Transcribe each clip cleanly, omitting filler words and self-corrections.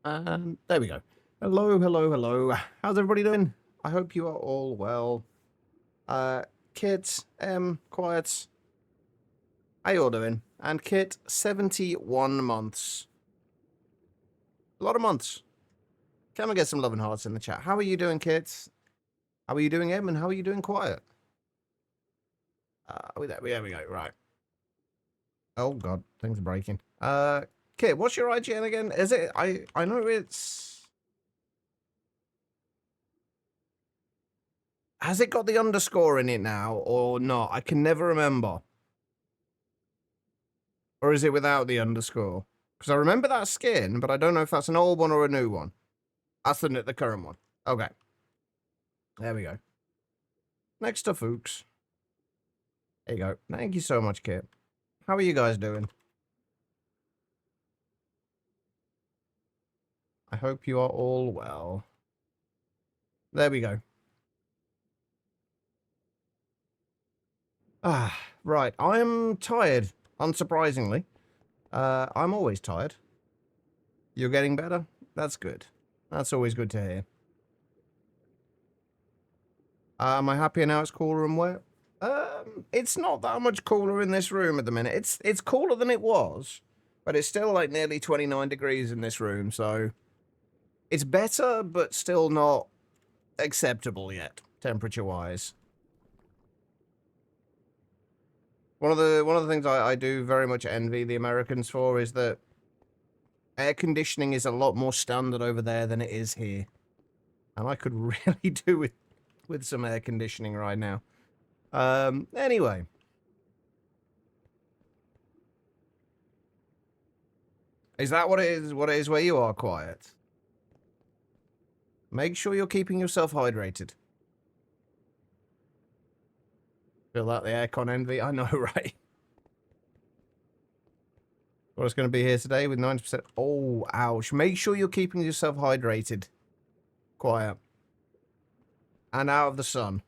There we go. Hello, hello, hello. How's everybody doing? I hope you are all well. Kids, quiet. How you all doing? And Kit, 71 months. A lot of months. Can we get some love and hearts in the chat? How are you doing, Kit? How are you doing, Em? And how are you doing, Quiet? There we go. Right. Oh God, things are breaking. Kit, what's your IGN again? Is it? I know it's. Has it got the underscore in it now or not? I can never remember. Or is it without the underscore? Because I remember that skin, but I don't know if that's an old one or a new one. That's the current one. Okay. There we go. Next to Fuchs. There you go. Thank you so much, Kit. How are you guys doing? I hope you are all well. There we go. Right. I'm tired, unsurprisingly. I'm always tired. You're getting better? That's good. That's always good to hear. Am I happy now it's cooler and wet? It's not that much cooler in this room at the minute. It's cooler than it was, but it's still like nearly 29 degrees in this room, so it's better, but still not acceptable yet, temperature-wise. One of the things I do very much envy the Americans for is that air conditioning is a lot more standard over there than it is here, and I could really do with some air conditioning right now. Anyway. Is that what it is where you are, Quiet? Make sure you're keeping yourself hydrated. Feel like the aircon envy? I know, right? What's going to be here today with 90%? Oh, ouch. Make sure you're keeping yourself hydrated. Quiet. And out of the sun.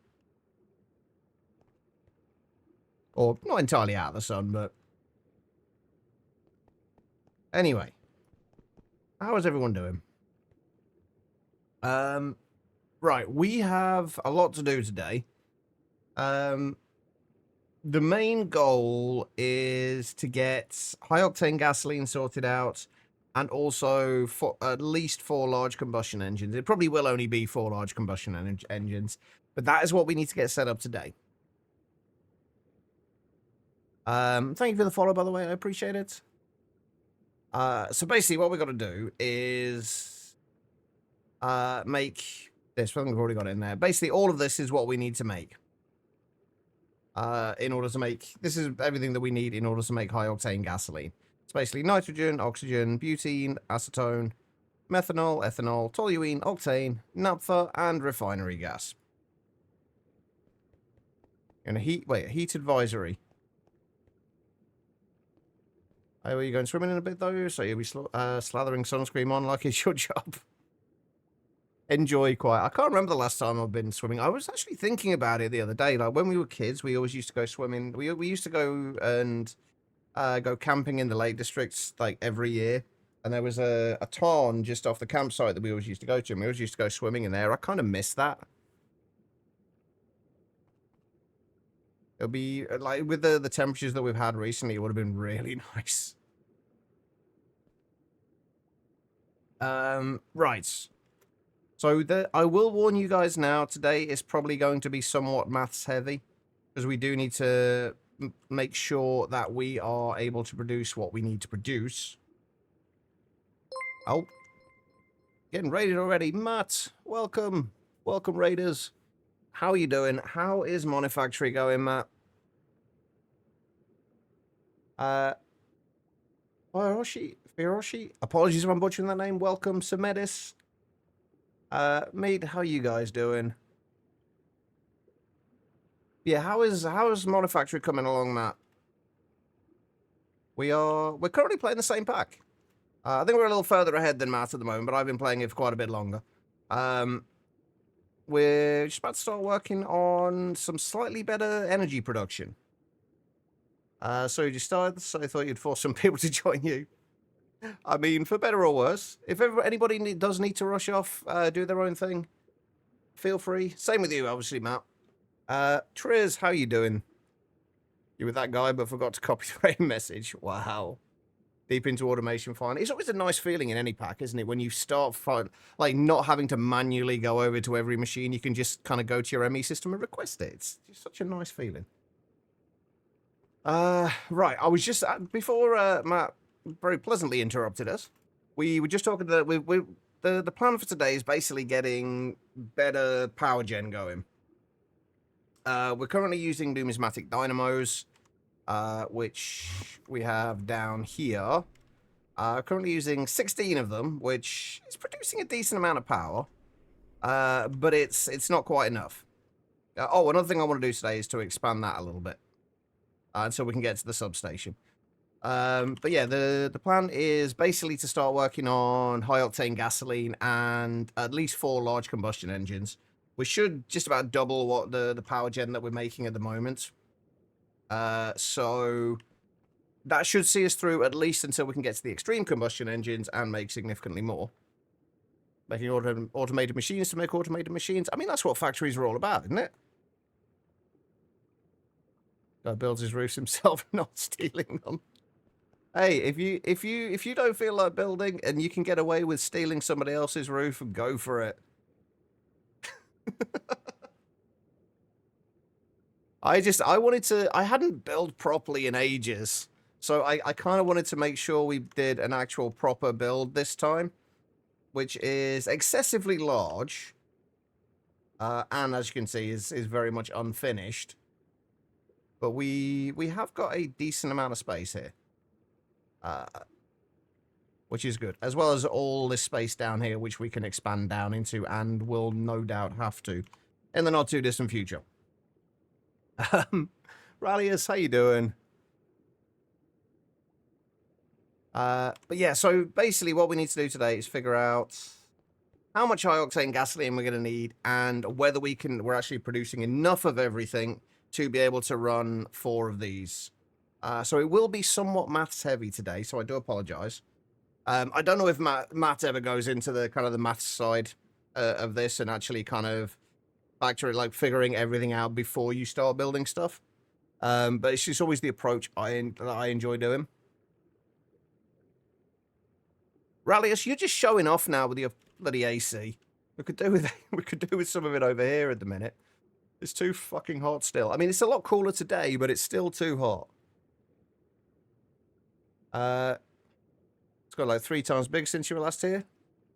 Or not entirely out of the sun, but... Anyway. How is everyone doing? Right, we have a lot to do today. The main goal is to get high-octane gasoline sorted out, and also for at least 4 large combustion engines. It probably will only be 4 large combustion engines, but that is what we need to get set up today. Thank you for the follow, by the way. I appreciate it. So basically, what we've got to do is make this. I think we've already got it in there. Basically, all of this is what we need to make. In order to make... This is everything that we need in order to make high-octane gasoline. It's basically nitrogen, oxygen, butene, acetone, methanol, ethanol, toluene, octane, naphtha, and refinery gas. And a heat advisory. Oh, are you going swimming in a bit, though? So you'll be slathering sunscreen on like it's your job. Enjoy quiet. I can't remember the last time I've been swimming. I was actually thinking about it the other day. Like, when we were kids, we always used to go swimming. We used to go and go camping in the Lake Districts, like, every year. And there was a tarn just off the campsite that we always used to go to, and we always used to go swimming in there. I kind of miss that. It'll be, like, with the temperatures that we've had recently, it would have been really nice. Right. So I will warn you guys now, today is probably going to be somewhat maths heavy, because we do need to make sure that we are able to produce what we need to produce. Oh. Getting raided already. Matt, welcome. Welcome, raiders. How are you doing? How is Monifactory going, Matt? Firoshi? Apologies if I'm butchering that name. Welcome, Semedis. Mead, how are you guys doing? Yeah, how is Monifactory coming along, Matt? We're currently playing the same pack. I think we're a little further ahead than Matt at the moment, but I've been playing it for quite a bit longer. We're just about to start working on some slightly better energy production. So you just started, so I thought you'd force some people to join you. I mean, for better or worse, if anybody does need to rush off, do their own thing, feel free. Same with you, obviously, Matt. Triz, how you doing? You with that guy, but forgot to copy the right message. Wow. Deep into automation finally. It's always a nice feeling in any pack, isn't it? When you start, like, not having to manually go over to every machine, you can just kind of go to your ME system and request it. It's just such a nice feeling. Right. I was just, before Matt very pleasantly interrupted us, we were just talking that the plan for today is basically getting better power gen going. We're currently using numismatic dynamos, which we have down here. Currently using 16 of them, which is producing a decent amount of power, but it's not quite enough. Oh, another thing I want to do today is to expand that a little bit, so we can get to the substation. But yeah, the plan is basically to start working on high-octane gasoline and at least 4 large combustion engines. We should just about double what the power gen that we're making at the moment. So that should see us through at least until we can get to the extreme combustion engines and make significantly more. Making automated machines to make automated machines. I mean, that's what factories are all about, isn't it? Guy builds his roofs himself, not stealing them. Hey, if you don't feel like building and you can get away with stealing somebody else's roof, go for it. I hadn't built properly in ages. So I kind of wanted to make sure we did an actual proper build this time, which is excessively large. And as you can see, is very much unfinished. But we have got a decent amount of space here. Which is good. As well as all this space down here, which we can expand down into and will no doubt have to in the not too distant future. Rallius, how you doing? But yeah, so basically what we need to do today is figure out how much high-octane gasoline we're going to need and whether we're actually producing enough of everything to be able to run 4 of these. So it will be somewhat maths heavy today, so I do apologize. I don't know if Matt ever goes into the kind of the maths side of this and actually kind of like figuring everything out before you start building stuff. But it's just always the approach that I enjoy doing. Rallius, you're just showing off now with your bloody AC. We could do with some of it over here at the minute. It's too fucking hot still. I mean, it's a lot cooler today, but it's still too hot. It's got like 3 times big since you were last here.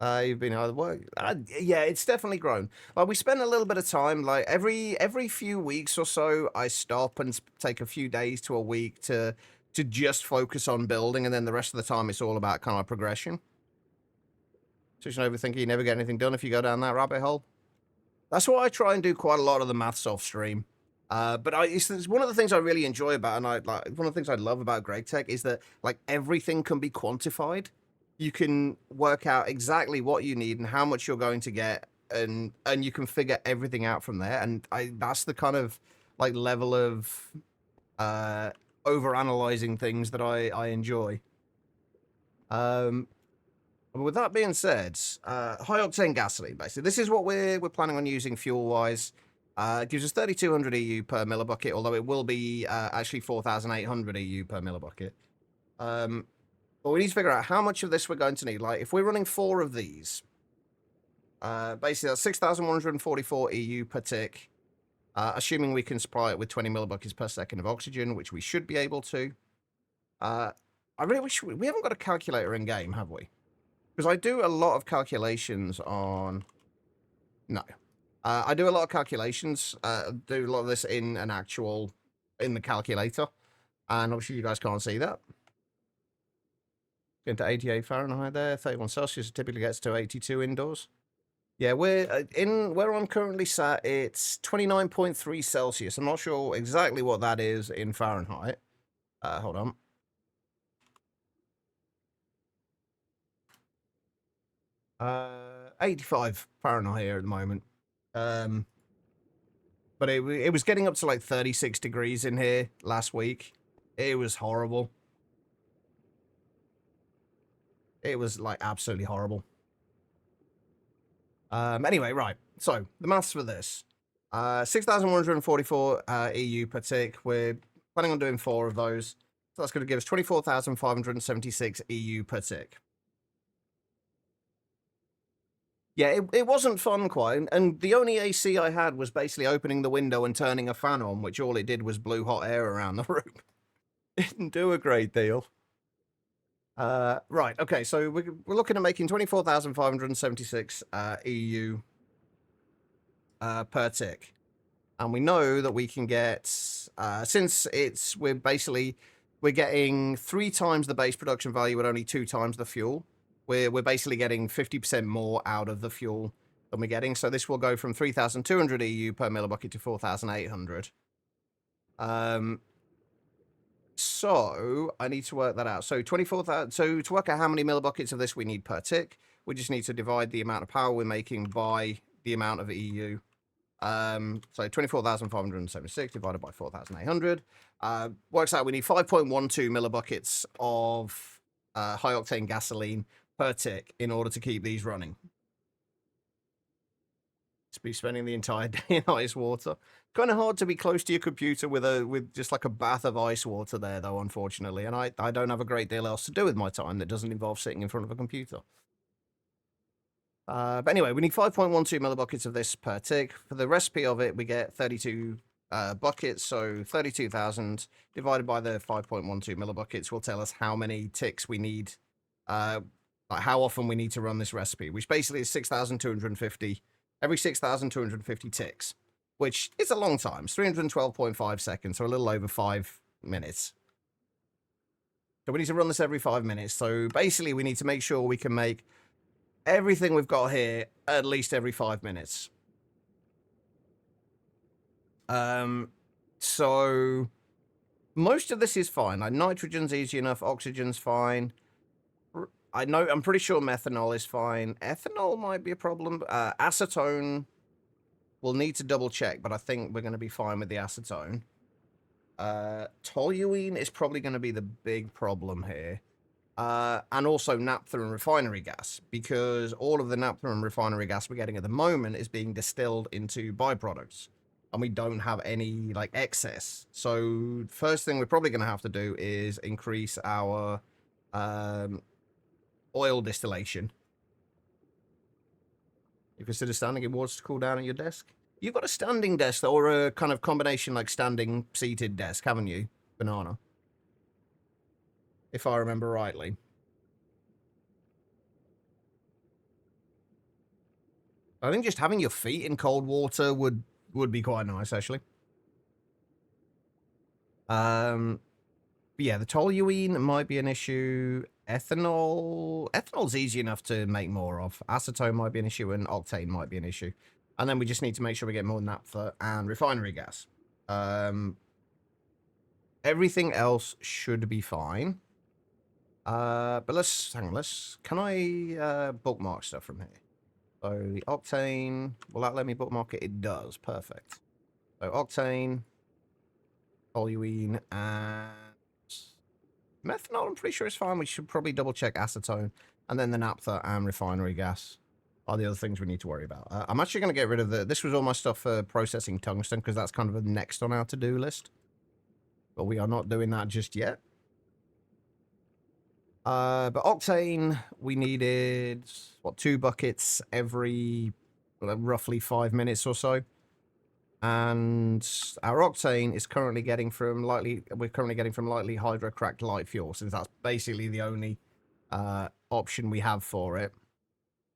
You've been out of work. Yeah, it's definitely grown. Like we spend a little bit of time, like every few weeks or so, I stop and take a few days to a week to just focus on building, and then the rest of the time it's all about kind of progression. So you're overthinking, you never get anything done if you go down that rabbit hole. That's why I try and do quite a lot of the maths off stream. But it's one of the things I really enjoy about, and one of the things I love about Greg Tech is that like everything can be quantified. You can work out exactly what you need and how much you're going to get, and you can figure everything out from there. And that's the kind of like level of over analyzing things that I enjoy. With that being said, high octane gasoline, basically, this is what we're planning on using fuel wise. It gives us 3,200 EU per millibucket, although it will be actually 4,800 EU per millibucket. But we need to figure out how much of this we're going to need. Like, if we're running 4 of these, basically that's 6,144 EU per tick, assuming we can supply it with 20 millibuckets per second of oxygen, which we should be able to. I really wish we haven't got a calculator in game, have we? Because I do a lot of calculations on... No. I do a lot of calculations, do a lot of this in the calculator. And obviously you guys can't see that. Into 88 Fahrenheit there, 31 Celsius typically gets to 82 indoors. Yeah, where I'm currently sat, it's 29.3 Celsius. I'm not sure exactly what that is in Fahrenheit. Hold on. Uh, 85 Fahrenheit here at the moment. But it was getting up to like 36 degrees in here last week. It was horrible. It was like absolutely horrible. Anyway, right. So the maths for this: 6,144 EU per tick. We're planning on doing 4 of those. So that's going to give us 24,576 EU per tick. Yeah, it wasn't fun quite, and the only AC I had was basically opening the window and turning a fan on, which all it did was blew hot air around the room. It didn't do a great deal. Right, okay, so we're looking at making 24,576 EU per tick. And we know that we can get, since we're getting 3 times the base production value at only 2 times the fuel. We're basically getting 50% more out of the fuel than we're getting. So this will go from 3,200 EU per millibucket to 4,800. So I need to work that out. So 24,000. So to work out how many millibuckets of this we need per tick, we just need to divide the amount of power we're making by the amount of EU. So 24,576 divided by 4,800 works out we need 5.12 millibuckets of high octane gasoline per tick in order to keep these running. To be spending the entire day in ice water. Kind of hard to be close to your computer with just like a bath of ice water there, though, unfortunately. And I don't have a great deal else to do with my time that doesn't involve sitting in front of a computer. But anyway, we need 5.12 millibuckets of this per tick. For the recipe of it, we get 32 buckets, so 32,000 divided by the 5.12 millibuckets will tell us how many ticks we need, like how often we need to run this recipe, which basically is 6,250, every 6,250 ticks, which is a long time. It's 312.5 seconds, so a little over 5 minutes. So we need to run this every 5 minutes. So basically, we need to make sure we can make everything we've got here at least every 5 minutes. So most of this is fine. Like nitrogen's easy enough, oxygen's fine. I'm pretty sure methanol is fine. Ethanol might be a problem. Acetone, we'll need to double check, but I think we're going to be fine with the acetone. Toluene is probably going to be the big problem here. And also naphtha and refinery gas, because all of the naphtha and refinery gas we're getting at the moment is being distilled into byproducts, and we don't have any like excess. So first thing we're probably going to have to do is increase our oil distillation. You consider standing in water to cool down at your desk? You've got a standing desk or a kind of combination like standing seated desk, haven't you, Banana? If I remember rightly. I think just having your feet in cold water would be quite nice, actually. But yeah, the toluene might be an issue. Ethanol's easy enough to make more of. Acetone might be an issue, and octane might be an issue. And then we just need to make sure we get more naphtha and refinery gas. Everything else should be fine. But can I bookmark stuff from here? So the octane, will that let me bookmark it? It does, perfect. So octane, toluene, and methanol, I'm pretty sure it's fine. We should probably double check acetone. And then the naphtha and refinery gas are the other things we need to worry about. I'm actually going to get rid of this was all my stuff for processing tungsten, because that's kind of next on our to-do list. But we are not doing that just yet. But octane, we needed, what, 2 buckets every roughly 5 minutes or so. And our octane is currently getting from lightly hydrocracked light fuel, since that's basically the only option we have for it.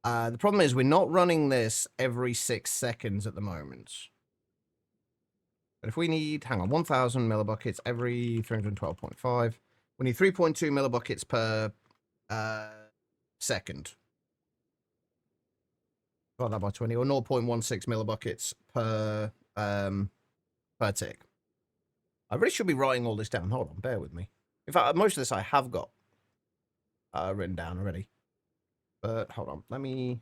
The problem is we're not running this every 6 seconds at the moment. But if we need, 1,000 millibuckets every 312.5, we need 3.2 millibuckets per second. Divide that by 20, or 0.16 millibuckets per tick. I really should be writing all this down. Hold on, bear with me. In fact, most of this I have got written down already. But hold on, let me...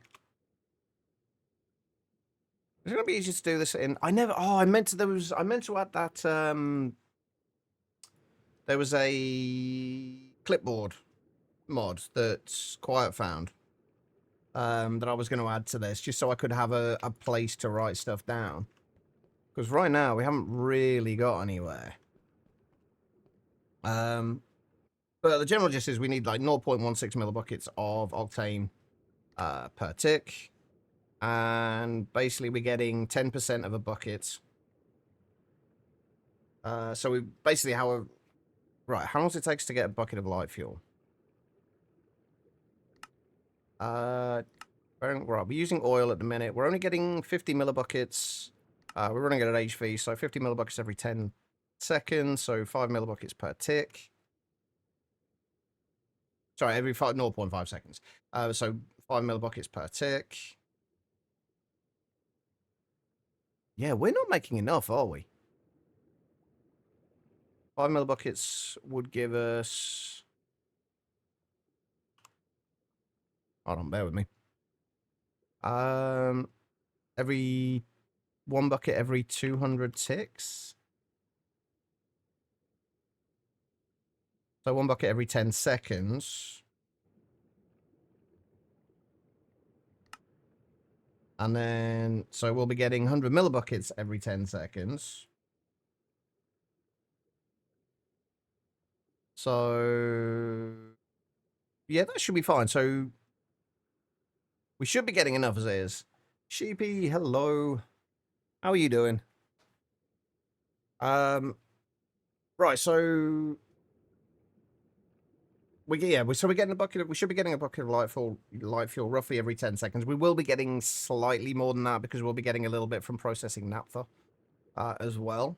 It's gonna be easy to do this in. I meant to add that there was a clipboard mod that Quiet found that I was going to add to this, just so I could have a place to write stuff down. Because right now, we haven't really got anywhere. But the general gist is we need like 0.16 millibuckets of octane per tick. And basically we're getting 10% of a bucket. So we basically right, how long does it take to get a bucket of light fuel? Right, we're using oil at the minute. We're only getting 50 millibuckets. We're running it at HV, so 50 millibuckets every 10 seconds, so 5 millibuckets per tick. Sorry, every 0.5 seconds. So 5 millibuckets per tick. Yeah, we're not making enough, are we? 5 millibuckets would give us... Hold on, bear with me. Every 1 bucket every 200 ticks. So 1 bucket every 10 seconds. And then, so we'll be getting 100 millibuckets every 10 seconds. So, yeah, that should be fine. So, we should be getting enough as is. Sheepy, hello. How are you doing? Right, so... we're getting a bucket of, we should be getting a bucket of light fuel roughly every 10 seconds. We will be getting slightly more than that because we'll be getting a little bit from processing naphtha as well.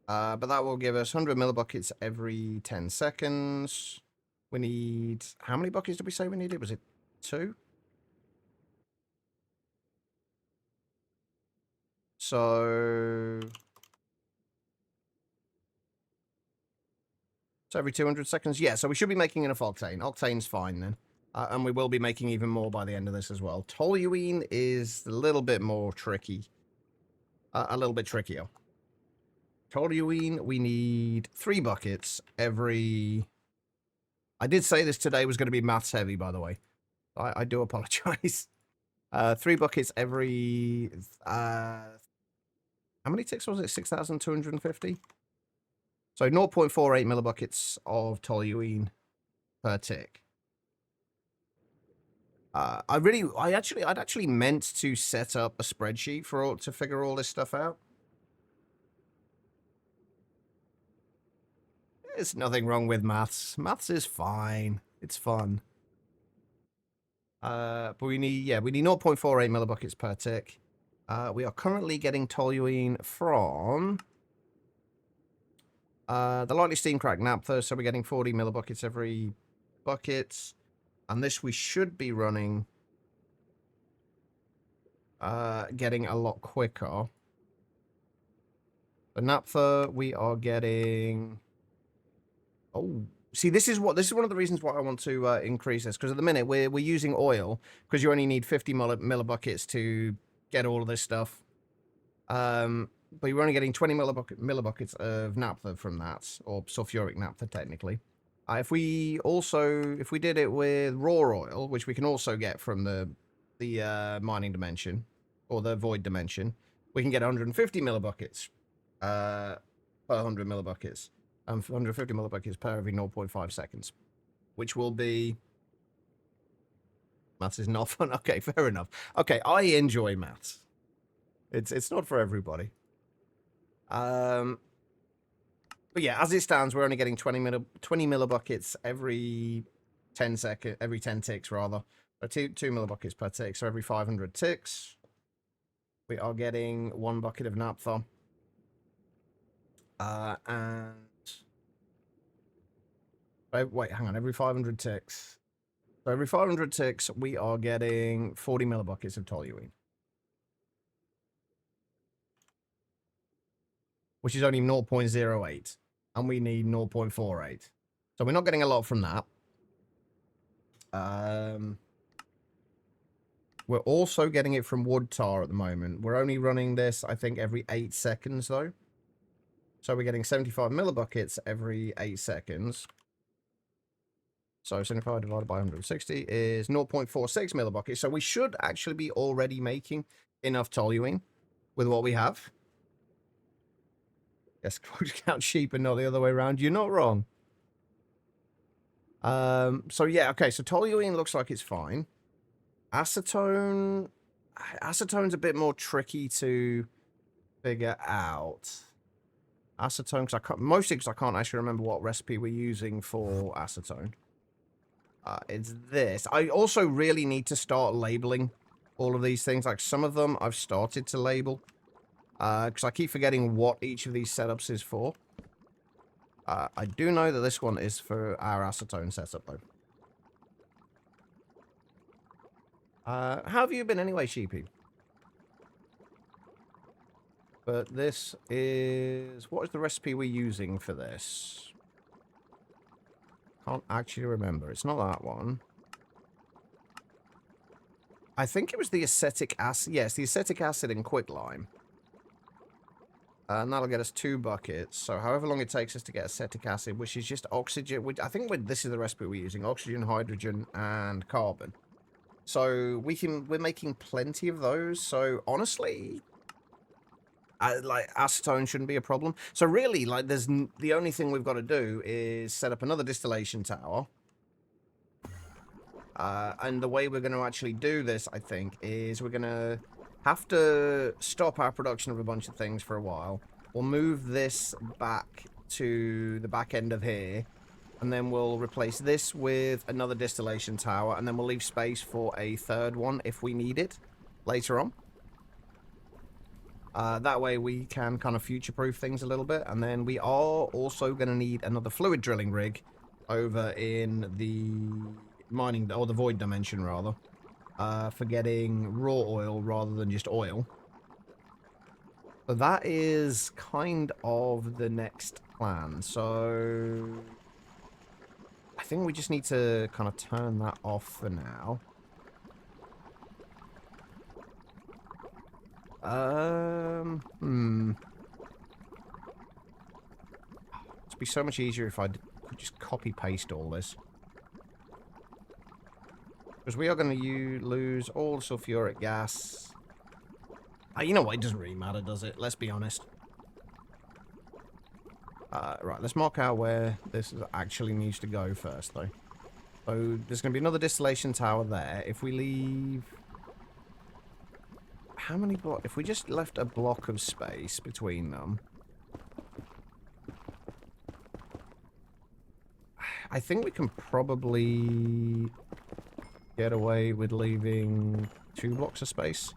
But that will give us 100 millibuckets every 10 seconds. We need... how many buckets did we say we needed? Was it 2? So every 200 seconds? Yeah, so we should be making enough octane. Octane's fine then. And we will be making even more by the end of this as well. Toluene is a little bit more tricky. A little bit trickier. Toluene, we need 3 buckets every... I did say this today was going to be maths heavy, by the way. I do apologize. 3 buckets every... how many ticks was it? 6,250? So 0.48 millibuckets of toluene per tick. I'd actually meant to set up a spreadsheet to figure all this stuff out. There's nothing wrong with maths. Maths is fine. It's fun. But we need 0.48 millibuckets per tick. We are currently getting toluene from the lightly steam cracked naphtha, so we're getting 40 millibuckets every bucket. And this we should be running getting a lot quicker. The naphtha we are getting... oh, see, this is one of the reasons why I want to increase this, because at the minute we're using oil because you only need 50 millibuckets to get all of this stuff. But you're only getting 20 millibuckets of naphtha from that, or sulfuric naphtha technically. If we did it with raw oil, which we can also get from the mining dimension or the void dimension, we can get 150 millibuckets per 100 millibuckets. 150 millibuckets per every 0.5 seconds, which will be... maths is not fun. Okay, fair enough. Okay, I enjoy maths. It's not for everybody. But yeah, as it stands, we're only getting 20 millibuckets every 10 ticks rather. So 2 millibuckets per tick. So every 500 ticks, we are getting 1 bucket of naphtha. And wait, hang on. Every 500 ticks. So every 500 ticks, we are getting 40 millibuckets of toluene, which is only 0.08, and we need 0.48. So we're not getting a lot from that. We're also getting it from wood tar at the moment. We're only running this, I think, every 8 seconds, though. So we're getting 75 millibuckets every 8 seconds. So 75 divided by 160 is 0.46 millibuckets. So we should actually be already making enough toluene with what we have. Yes, count sheep and not the other way around. You're not wrong. So yeah, okay. So toluene looks like it's fine. Acetone's a bit more tricky to figure out. Acetone, mostly because I can't actually remember what recipe we're using for acetone. It's this. I also really need to start labeling all of these things. Like some of them I've started to label. Because I keep forgetting what each of these setups is for. I do know that this one is for our acetone setup, though. How have you been anyway, Sheepy? But this is... What is the recipe we're using for this? Can't actually remember. It's not that one. I think it was the acetic acid. Yes, the acetic acid and quicklime. And that'll get us 2 buckets. So however long it takes us to get acetic acid, which is just oxygen. Which I think this is the recipe we're using. Oxygen, hydrogen, and carbon. So we're making plenty of those. So honestly, like acetone shouldn't be a problem. So really, like the only thing we've got to do is set up another distillation tower. And the way we're going to actually do this, I think, is we're going to have to stop our production of a bunch of things for a while. We'll move this back to the back end of here. And then we'll replace this with another distillation tower. And then we'll leave space for a third one if we need it later on. That way we can kind of future-proof things a little bit. And then we are also going to need another fluid drilling rig over in the mining, or the void dimension, rather. For getting raw oil rather than just oil. So that is kind of the next plan. So I think we just need to kind of turn that off for now. It'd be so much easier if I could just copy-paste all this. Because we are going to lose all sulfuric gas. You know what? It doesn't really matter, does it? Let's be honest. Right, let's mark out where this actually needs to go first, though. So there's going to be another distillation tower there. If we leave... How many blocks? If we just left a block of space between them... I think we can probably get away with leaving 2 blocks of space.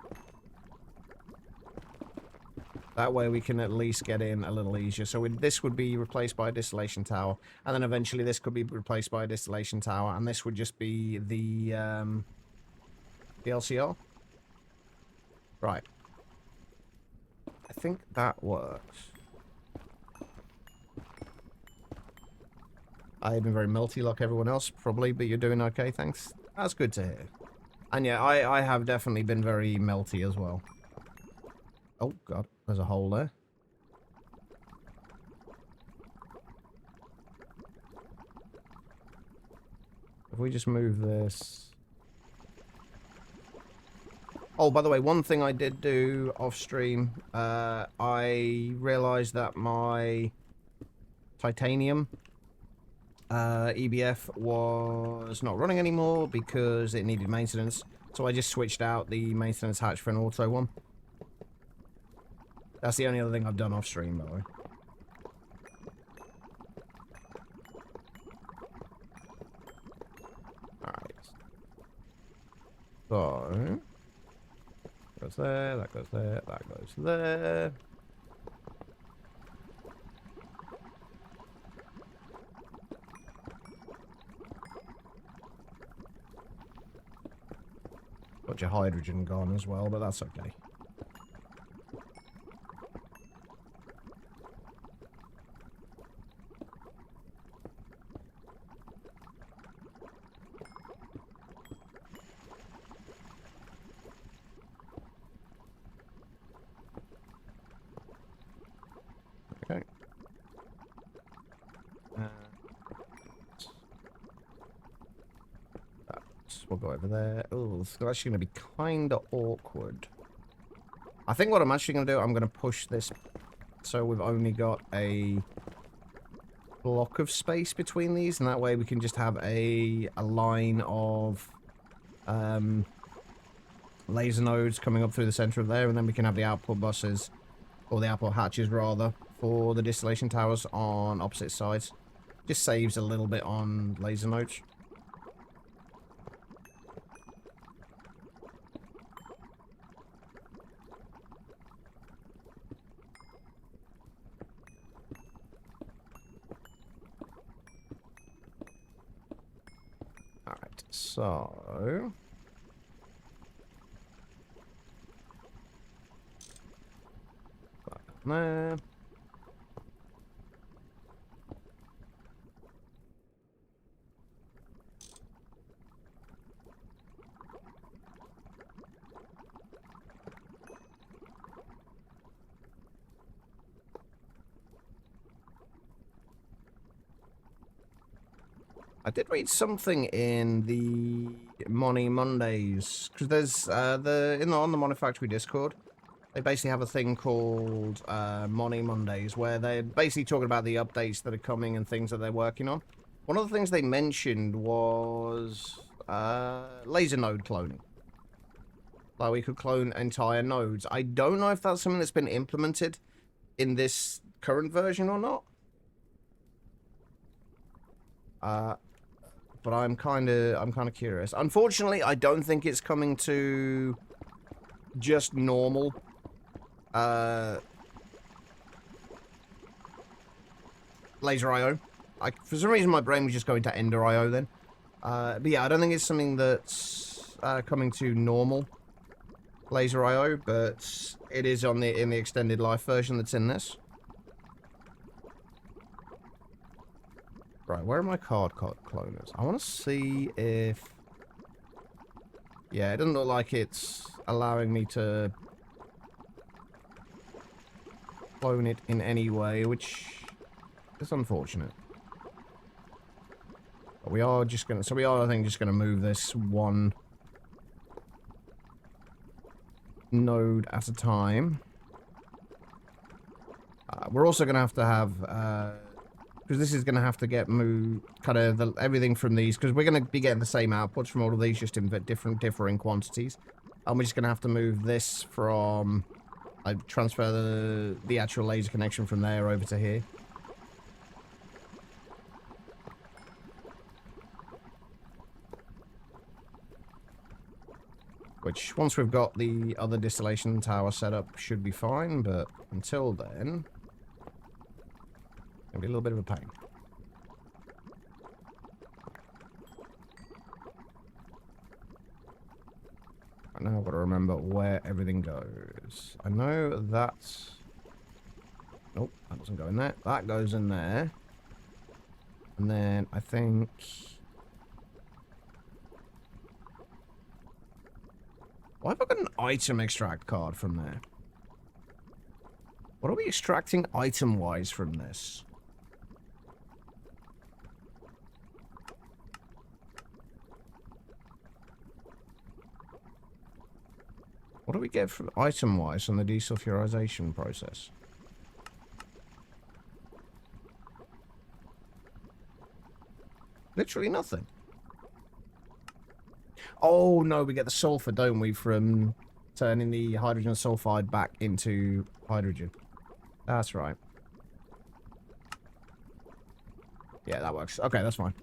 That way we can at least get in a little easier. So this would be replaced by a distillation tower. And then eventually this could be replaced by a distillation tower. And this would just be the LCR. Right. I think that works. I've been very melty like everyone else, probably, but you're doing okay, thanks. That's good to hear. And yeah, I have definitely been very melty as well. Oh, God, there's a hole there. If we just move this... Oh, by the way, one thing I did do off-stream, I realized that my titanium EBF was not running anymore because it needed maintenance. So I just switched out the maintenance hatch for an auto one. That's the only other thing I've done off-stream, by the way. Alright. So... goes there, that goes there, that goes there. Got your hydrogen gone as well, but that's okay. Okay. We'll go over there. Oh, it's actually going to be kind of awkward. I think what I'm actually going to do, I'm going to push this so we've only got a block of space between these, and that way we can just have a line of laser nodes coming up through the center of there, and then we can have the output buses, or the output hatches rather, for the distillation towers on opposite sides. Just saves a little bit on laser nodes. Alright, so... there. I did read something in the Mondays, because there's on the Monifactory Discord, they basically have a thing called Mondays, where they're basically talking about the updates that are coming and things that they're working on. One of the things they mentioned was laser node cloning. Like, we could clone entire nodes. I don't know if that's something that's been implemented in this current version or not. But I'm kind of curious. Unfortunately, I don't think it's coming to just normal laser IO. For some reason, my brain was just going to Ender IO then. But yeah, I don't think it's something that's coming to normal laser IO, but it is in the extended life version that's in this. Right, where are my card cloners? I want to see if... yeah, it doesn't look like it's allowing me to clone it in any way, which is unfortunate. But we are just going to... so we are, I think, just going to move this one node at a time. We're also going to have... because this is going to have to get moved, kind of everything from these, because we're going to be getting the same outputs from all of these, just in differing quantities. And we're just going to have to move this from, transfer the actual laser connection from there over to here. Which, once we've got the other distillation tower set up, should be fine, but until then... it'll be a little bit of a pain. I now got to remember where everything goes. I know that's... nope, that doesn't go in there. That goes in there. And then I think... why have I got an item extract card from there? What are we extracting item-wise from this? What do we get from item-wise from the desulfurization process? Literally nothing. Oh, no, we get the sulfur, don't we, from turning the hydrogen sulfide back into hydrogen. That's right. Yeah, that works. Okay, that's fine.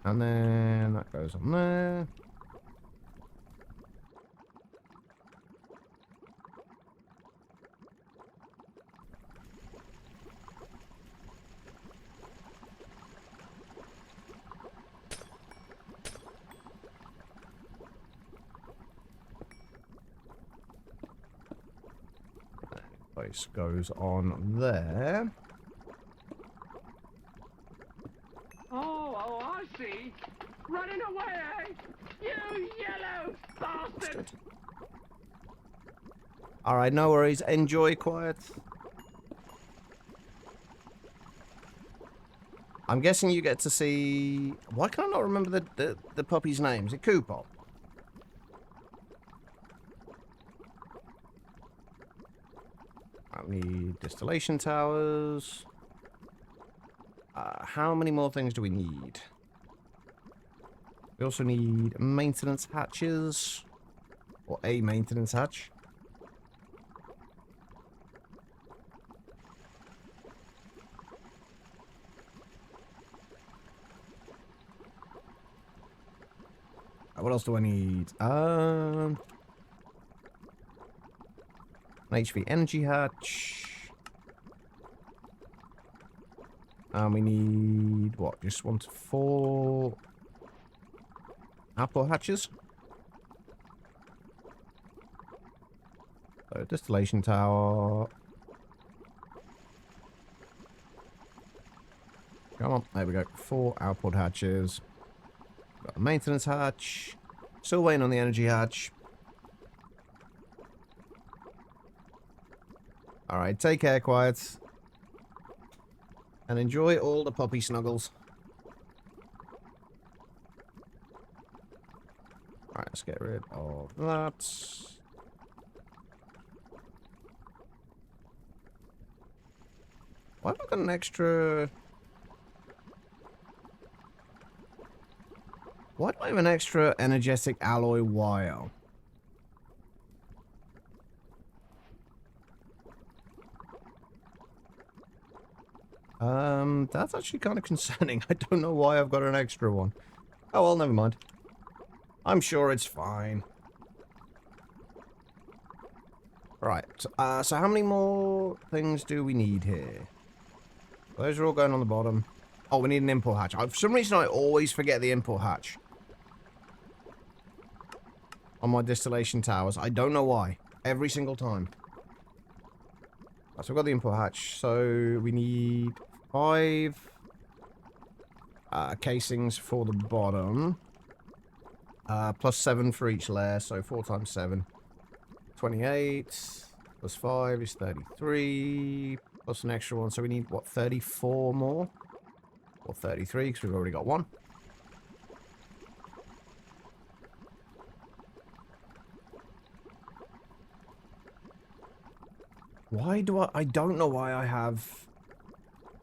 And then that goes on there. Place goes on there. Oh, I see. Running away, you yellow bastard! Alright, no worries. Enjoy quiet. I'm guessing you get to see... Why can I not remember the puppy's name? Is it Coupon? I need distillation towers. How many more things do we need? We also need maintenance hatches. Or a maintenance hatch. What else do I need? An HV energy hatch. And we need, what, just 1 to 4 apple hatches? So, distillation tower. Come on, there we go. 4 output hatches. Got a maintenance hatch. Still waiting on the energy hatch. Alright, take care, quiet. And enjoy all the puppy snuggles. Alright, let's get rid of that. Why have I got an extra... Why do I have an extra energetic alloy wire? That's actually kind of concerning. I don't know why I've got an extra one. Oh, well, never mind. I'm sure it's fine. Right, so how many more things do we need here? Those are all going on the bottom. Oh, we need an import hatch. For some reason, I always forget the import hatch on my distillation towers. I don't know why. Every single time. Right, so we've got the import hatch. So we need 5 casings for the bottom. Plus 7 for each layer. So 4 times 7. 28. Plus 5 is 33. Plus an extra one. So we need, what, 34 more? Or 33, because we've already got one. Why do I don't know why I have...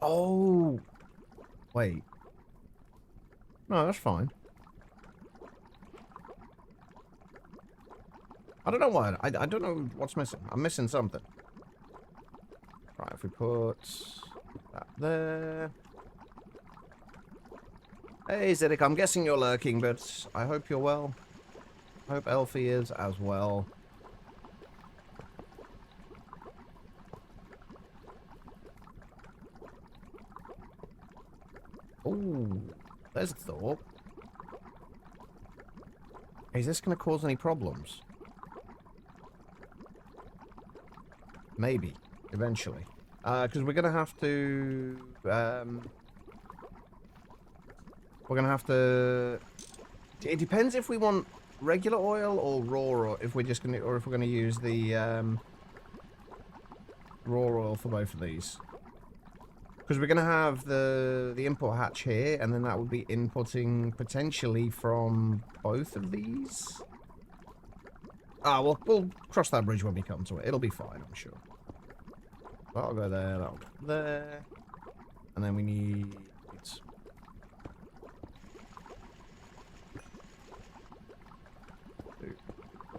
Oh! Wait. No, that's fine. I don't know why. I don't know what's missing. I'm missing something. Right, if we put that there... Hey, Zedek, I'm guessing you're lurking, but I hope you're well. I hope Elfie is as well. Ooh, there's a thought. Is this going to cause any problems? Maybe, eventually. Because we're going to have to... we're going to have to... It depends if we want regular oil or raw oil, if we're just going to... Or if we're going to use the raw oil for both of these. Because we're going to have the import hatch here, and then that would be inputting potentially from both of these. We'll cross that bridge when we come to it. It'll be fine, I'm sure. That'll go there, that'll go there. And then we need...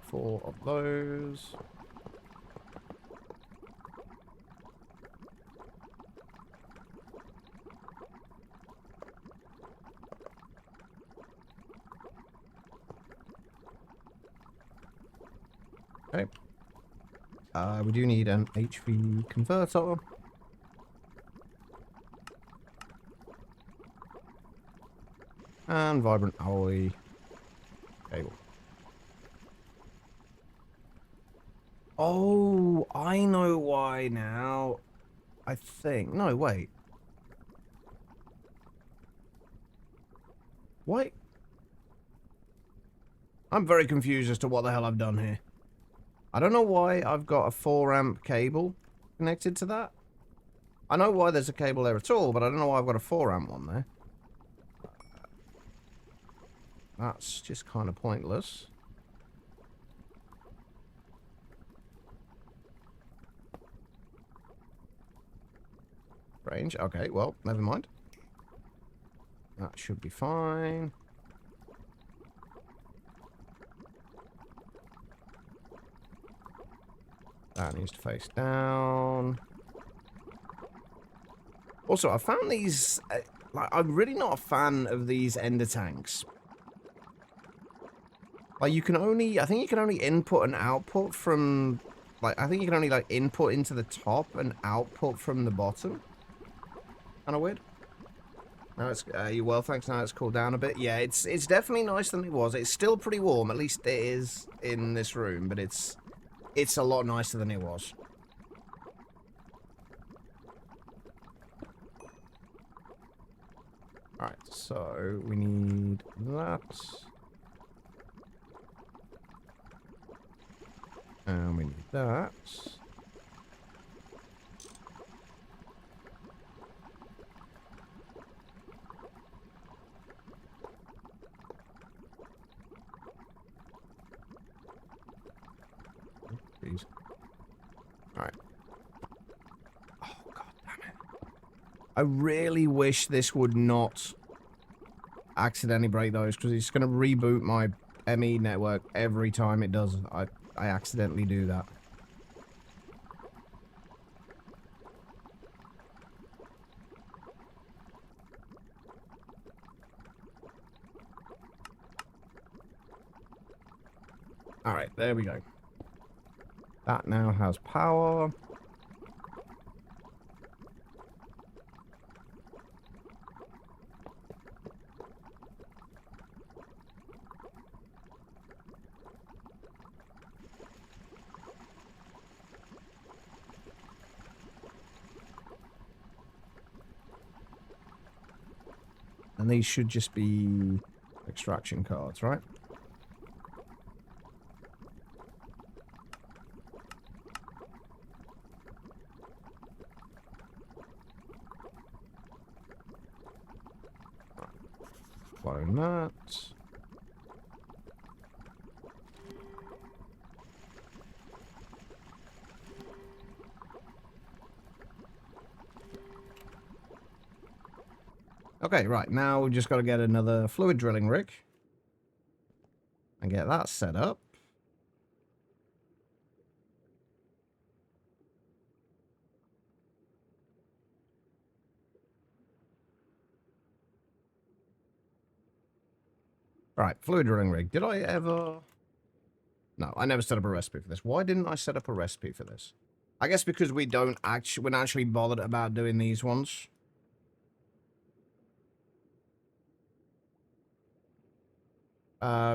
4 of those. Okay. We do need an HV converter. And vibrant alloy cable. Oh, I know why now. I think. No, wait. Wait. I'm very confused as to what the hell I've done here. I don't know why I've got a 4 amp cable connected to that. I know why there's a cable there at all, but I don't know why I've got a 4-amp one there. That's just kind of pointless. Range. Okay, well, never mind. That should be fine. That needs to face down. Also, I found these... like, I'm really not a fan of these ender tanks. Like, you can only... I think you can only input and output from... Like, I think you can only, like, input into the top and output from the bottom. Kind of weird. Now it's... you well, thanks. Now it's cooled down a bit. Yeah, it's definitely nicer than it was. It's still pretty warm. At least it is in this room. But it's a lot nicer than it was. Alright, so we need that. And we need that. Jeez. Alright. Oh, god damn it. I really wish this would not accidentally break those, because it's going to reboot my ME network every time it does. I accidentally do that. Alright, there we go. That now has power. And these should just be extraction cards, right? Clone that. Okay, right, now we've just got to get another fluid drilling rig. And get that set up. Alright, fluid drilling rig. Did I ever... No, I never set up a recipe for this. Why didn't I set up a recipe for this? I guess because we're not actually bothered about doing these ones.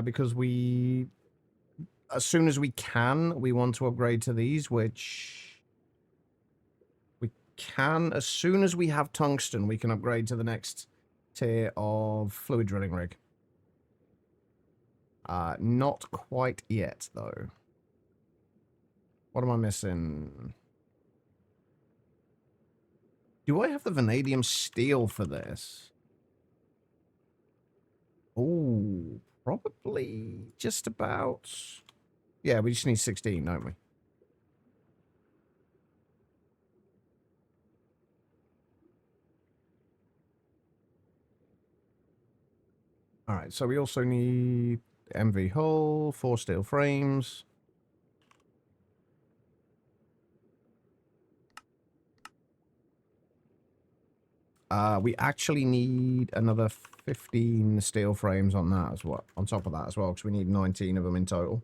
Because we... As soon as we can, we want to upgrade to these, which... We can... As soon as we have tungsten, we can upgrade to the next tier of fluid drilling rig. Not quite yet, though. What am I missing? Do I have the vanadium steel for this? Oh, probably just about. Yeah, we just need 16, don't we? All right, so we also need MV hull, 4 steel frames. We actually need another 15 steel frames on that as well. On top of that as well, because we need 19 of them in total.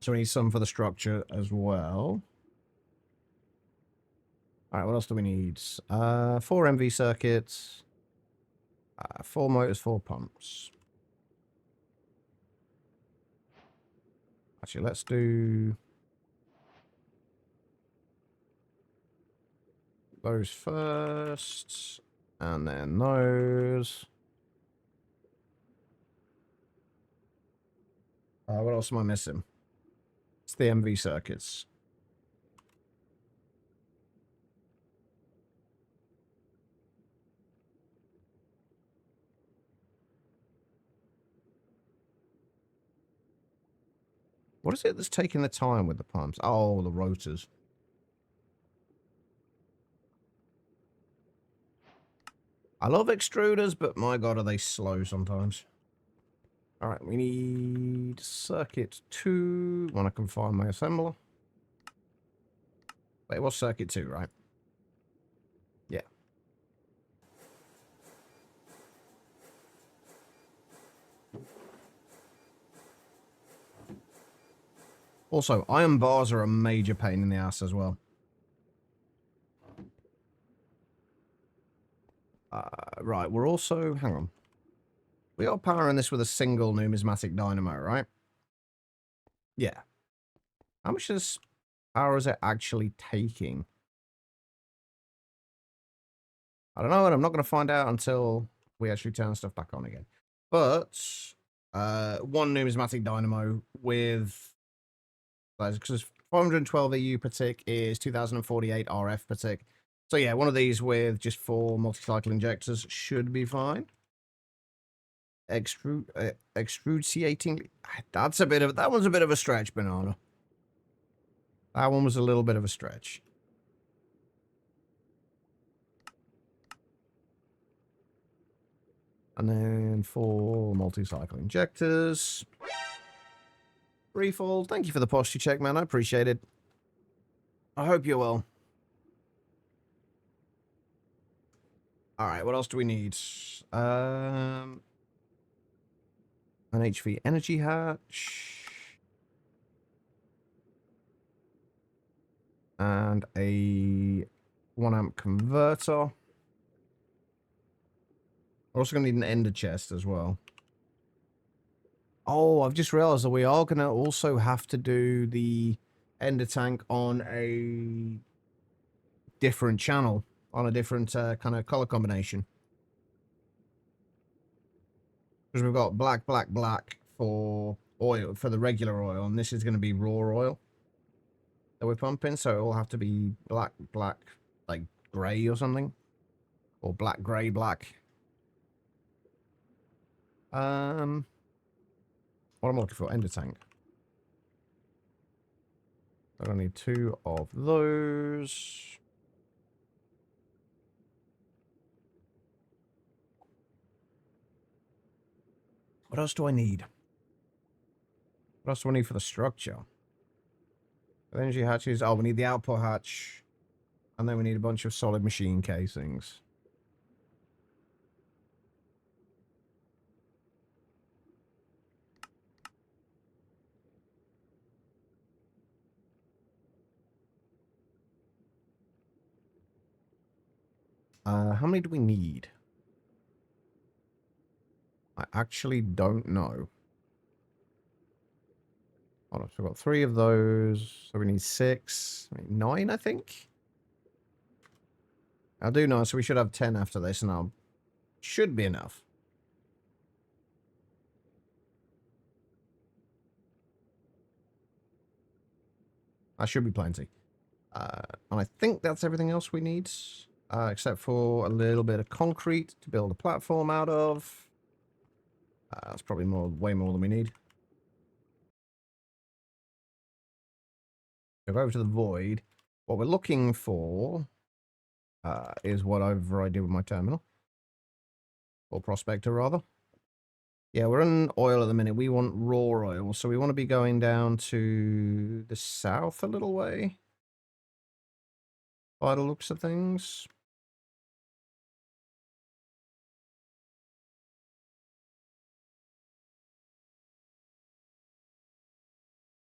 So we need some for the structure as well. All right, what else do we need? 4 MV circuits, 4 motors, 4 pumps. Actually, let's do those first, and then those. What else am I missing? It's the MV circuits. What is it that's taking the time with the pumps? Oh, the rotors. I love extruders, but my god, are they slow sometimes. All right, we need circuit 2 when I can find my assembler. Wait, it was circuit 2, right? Yeah. Also, iron bars are a major pain in the ass as well. Right, we're also... Hang on. We are powering this with a single numismatic dynamo, right? Yeah. How much power is it actually taking? I don't know, and I'm not going to find out until we actually turn stuff back on again. But, one numismatic dynamo with... Because 412 EU per tick is 2048 RF per tick. So yeah, one of these with just 4 multi-cycle injectors should be fine. Extrudating. That one's a bit of a stretch, Banana. That one was a little bit of a stretch. And then 4 multi-cycle injectors. Threefold. Thank you for the posture check, man. I appreciate it. I hope you're well. Alright, what else do we need? An HV energy hatch. And a 1 amp converter. We're also going to need an ender chest as well. Oh, I've just realized that we are going to also have to do the ender tank on a different channel, on a different kind of color combination. Because we've got black, black, black for oil, for the regular oil, and this is going to be raw oil that we're pumping, so it will have to be black, black, like grey or something. Or black, grey, black. What am I looking for? Ender tank. I'm going to need 2 of those. What else do I need? What else do I need for the structure? The energy hatches. Oh, we need the output hatch. And then we need a bunch of solid machine casings. How many do we need? I actually don't know. Hold on, so we've got 3 of those. So we need 6. 9, I think. I'll do 9, so we should have 10 after this, and I'll... Should be enough. That should be plenty. And I think that's everything else we need. Except for a little bit of concrete to build a platform out of. That's probably way more than we need. Go over to the void. What we're looking for is whatever I did with my terminal. Or prospector, rather. Yeah, we're in oil at the minute. We want raw oil, so we want to be going down to the south a little way. By the looks of things.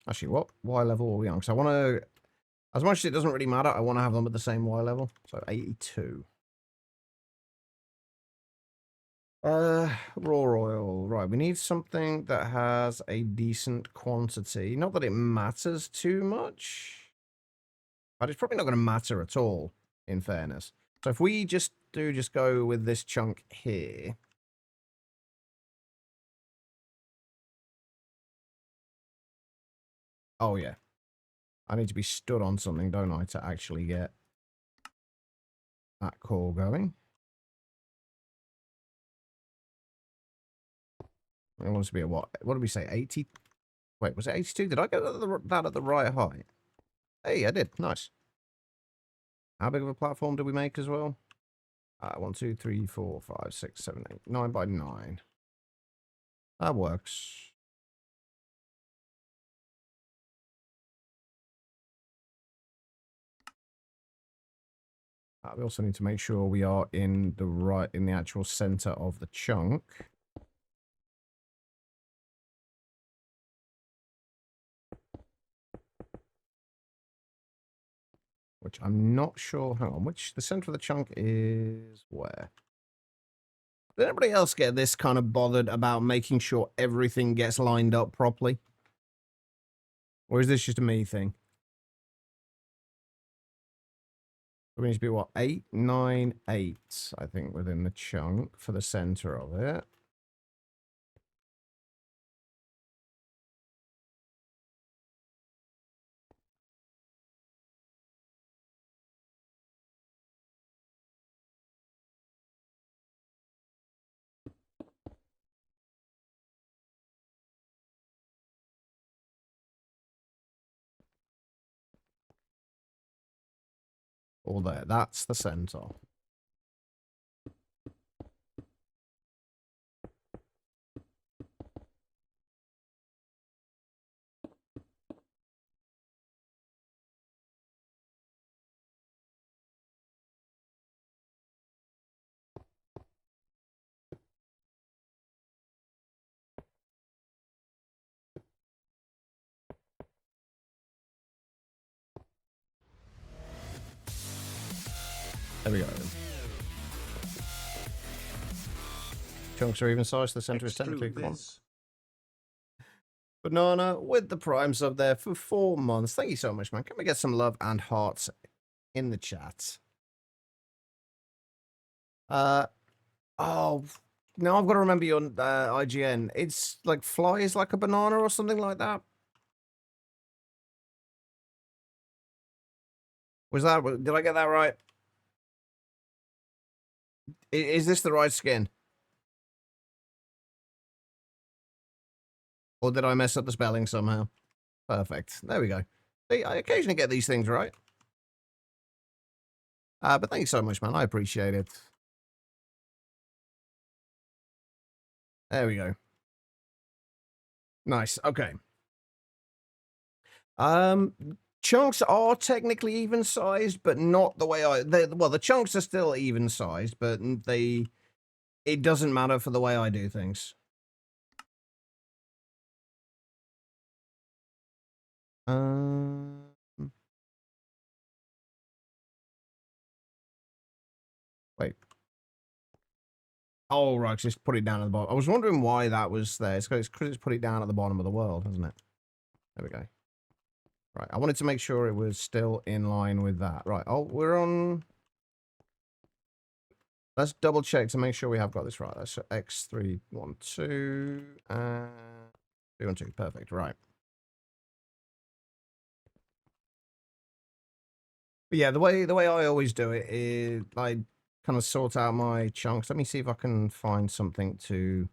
Actually, what Y level are we on? Because I want to... As much as it doesn't really matter, I want to have them at the same Y level. So 82. Raw oil. Right, we need something that has a decent quantity. Not that it matters too much. But it's probably not going to matter at all, in fairness. So if we just go with this chunk here. Oh, yeah. I need to be stood on something, don't I, to actually get that core going. I want it to be a what? What did we say? 80? Wait, was it 82? Did I get that at the right height? Hey, I did. Nice. How big of a platform did we make as well? 1, 2, 3, 4, 5, 6, 7, 8, 9 by 9. That works. We also need to make sure we are in the actual center of the chunk. Which I'm not sure. Hang on, the center of the chunk is where? Did anybody else get this kind of bothered about making sure everything gets lined up properly? Or is this just a me thing? It needs to be what? 8, 9, 8, I think, within the chunk for the center of it. All there. That's the center. There we go. Chunks are even sized. The center is technically one. Banana with the Prime sub there for 4 months. Thank you so much, man. Can we get some love and hearts in the chat? Oh, now I've got to remember your IGN. It's like flies like a banana or something like that. Did I get that right? Is this the right skin? Or did I mess up the spelling somehow? Perfect. There we go. See, I occasionally get these things right. But thank you so much, man. I appreciate it. There we go. Nice. Okay. Chunks are technically even sized, but not the way well, the chunks are still even sized, but it doesn't matter for the way I do things. Wait. Oh, right, just put it down at the bottom. I was wondering why that was there. It's because it's put it down at the bottom of the world, hasn't it? There we go. Right, I wanted to make sure it was still in line with that. Right, oh, we're on... Let's double check to make sure we have got this right. That's X312 and 312. Perfect, right. But yeah, the way I always do it is I kind of sort out my chunks. Let me see if I can find something to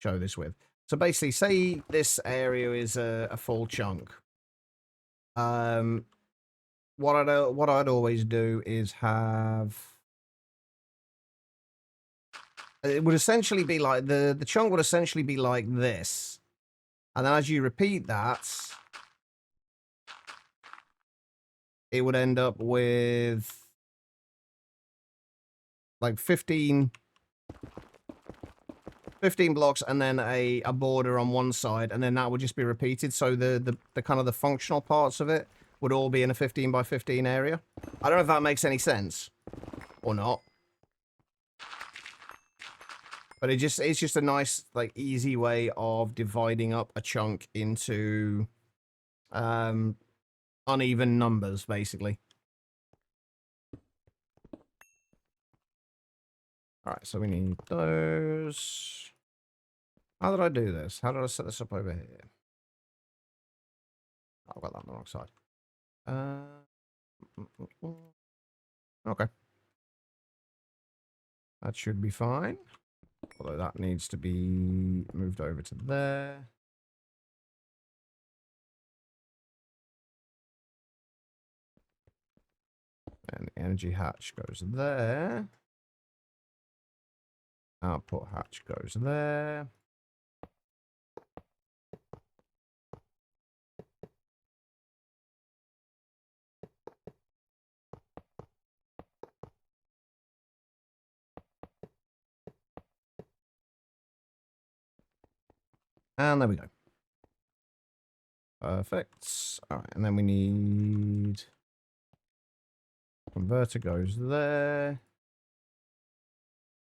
show this with. So basically, say this area is a full chunk. What I'd always do is have... It would essentially be like the chunk would essentially be like this, and then as you repeat that, it would end up with like 15 blocks and then a border on one side, and then that would just be repeated. So the kind of the functional parts of it would all be in a 15 by 15 area. I don't know if that makes any sense or not. But it's just a nice, like, easy way of dividing up a chunk into uneven numbers, basically. Alright, so we need those. How did I do this? How did I set this up over here? Oh, I've got that on the wrong side. Okay. That should be fine. Although that needs to be moved over to there. And the energy hatch goes there. Output hatch goes there. And there we go. Perfect. All right, and then we need... Converter goes there.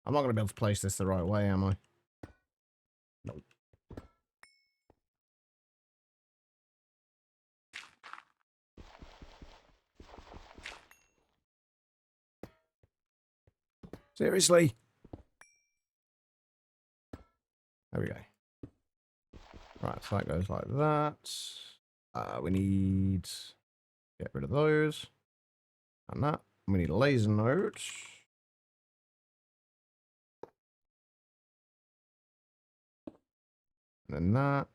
I'm not going to be able to place this the right way, am I? Nope. Seriously? There we go. Right, so that goes like that. We need... Get rid of those. And that. We need a laser node. And then that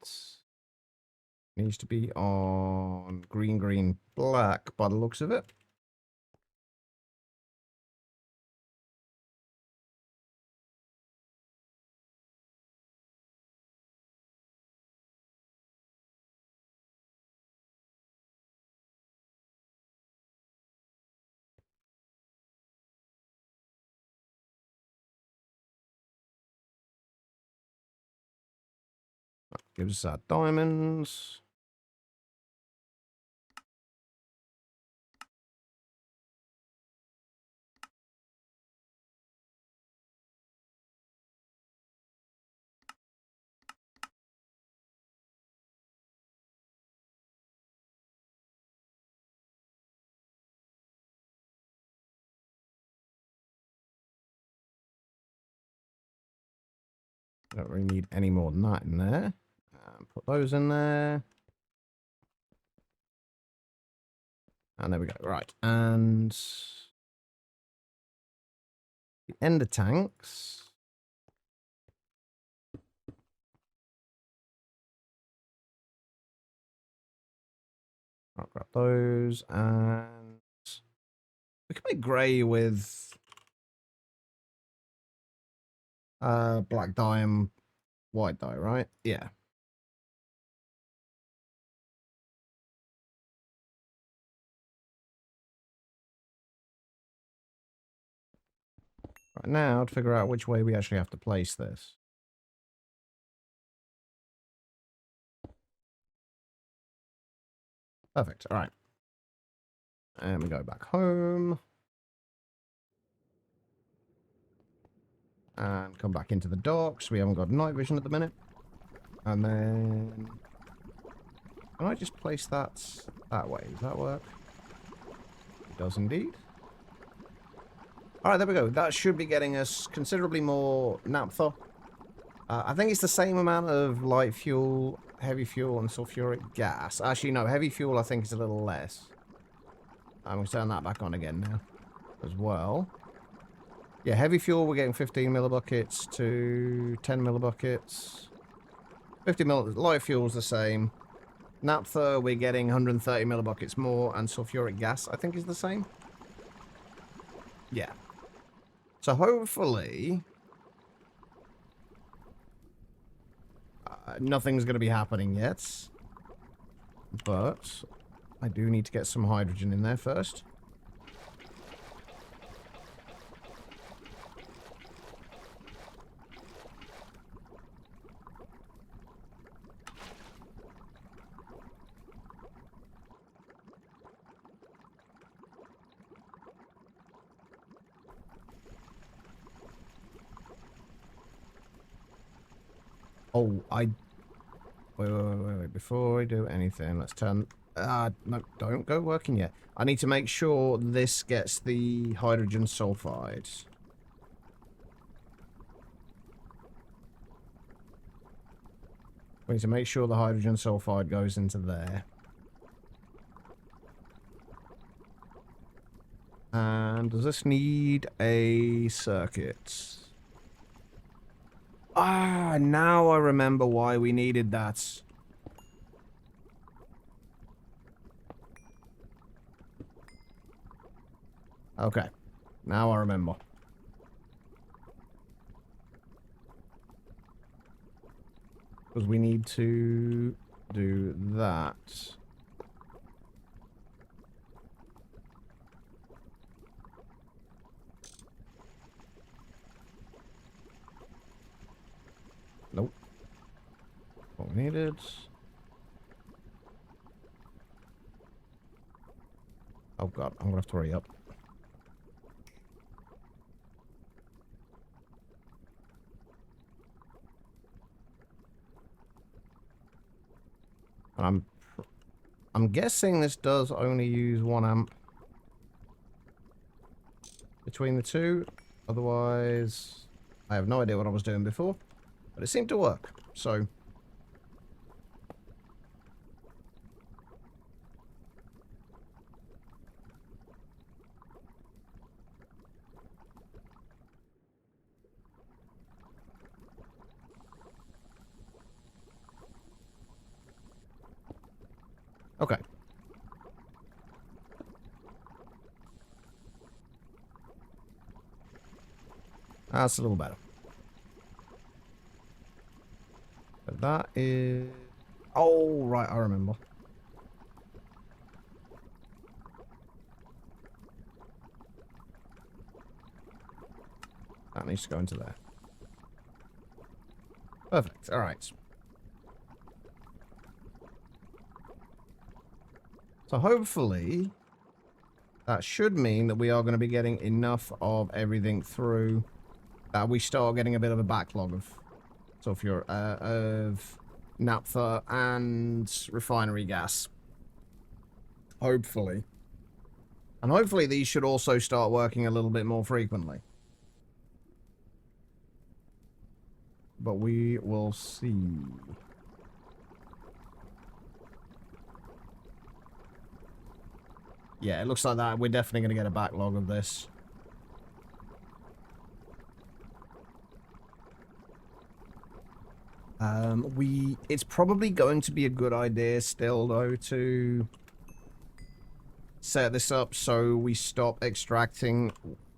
needs to be on green, green, black by the looks of it. Gives us our diamonds. Don't really need any more than that in there. Put those in there. And there we go. Right. And the ender tanks. I'll grab those. And we can make grey with black dye and white dye, right? Yeah. Right now, to figure out which way we actually have to place this. Perfect. All right. And we go back home. And come back into the docks. We haven't got night vision at the minute. And then... Can I just place that way? Does that work? It does indeed. Alright, there we go. That should be getting us considerably more naphtha. I think it's the same amount of light fuel, heavy fuel, and sulfuric gas. Actually, no, heavy fuel I think is a little less. I'm going to turn that back on again now as well. Yeah, heavy fuel, we're getting 15 millibuckets to 10 millibuckets. 50 light fuel's the same. Naphtha, we're getting 130 millibuckets more, and sulfuric gas, I think, is the same. Yeah. So hopefully... nothing's going to be happening yet. But I do need to get some hydrogen in there first. Oh, wait. Before I do anything, let's turn... no, don't go working yet. I need to make sure this gets the hydrogen sulfide. We need to make sure the hydrogen sulfide goes into there. And does this need a circuit? Ah, now I remember why we needed that. Okay. Now I remember. Because we need to do that. Nope. What we needed. Oh god, I'm gonna have to hurry up. And I'm guessing this does only use 1 amp between the two. Otherwise, I have no idea what I was doing before, but it seemed to work. So, okay. That's a little better. But that is... Oh, right, I remember. That needs to go into there. Perfect, alright. So hopefully, that should mean that we are going to be getting enough of everything through that we start getting a bit of a backlog of sulfur, of naphtha and refinery gas. Hopefully. And hopefully these should also start working a little bit more frequently. But we will see. Yeah, it looks like that. We're definitely going to get a backlog of this. It's probably going to be a good idea still, though, to set this up so we stop extracting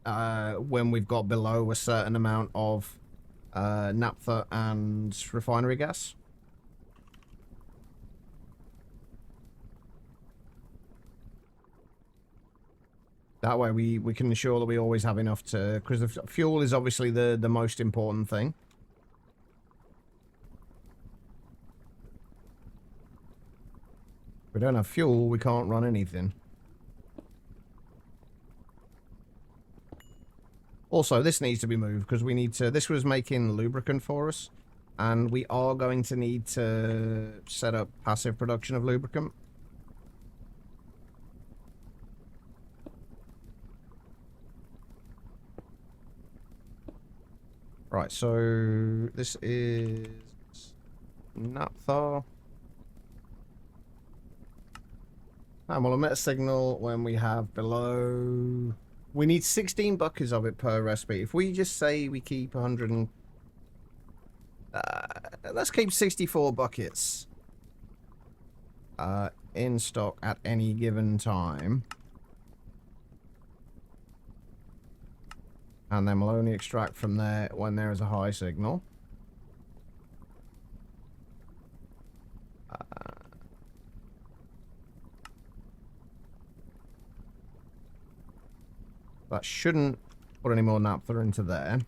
when we've got below a certain amount of naphtha and refinery gas. That way we can ensure that we always have enough to... Because the fuel is obviously the most important thing. If we don't have fuel, we can't run anything. Also, this needs to be moved because we need to... This was making lubricant for us. And we are going to need to set up passive production of lubricant. Right, so this is naphtha. And we'll emit a signal when we have below... We need 16 buckets of it per recipe. If we just say we keep 100 and... let's keep 64 buckets in stock at any given time. And then we'll only extract from there when there is a high signal. That shouldn't put any more naphtha into there.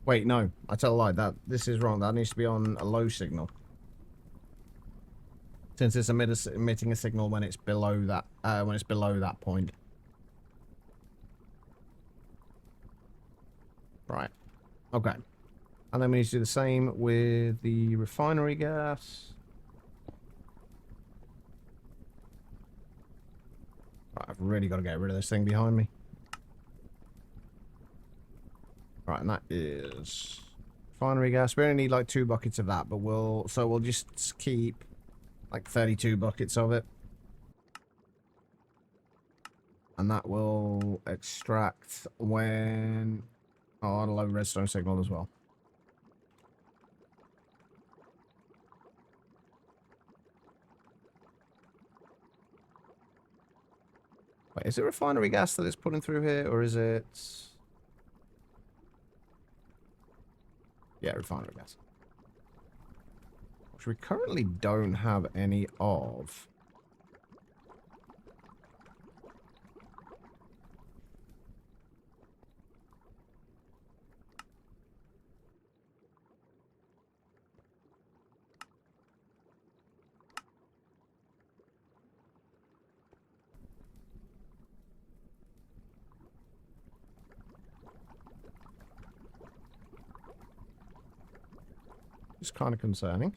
Wait, no. I tell a lie. This is wrong. That needs to be on a low signal. Since it's emitting a signal when it's below that point. Right. Okay. And then we need to do the same with the refinery gas. Right, I've really got to get rid of this thing behind me. Right, and that is Refinery gas. We only need like 2 buckets of that, but we'll just keep like 32 buckets of it. And that will extract when... Oh, it'll have a redstone signal as well. Wait, is it refinery gas that it's putting through here, or is it... Yeah, refinery gas. Which we currently don't have any of. It's kind of concerning.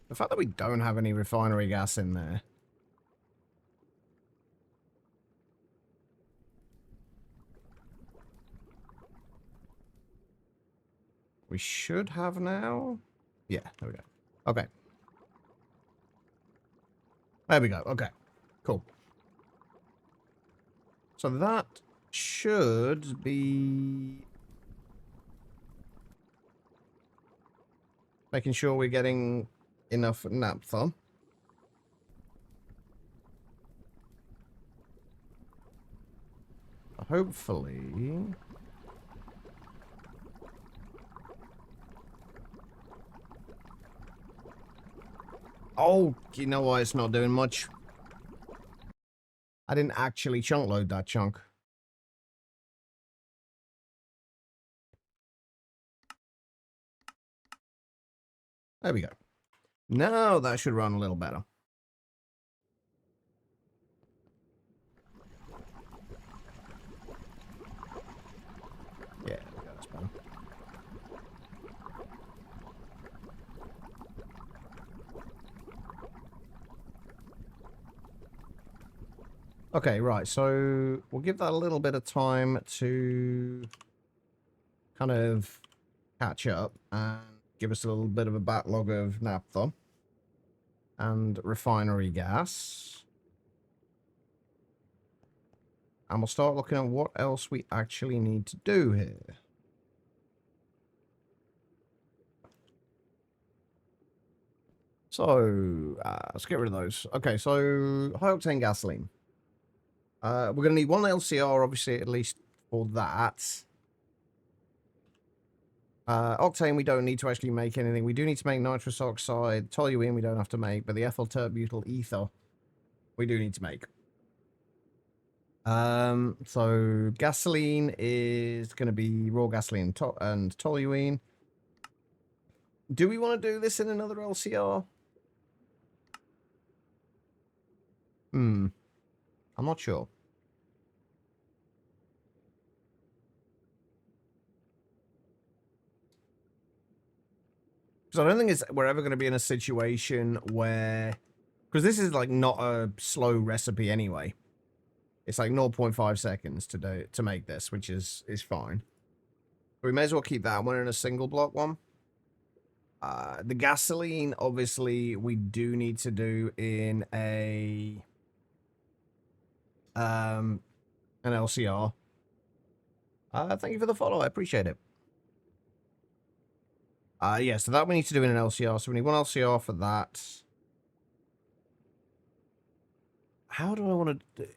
The fact that we don't have any refinery gas in there. We should have now. Yeah, there we go. Okay. There we go. Okay. Cool. So that should be making sure we're getting enough naphtha. Hopefully. Oh, you know why it's not doing much? I didn't actually chunk load that chunk. There we go. Now that should run a little better. Yeah, there we go, that's better. Okay, right, so we'll give that a little bit of time to kind of catch up and give us a little bit of a backlog of naphtha and refinery gas. And we'll start looking at what else we actually need to do here. So, let's get rid of those. Okay, so high octane gasoline. We're going to need 1 LCR, obviously, at least for that. Octane, we don't need to actually make anything. We do need to make nitrous oxide. Toluene, we don't have to make, but the ethyl tert-butyl ether, we do need to make. So gasoline is going to be raw gasoline and toluene. Do we want to do this in another LCR? I'm not sure. Because I don't think we're ever going to be in a situation where... Because this is like not a slow recipe anyway. It's like 0.5 seconds to make this, which is fine. We may as well keep that one in a single block one. The gasoline, obviously, we do need to do in an LCR. Thank you for the follow. I appreciate it. Yeah, so that we need to do in an LCR. So we need 1 LCR for that. How do I want to do...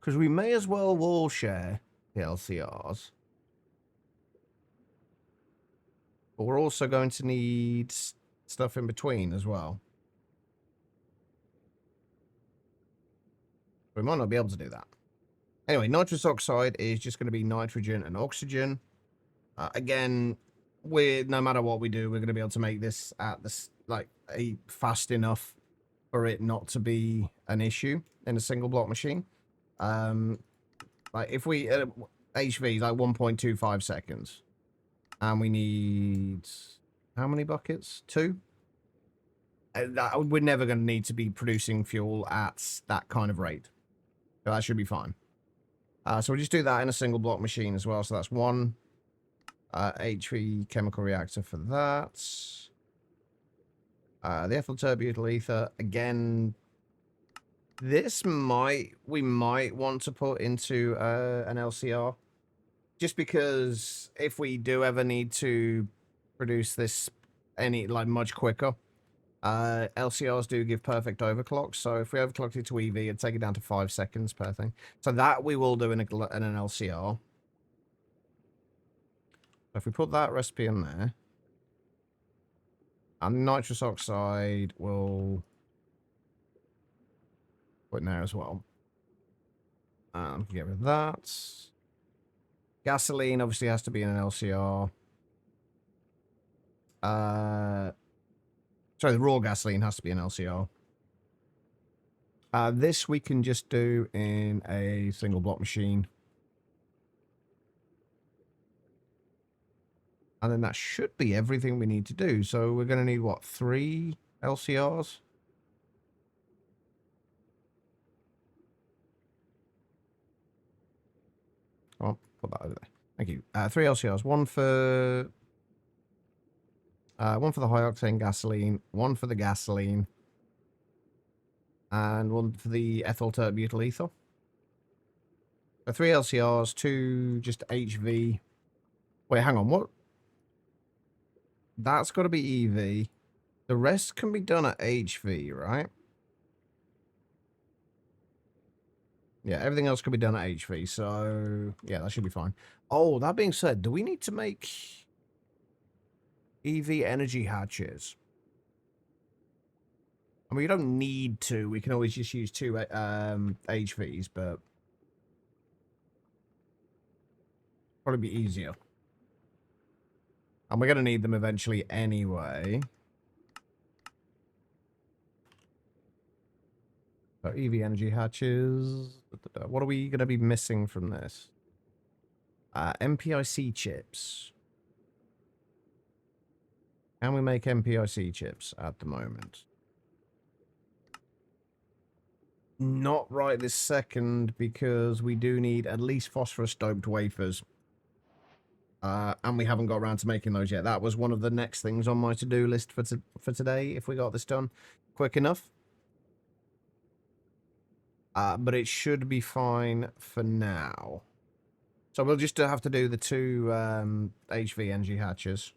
Because we may as well wall share the LCRs. But we're also going to need stuff in between as well. We might not be able to do that. Anyway, nitrous oxide is just going to be nitrogen and oxygen. Again, no matter what we do, we're going to be able to make this at this fast enough for it not to be an issue in a single block machine. Like if we HV is like 1.25 seconds, and we need how many buckets? 2. We're never going to need to be producing fuel at that kind of rate. So that should be fine. So we'll just do that in a single block machine as well. So that's one HV chemical reactor for that. The ethyl terbutyl ether, again, we might want to put into an LCR. Just because if we do ever need to produce this much quicker, LCRs do give perfect overclock. So if we overclocked it to EV, it'd take it down to 5 seconds per thing. So that we will do in an LCR. So if we put that recipe in there, and nitrous oxide will put in there as well. Get rid of that. Gasoline obviously has to be in an LCR. Sorry, the raw gasoline has to be an LCR. This we can just do in a single block machine. And then that should be everything we need to do. So we're going to need, what, 3 LCRs? Oh, put that over there. Thank you. 3 LCRs. One for the high octane gasoline, one for the gasoline, and one for the ethyl terbutyl ether. So 3 LCRs, 2 just HV. Wait, hang on. What? That's got to be EV. The rest can be done at HV, right? Yeah, everything else can be done at HV. So, yeah, that should be fine. Oh, that being said, do we need to make EV energy hatches? I mean, we don't need to. We can always just use 2 HVs, but probably be easier. And we're going to need them eventually anyway. So EV energy hatches. What are we going to be missing from this? MPIC chips. Can we make MPIC chips at the moment? Not right this second, because we do need at least phosphorus-doped wafers. And we haven't got around to making those yet. That was one of the next things on my to-do list for today, if we got this done quick enough. But it should be fine for now. So we'll just have to do the 2 HV energy hatches.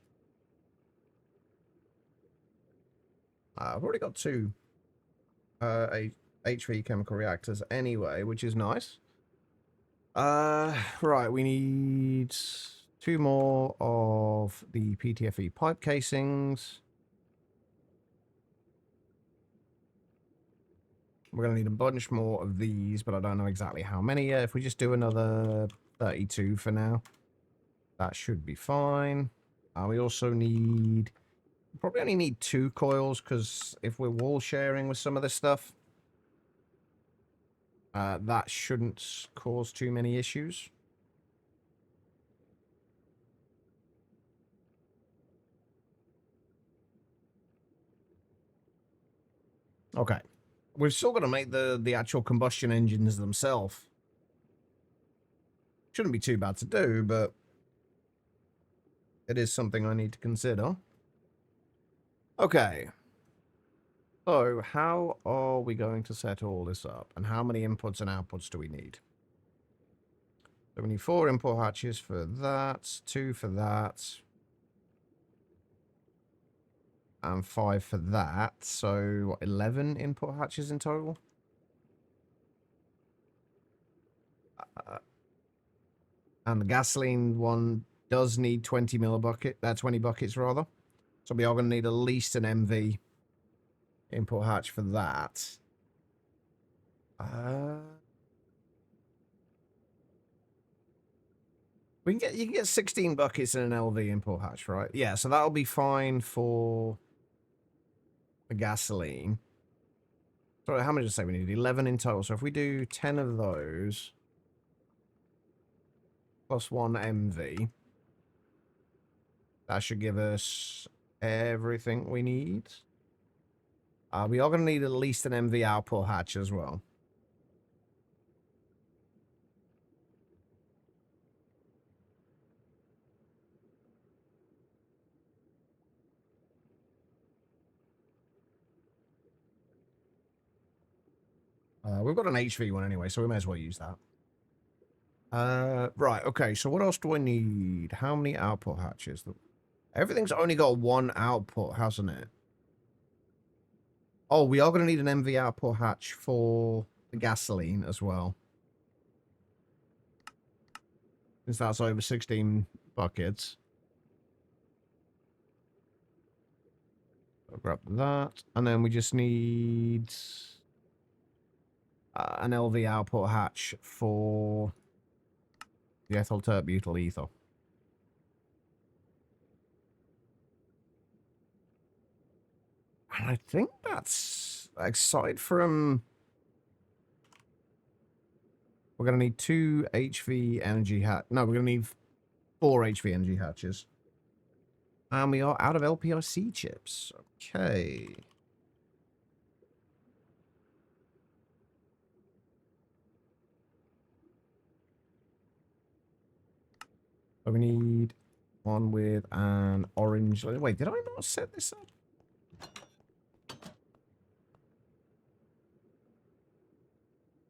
I've already got 2 HV chemical reactors anyway, which is nice. Right, we need 2 more of the PTFE pipe casings. We're going to need a bunch more of these, but I don't know exactly how many yet. If we just do another 32 for now, that should be fine. We also need... probably only need 2 coils, because if we're wall sharing with some of this stuff, that shouldn't cause too many issues. Okay. We've still got to make the actual combustion engines themselves. Shouldn't be too bad to do, but it is something I need to consider. Okay. So, how are we going to set all this up? And how many inputs and outputs do we need? So we need 4 input hatches for that, 2 for that, and 5 for that. So, what, 11 input hatches in total? And the gasoline one does need 20 buckets rather. So we are going to need at least an MV input hatch for that. You can get 16 buckets in an LV input hatch, right? Yeah, so that'll be fine for the gasoline. So how many did I say we need? 11 in total. So if we do 10 of those plus 1 MV, that should give us everything we need. We are going to need at least an MV output hatch as well. We've got an HV one anyway, so we may as well use that. Right, okay, so what else do I need? How many output hatches? Everything's only got one output, hasn't it? Oh, we are going to need an MV output hatch for the gasoline as well. Since that's over 16 buckets. I'll grab that. And then we just need an LV output hatch for the ethyl tert-butyl ether. And I think that's, aside from... We're going to need 2 HV energy hatch. No, we're going to need 4 HV energy hatches. And we are out of LPIC chips. Okay. So we need one with an orange... Wait, did I not set this up?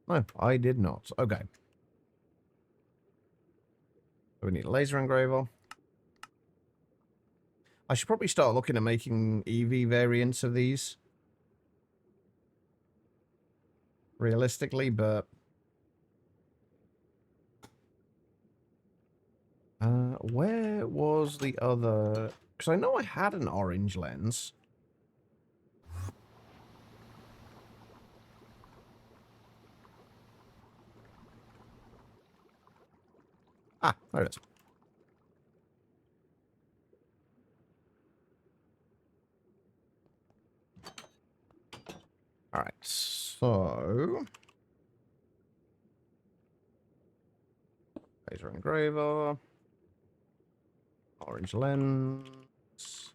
No, I did not. Okay. So we need a laser engraver. I should probably start looking at making EV variants of these. Realistically, but... where was the other... Because I know I had an orange lens. Ah, there it is. Alright, so... Laser engraver. Orange lens.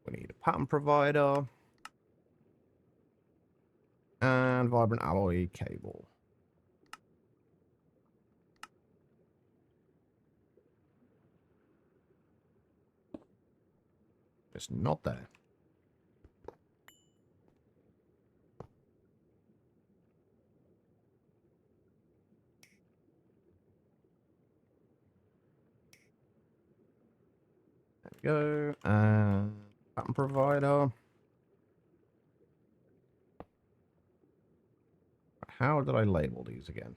We need a pattern provider. And vibrant alloy cable. It's not there. There we go. And pattern provider. How did I label these again?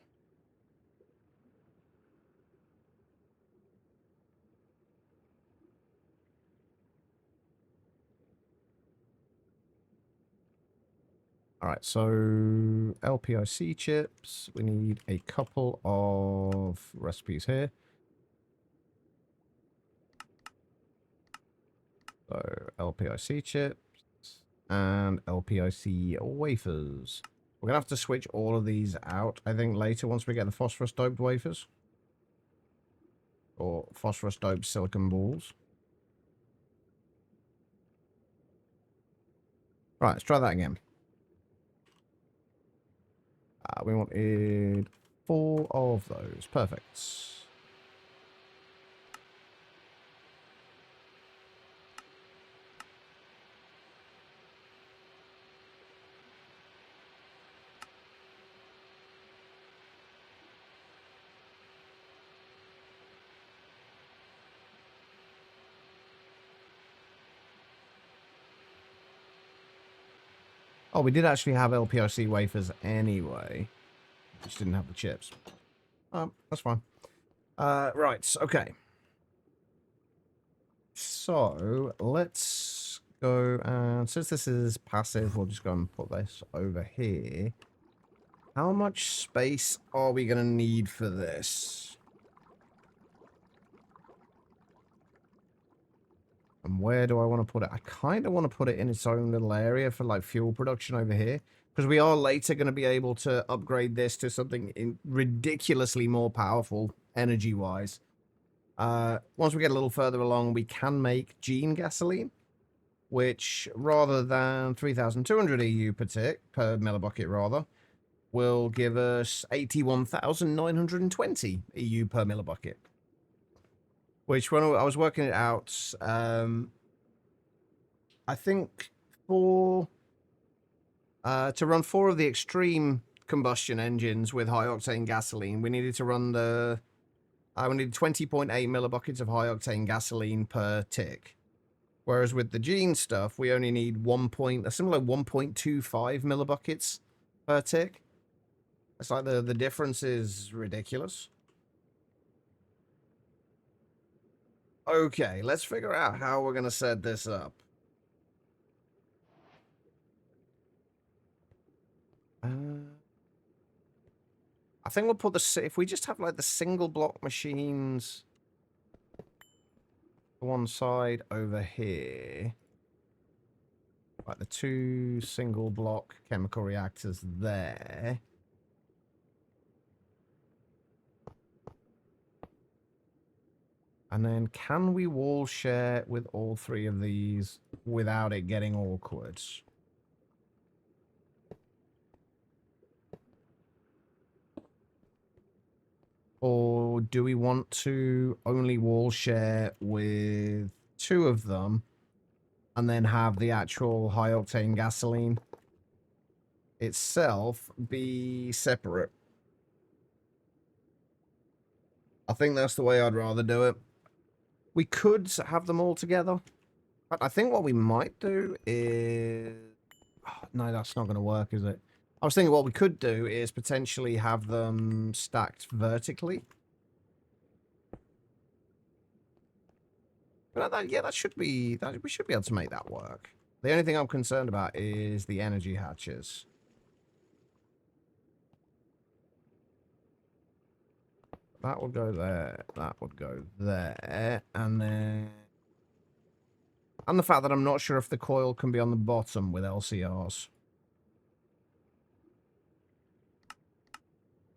Alright, so LPIC chips. We need a couple of recipes here. So LPIC chips and LPIC wafers. We're going to have to switch all of these out, I think, later once we get the phosphorus-doped wafers. Or phosphorus-doped silicon balls. Right, let's try that again. We wanted 4 of those. Perfect. Oh, we did actually have LPIC wafers anyway. Just didn't have the chips. That's fine. Right, okay. So, let's go and... Since this is passive, we'll just go and put this over here. How much space are we going to need for this? And where do I want to put it? I kind of want to put it in its own little area for, like, fuel production over here. Because we are later going to be able to upgrade this to something ridiculously more powerful, energy-wise. Once we get a little further along, we can make gene gasoline, which, rather than 3,200 EU per tick, per millibucket rather, will give us 81,920 EU per millibucket. Which, when I was working it out, I think to run 4 of the extreme combustion engines with high octane gasoline, we needed to run the we needed 20.8 millibuckets of high octane gasoline per tick. Whereas with the Gene stuff, we only need a similar 1.25 millibuckets per tick. It's like the difference is ridiculous. Okay, let's figure out how we're gonna set this up. I think we'll put if we just have like the single block machines one side over here, like the 2 single block chemical reactors there. And then can we wall share with all 3 of these without it getting awkward? Or do we want to only wall share with 2 of them and then have the actual high octane gasoline itself be separate? I think that's the way I'd rather do it. We could have them all together, but I think what we might do is... Oh, no, that's not going to work, is it? I was thinking what we could do is potentially have them stacked vertically. But yeah, that should be... we should be able to make that work. The only thing I'm concerned about is the energy hatches. That would go there. That would go there. And then... And the fact that I'm not sure if the coil can be on the bottom with LCRs.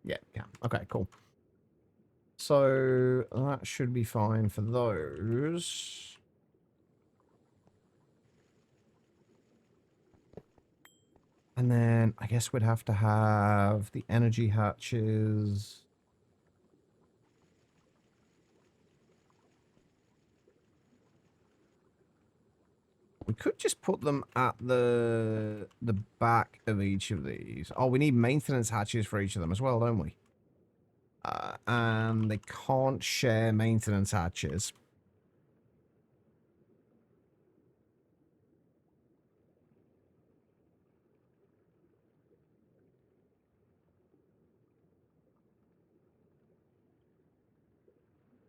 Yeah, it can. Okay, cool. So that should be fine for those. And then I guess we'd have to have the energy hatches. We could just put them at the back of each of these. Oh, we need maintenance hatches for each of them as well, don't we? And they can't share maintenance hatches.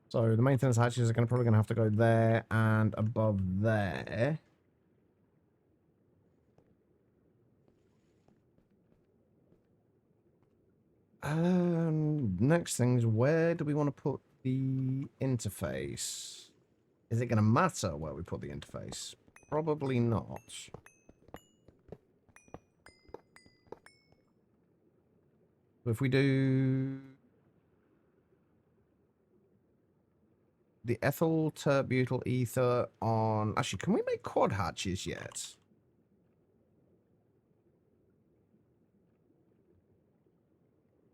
So the maintenance hatches are probably going to have to go there and above there. Next thing is, where do we want to put the interface? Is it going to matter where we put the interface? Probably not. If we do the ethyl terbutyl ether on... Actually, can we make quad hatches yet?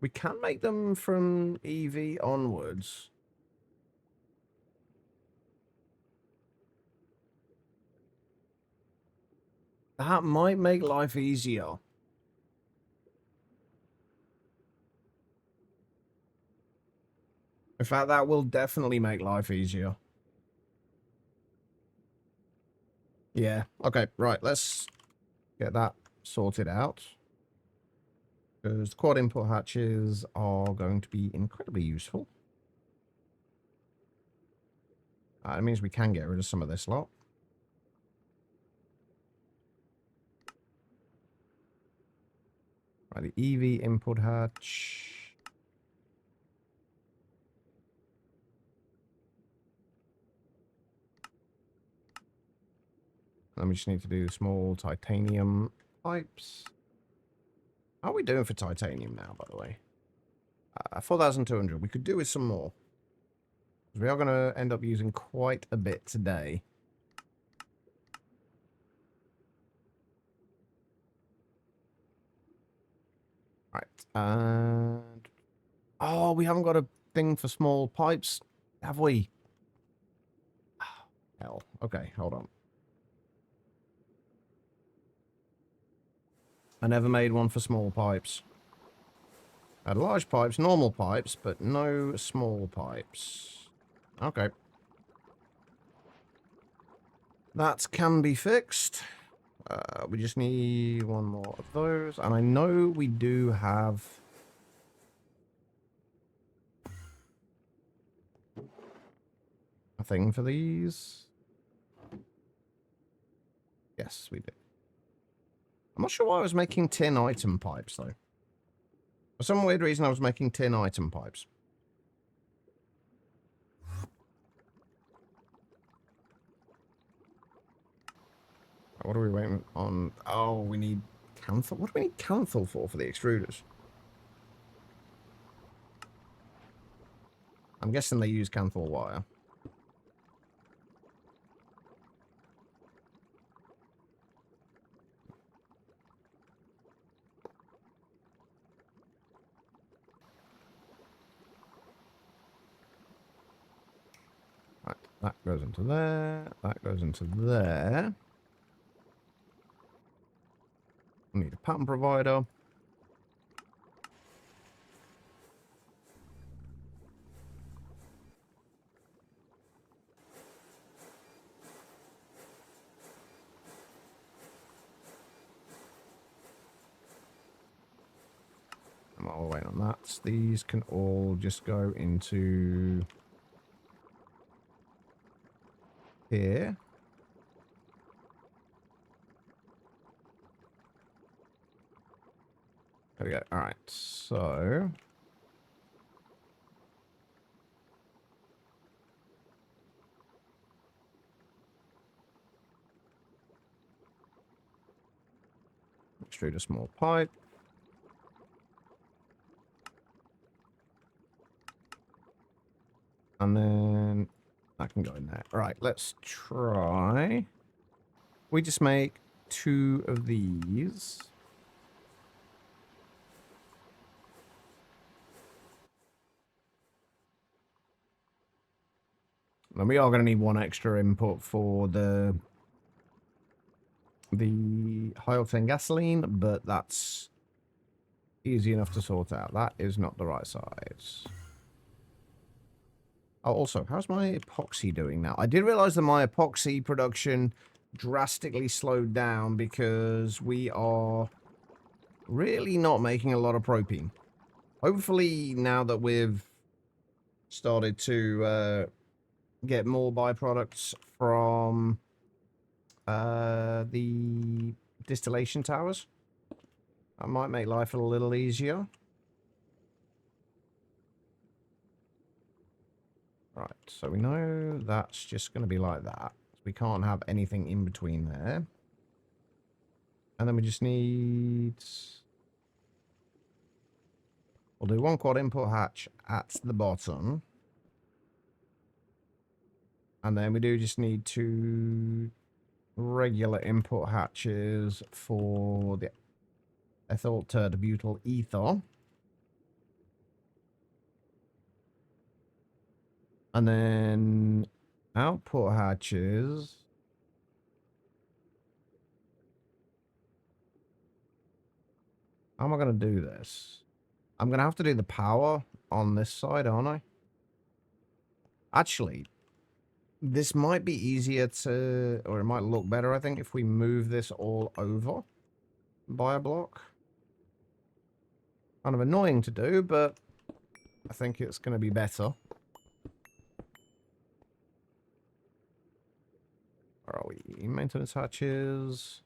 We can make them from EV onwards. That might make life easier. In fact, that will definitely make life easier. Yeah. Okay, right. Let's get that sorted out. Because the quad input hatches are going to be incredibly useful. It means we can get rid of some of this lot. Right, the EV input hatch. And we just need to do small titanium pipes. How are we doing for titanium now, by the way? 4,200. We could do with some more. We are going to end up using quite a bit today. Right. And... Oh, we haven't got a thing for small pipes, have we? Oh, hell. Okay, hold on. I never made one for small pipes. Large pipes, normal pipes, but no small pipes. Okay. That can be fixed. We just need one more of those. And I know we do have... a thing for these. Yes, we do. I'm not sure why I was making tin item pipes, though. For some weird reason, I was making tin item pipes. What are we waiting on? Oh, we need canthal. What do we need canthal for the extruders? I'm guessing they use canthal wire. Right, that goes into there. That goes into there. We need a pattern provider. And while we're waiting on that, these can all just go into here. There we go. All right, so extrude a small pipe. And then that can go in there. All right, let's try. We just make 2 of these. And we are going to need 1 extra input for the high octane gasoline, but that's easy enough to sort out. That is not the right size. Oh, also, how's my epoxy doing now? I did realize that my epoxy production drastically slowed down because we are really not making a lot of propane. Hopefully, now that we've started to get more byproducts from the distillation towers, that might make life a little easier. Right, so we know that's just going to be like that. We can't have anything in between there. And then we just need... we'll do 1 quad input hatch at the bottom. And then we do just need 2 regular input hatches for the ethyl tertibutyl ether. And then output hatches. How am I going to do this? I'm going to have to do the power on this side, aren't I? Actually, this might be easier to, or it might look better, I think, if we move this all over by a block. Kind of annoying to do, but I think it's going to be better. Where are we? Maintenance hatches.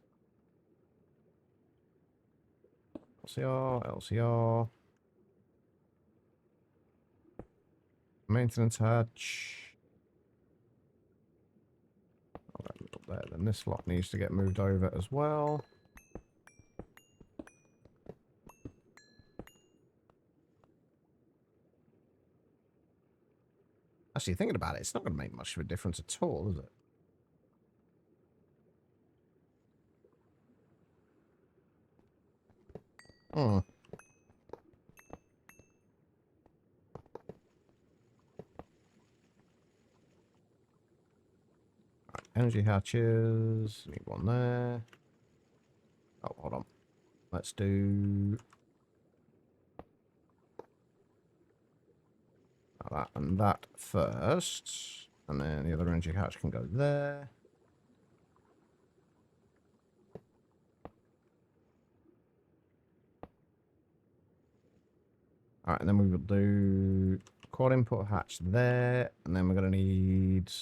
LCR, LCR. Maintenance hatch. Oh, that little there. Then this lot needs to get moved over as well. Actually, thinking about it, it's not going to make much of a difference at all, is it? Hmm. Energy hatches. Need 1 there. Oh, hold on. Let's do... that and that first. And then the other energy hatch can go there. Alright, and then we will do quad input hatch there. And then we're going to need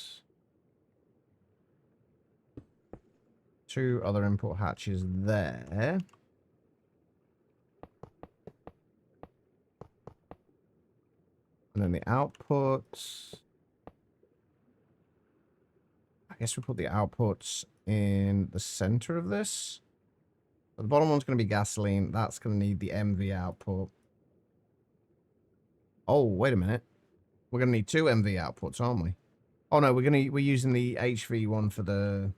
2 other input hatches there. And then the outputs. I guess we put the outputs in the center of this. So the bottom one's going to be gasoline. That's going to need the MV output. Oh, wait a minute. We're going to need 2 MV outputs, aren't we? Oh no, we're using the HV one for the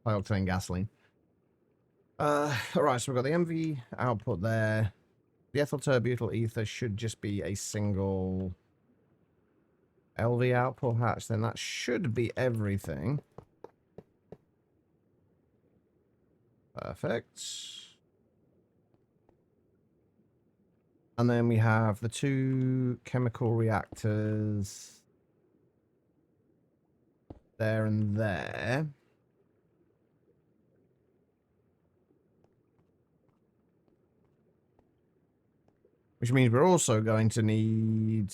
high octane gasoline. Alright, so we've got the MV output there. The ethyl terbutyl ether should just be a single LV output hatch, then that should be everything. Perfect. And then we have the 2 chemical reactors there and there. Which means we're also going to need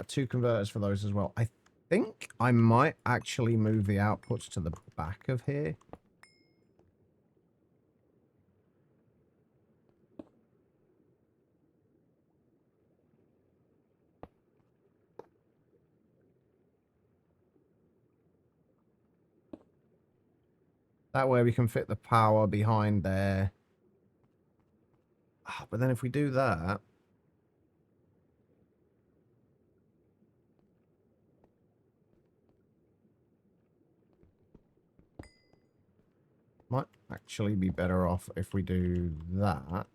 2 converters for those as well. I think I might actually move the outputs to the back of here. That way we can fit the power behind there. But then if we do that... might actually be better off if we do that.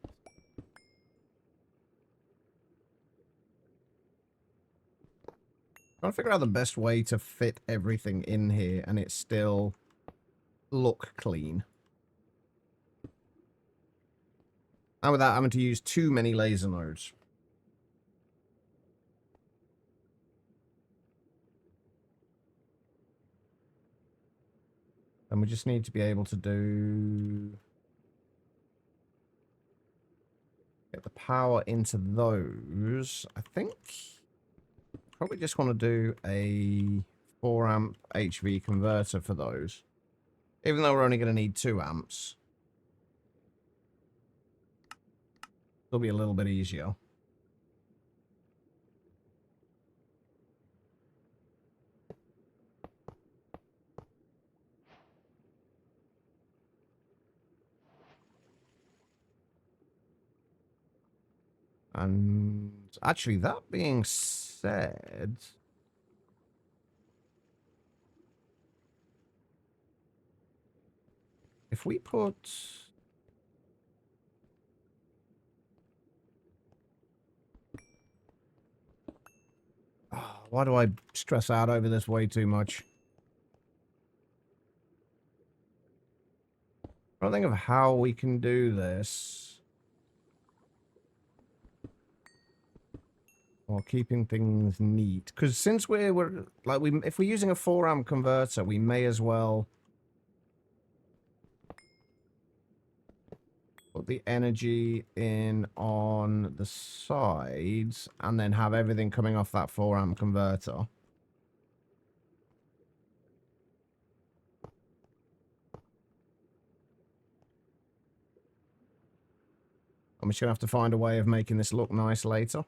Trying to figure out the best way to fit everything in here and it still look clean. And without having to use too many laser nodes. And we just need to be able to get the power into those. I think probably just want to do a 4 amp HV converter for those. Even though we're only going to need 2 amps. It'll be a little bit easier. And actually, that being said, if we put... why do I stress out over this way too much? I don't think of how we can do this while keeping things neat. Because since we're like if we're using a 4 amp converter, we may as well put the energy in on the sides and then have everything coming off that 4 amp converter. I'm just going to have to find a way of making this look nice later.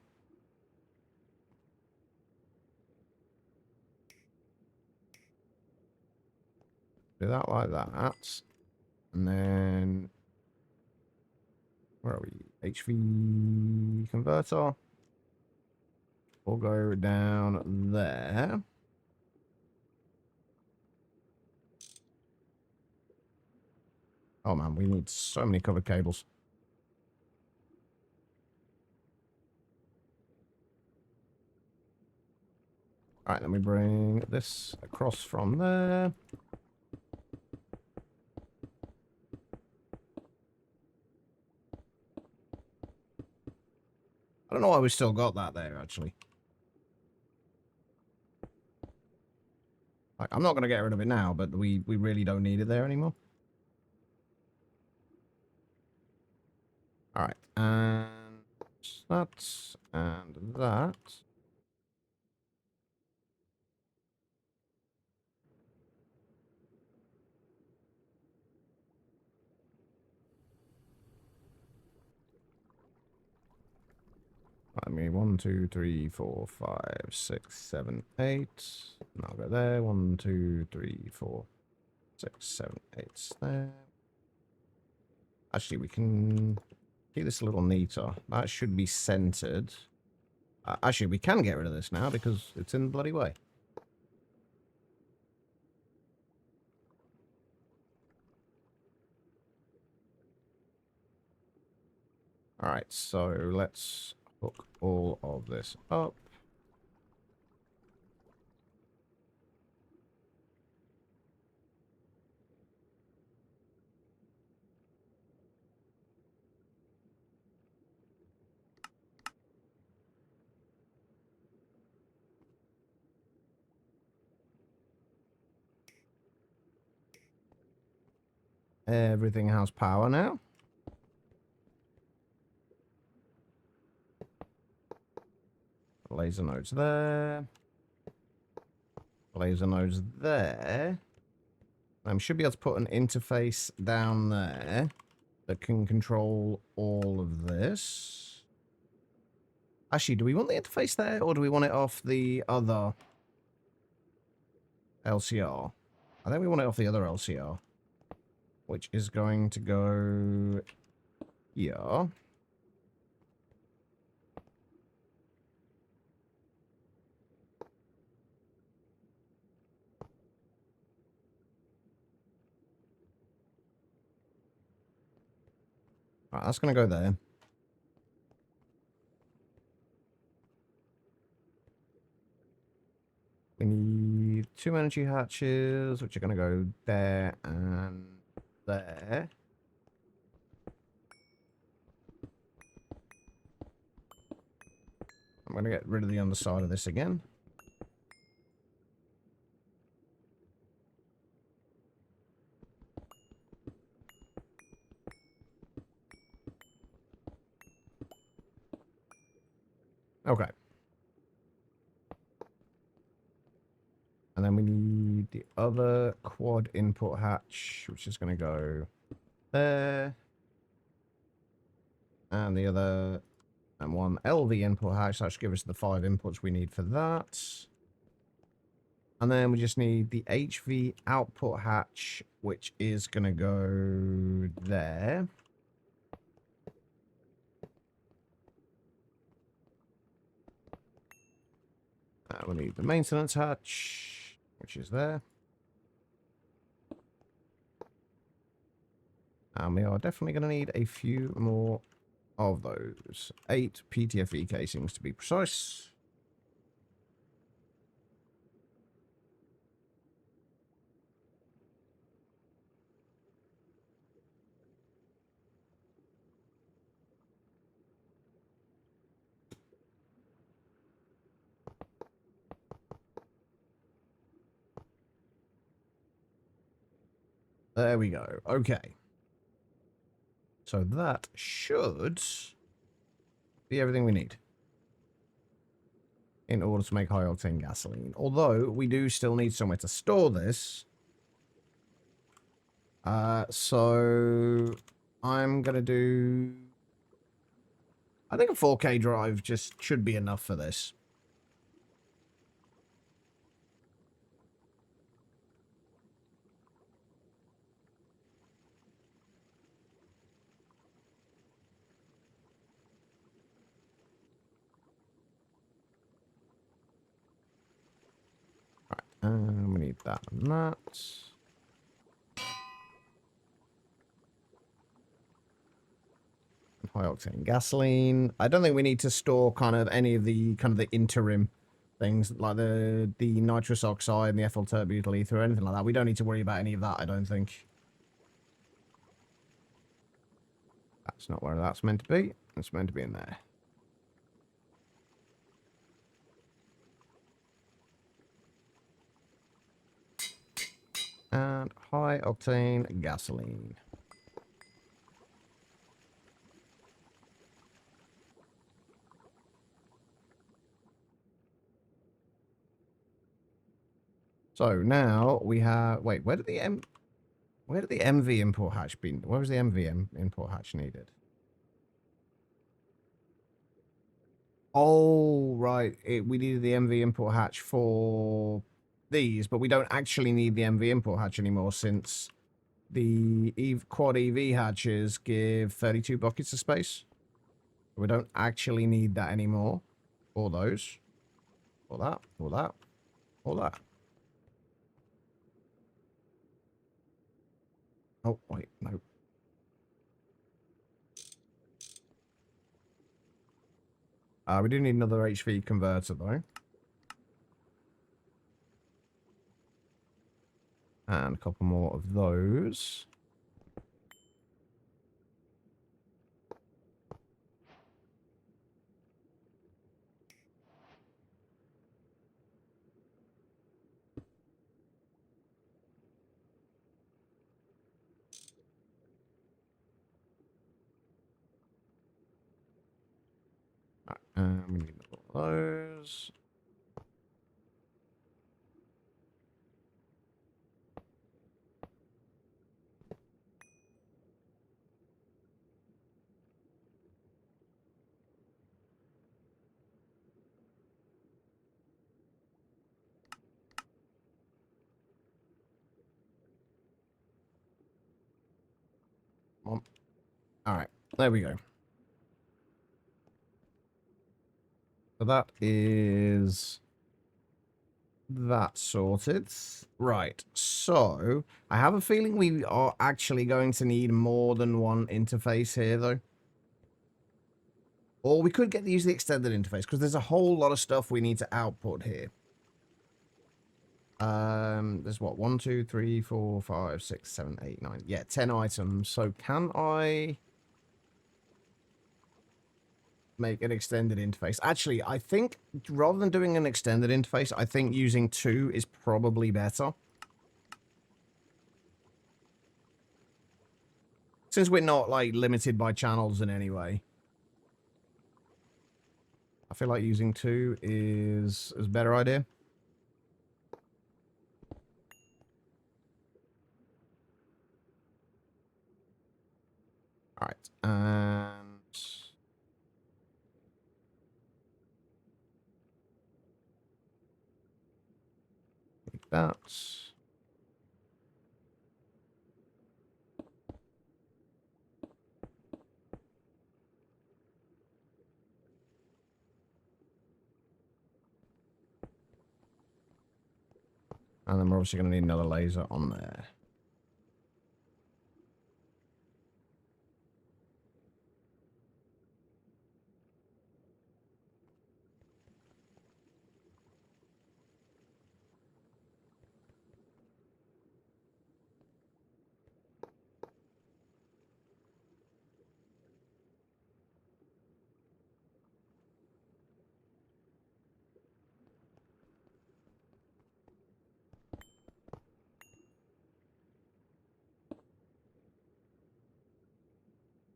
Do that like that. And then... where are we? HV converter. We'll go down there. Oh man, we need so many covered cables. Alright, then we bring this across from there. I don't know why we still got that there, actually. Like, I'm not going to get rid of it now, but we really don't need it there anymore. Alright, and that, and that. I mean, 1, 2, 3, 4, 5, 6, 7, 8. And I'll go there. 1, 2, 3, 4, 6, 7, 8 there. Actually, we can keep this a little neater. That should be centered. Actually, we can get rid of this now because it's in the bloody way. Alright, so let's hook all of this up. Everything has power now. Laser nodes there. Laser nodes there. I should be able to put an interface down there that can control all of this. Actually, do we want the interface there, or do we want it off the other LCR? I think we want it off the other LCR, which is going to go here. Right, that's going to go there. We need 2 energy hatches, which are going to go there and there. I'm going to get rid of the underside of this again. Okay. And then we need the other quad input hatch, which is going to go there. And the other, and one LV input hatch. That should give us the 5 inputs we need for that. And then we just need the HV output hatch, which is going to go there. We need the maintenance hatch, which is there. And we are definitely going to need a few more of those. 8 PTFE casings to be precise. There we go. Okay. So that should be everything we need in order to make high-octane gasoline. Although, we do still need somewhere to store this. So I'm going to do... I think a 4K drive just should be enough for this. And we need that and that. High octane gasoline. I don't think we need to store kind of any of the interim things like the nitrous oxide and the ethyl terbutyl ether or anything like that. We don't need to worry about any of that, I don't think. That's not where that's meant to be. It's meant to be in there. and high octane gasoline. So now we have, wait, where did the MV import hatch be? Where was the MV import hatch needed? Oh, right. We needed the MV import hatch for these, but we don't actually need the MV import hatch anymore since the quad EV hatches give 32 buckets of space. We don't actually need that anymore. Or those. Or that. Or that. Or that. Oh, wait, no. We do need another HV converter, though. And a couple more of those. We need all those. Come on. All right, there we go. So that is that sorted. Right, so I have a feeling we are actually going to need more than one interface here, though. Or we could use the extended interface, because there's a whole lot of stuff we need to output here. There's what? 1, 2, 3, 4, 5, 6, 7, 8, 9. Yeah, 10 items. So can I make an extended interface? Actually, I think rather than doing an extended interface, I think using 2 is probably better. Since we're not, like, limited by channels in any way. I feel like using 2 is a better idea. Alright, and... like that. And then we're obviously going to need another laser on there.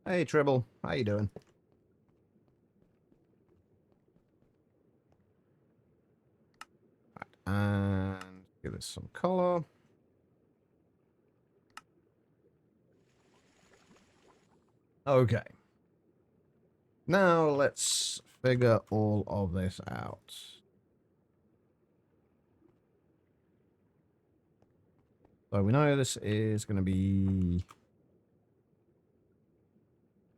Hey, Tribble. How you doing? And give this some color. Okay. Now let's figure all of this out. So we know this is going to be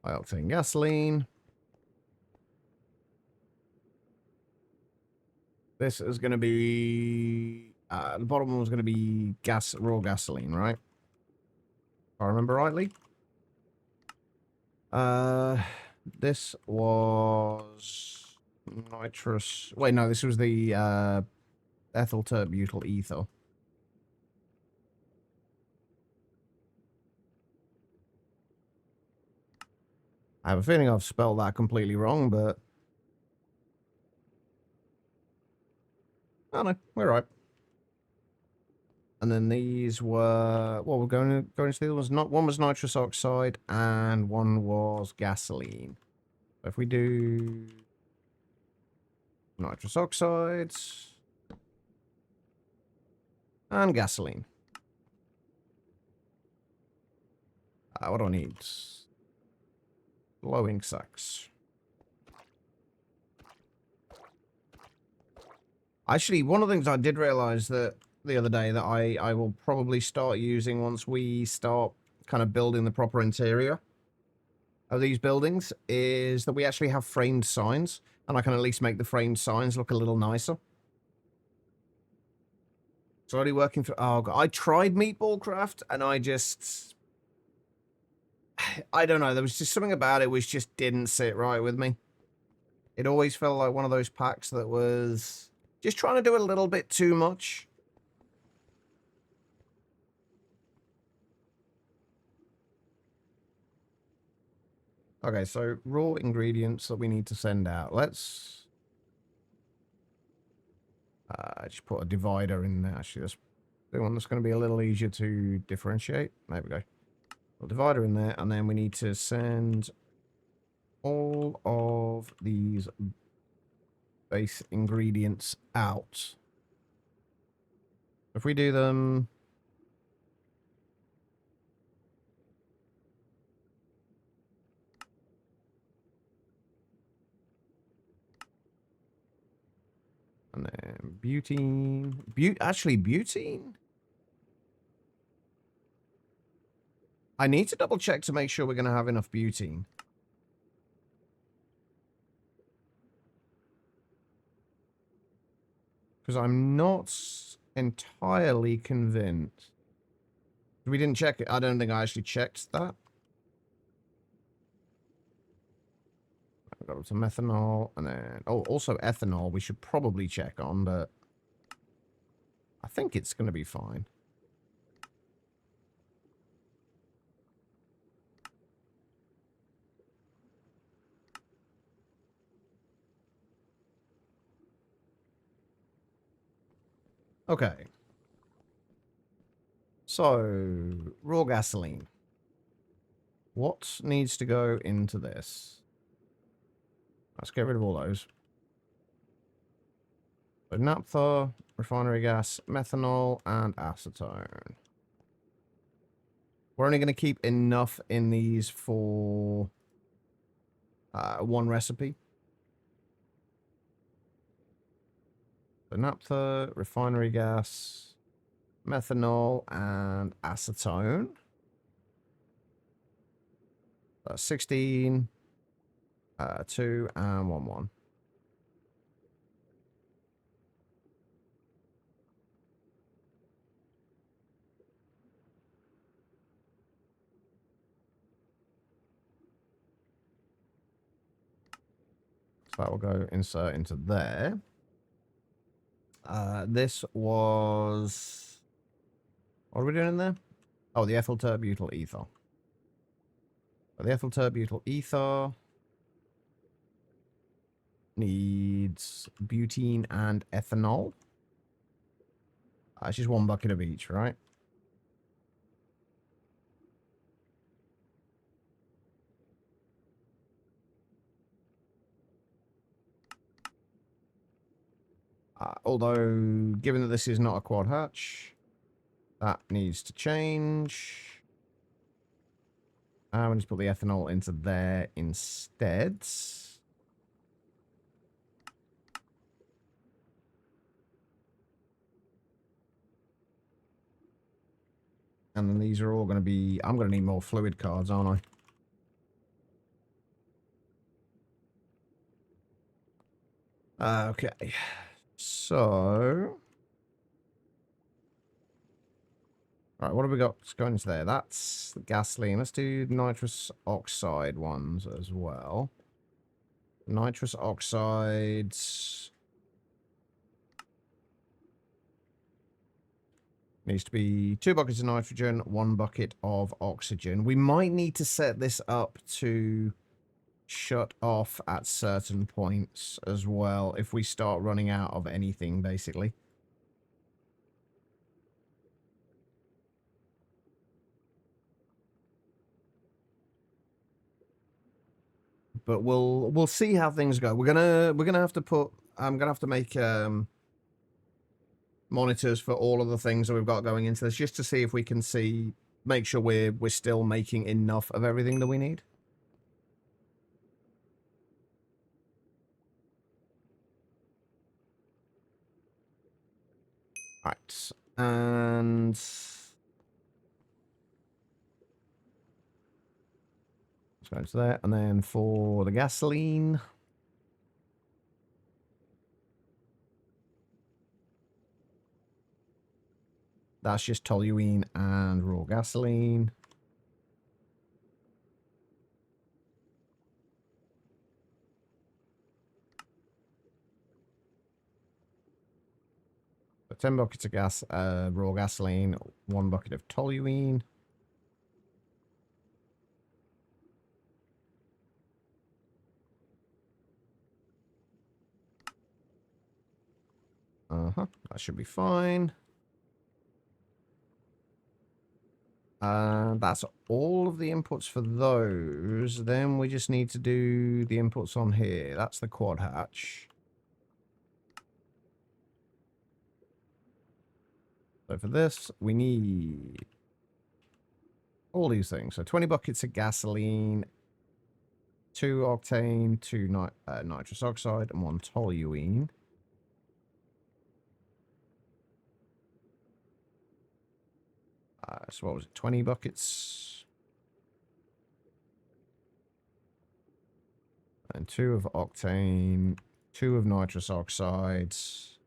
high octane gasoline. This is going to be the bottom one was going to be raw gasoline, right? If I remember rightly. This was nitrous. Wait, no, this was the ethyl tert-butyl ether. I have a feeling I've spelled that completely wrong, but... oh no, we're right. And then these were, well, we're going to the other ones. Not one was nitrous oxide and one was gasoline. So if we do nitrous oxides and gasoline. What do I need? Blowing sacks. Actually, one of the things I did realize that the other day that I will probably start using once we start kind of building the proper interior of these buildings is that we actually have framed signs, and I can at least make the framed signs look a little nicer. It's already working through. Oh, God. I tried Meatball Craft, and I don't know. There was just something about it which just didn't sit right with me. It always felt like one of those packs that was just trying to do a little bit too much. Okay, so raw ingredients that we need to send out. Let's just put a divider in there. Actually, let's do one that's going to be a little easier to differentiate. There we go. Put a divider in there, and then we need to send all of these base ingredients out. If we do them... And then butene. Actually, butene? I need to double check to make sure we're going to have enough butene. Because I'm not entirely convinced. We didn't check it. I don't think I actually checked that. I've got some methanol, and then... Oh, also ethanol we should probably check on, but... I think it's going to be fine. Okay. So, raw gasoline. What needs to go into this? Let's get rid of all those. So naphtha, refinery gas, methanol, and acetone. We're only going to keep enough in these for one recipe. So naphtha, refinery gas, methanol, and acetone. That's 16, 2, and 1, 1. So that will go insert into there. This was... What are we doing in there? Oh, the ethyl terbutyl ether. So the ethyl terbutyl ether needs butene and ethanol. It's just one bucket of each, right? Although, given that this is not a quad hatch, that needs to change. We need to put the ethanol into there instead. And then these are all going to be... I'm going to need more fluid cards, aren't I? Okay. So... All right, what have we got going into there? That's the gasoline. Let's do nitrous oxide ones as well. Nitrous oxides... Needs to be 2 buckets of nitrogen, 1 bucket of oxygen. We might need to set this up to shut off at certain points as well if we start running out of anything, basically. but we'll see how things go. We're gonna have to put. I'm gonna have to make monitors for all of the things that we've got going into this, just to see if we can make sure we're still making enough of everything that we need. Right, and let's go into there, and then for the gasoline. That's just toluene and raw gasoline. So 10 buckets of raw gasoline, 1 bucket of toluene. That should be fine. That's all of the inputs for those. Then we just need to do the inputs on here. That's the quad hatch. So for this, we need all these things. So 20 buckets of gasoline, 2 octane, 2 nitrous oxide, and 1 toluene. So what was it? 20 buckets. And 2 of octane, 2 of nitrous oxides.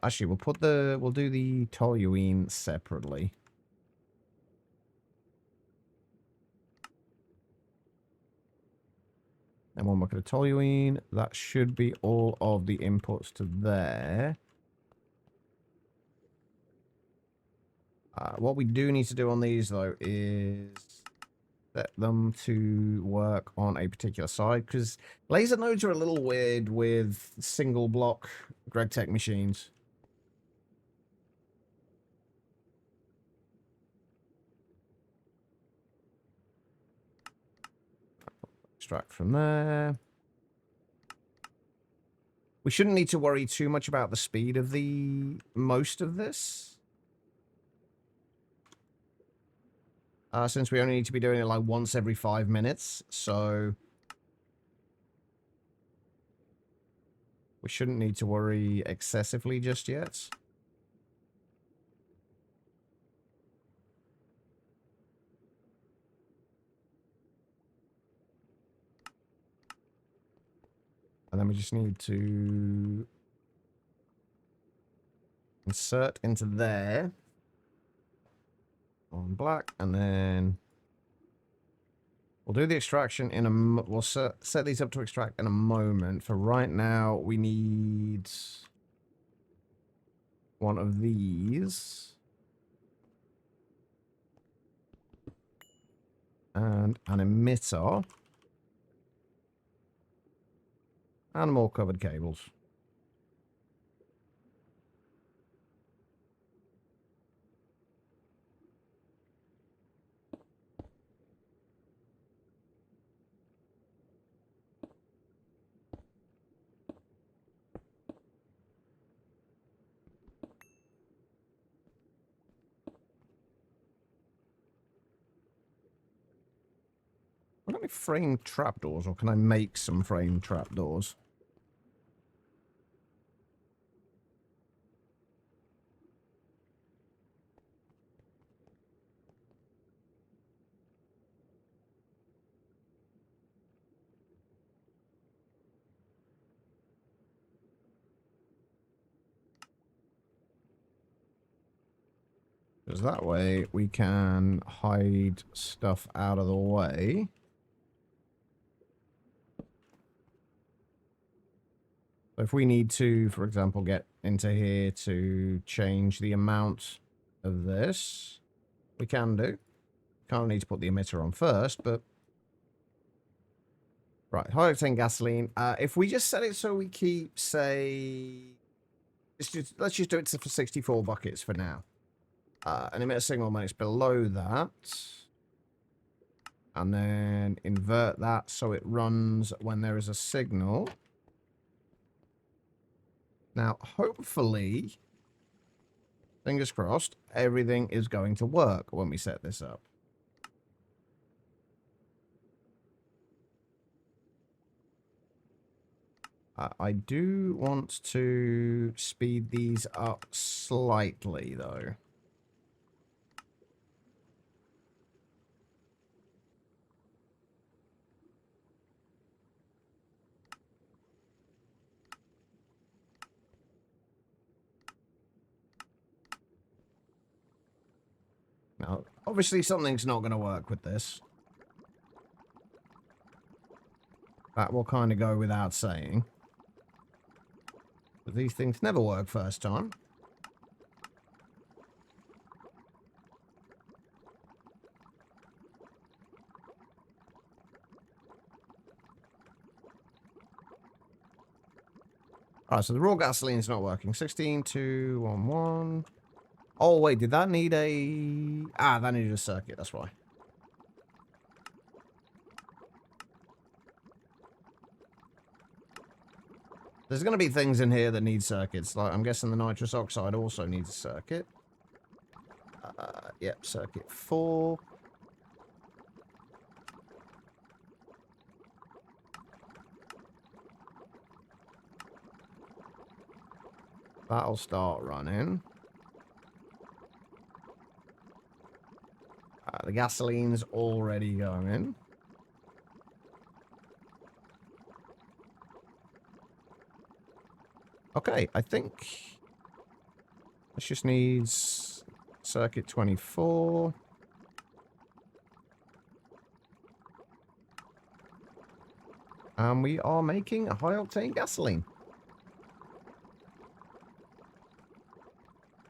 Actually, we'll do the toluene separately. And 1 bucket of toluene. That should be all of the inputs to there. What we do need to do on these, though, is set them to work on a particular side, because laser nodes are a little weird with single block GregTech machines. Extract from there. We shouldn't need to worry too much about the speed of most of this. Since we only need to be doing it like once every 5 minutes, so we shouldn't need to worry excessively just yet. And then we just need to insert into there on black, and then we'll do the extraction in a... We'll set these up to extract in a moment. For right now, we need 1 of these. And an emitter. And more covered cables. Are there any framed trapdoors, or can I make some framed trapdoors? Because that way we can hide stuff out of the way. So if we need to, for example, get into here to change the amount of this, we can do. Kind of need to put the emitter on first, but... Right, high octane gasoline. If we just set it so we keep, say... Let's just do it for 64 buckets for now. And emitter signal when it's below that. And then invert that so it runs when there is a signal. Now, hopefully, fingers crossed, everything is going to work when we set this up. I do want to speed these up slightly, though. Now, obviously something's not going to work with this. That will kind of go without saying. But these things never work first time. Alright, so the raw gasoline's not working. 16,211. Oh, wait, did that need a... Ah, that needed a circuit, that's why. There's going to be things in here that need circuits. Like, I'm guessing the nitrous oxide also needs a circuit. Yep, circuit 4. That'll start running. The gasoline's already going. Okay, I think this just needs circuit 24. And we are making a high-octane gasoline.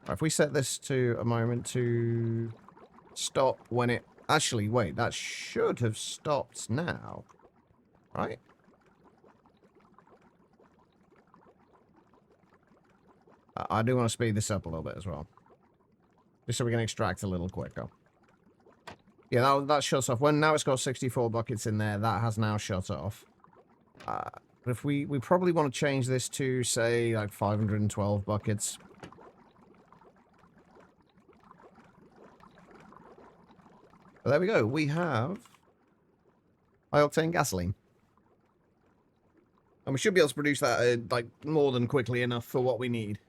Right, if we set this to a moment to stop when it... Actually, wait, that should have stopped now. Right? I do want to speed this up a little bit as well. Just so we can extract a little quicker. Yeah, that shuts off. When now it's got 64 buckets in there, that has now shut off. But if we probably want to change this to, say, like 512 buckets. But there we go. We have high-octane gasoline. And we should be able to produce that, like, more than quickly enough for what we need.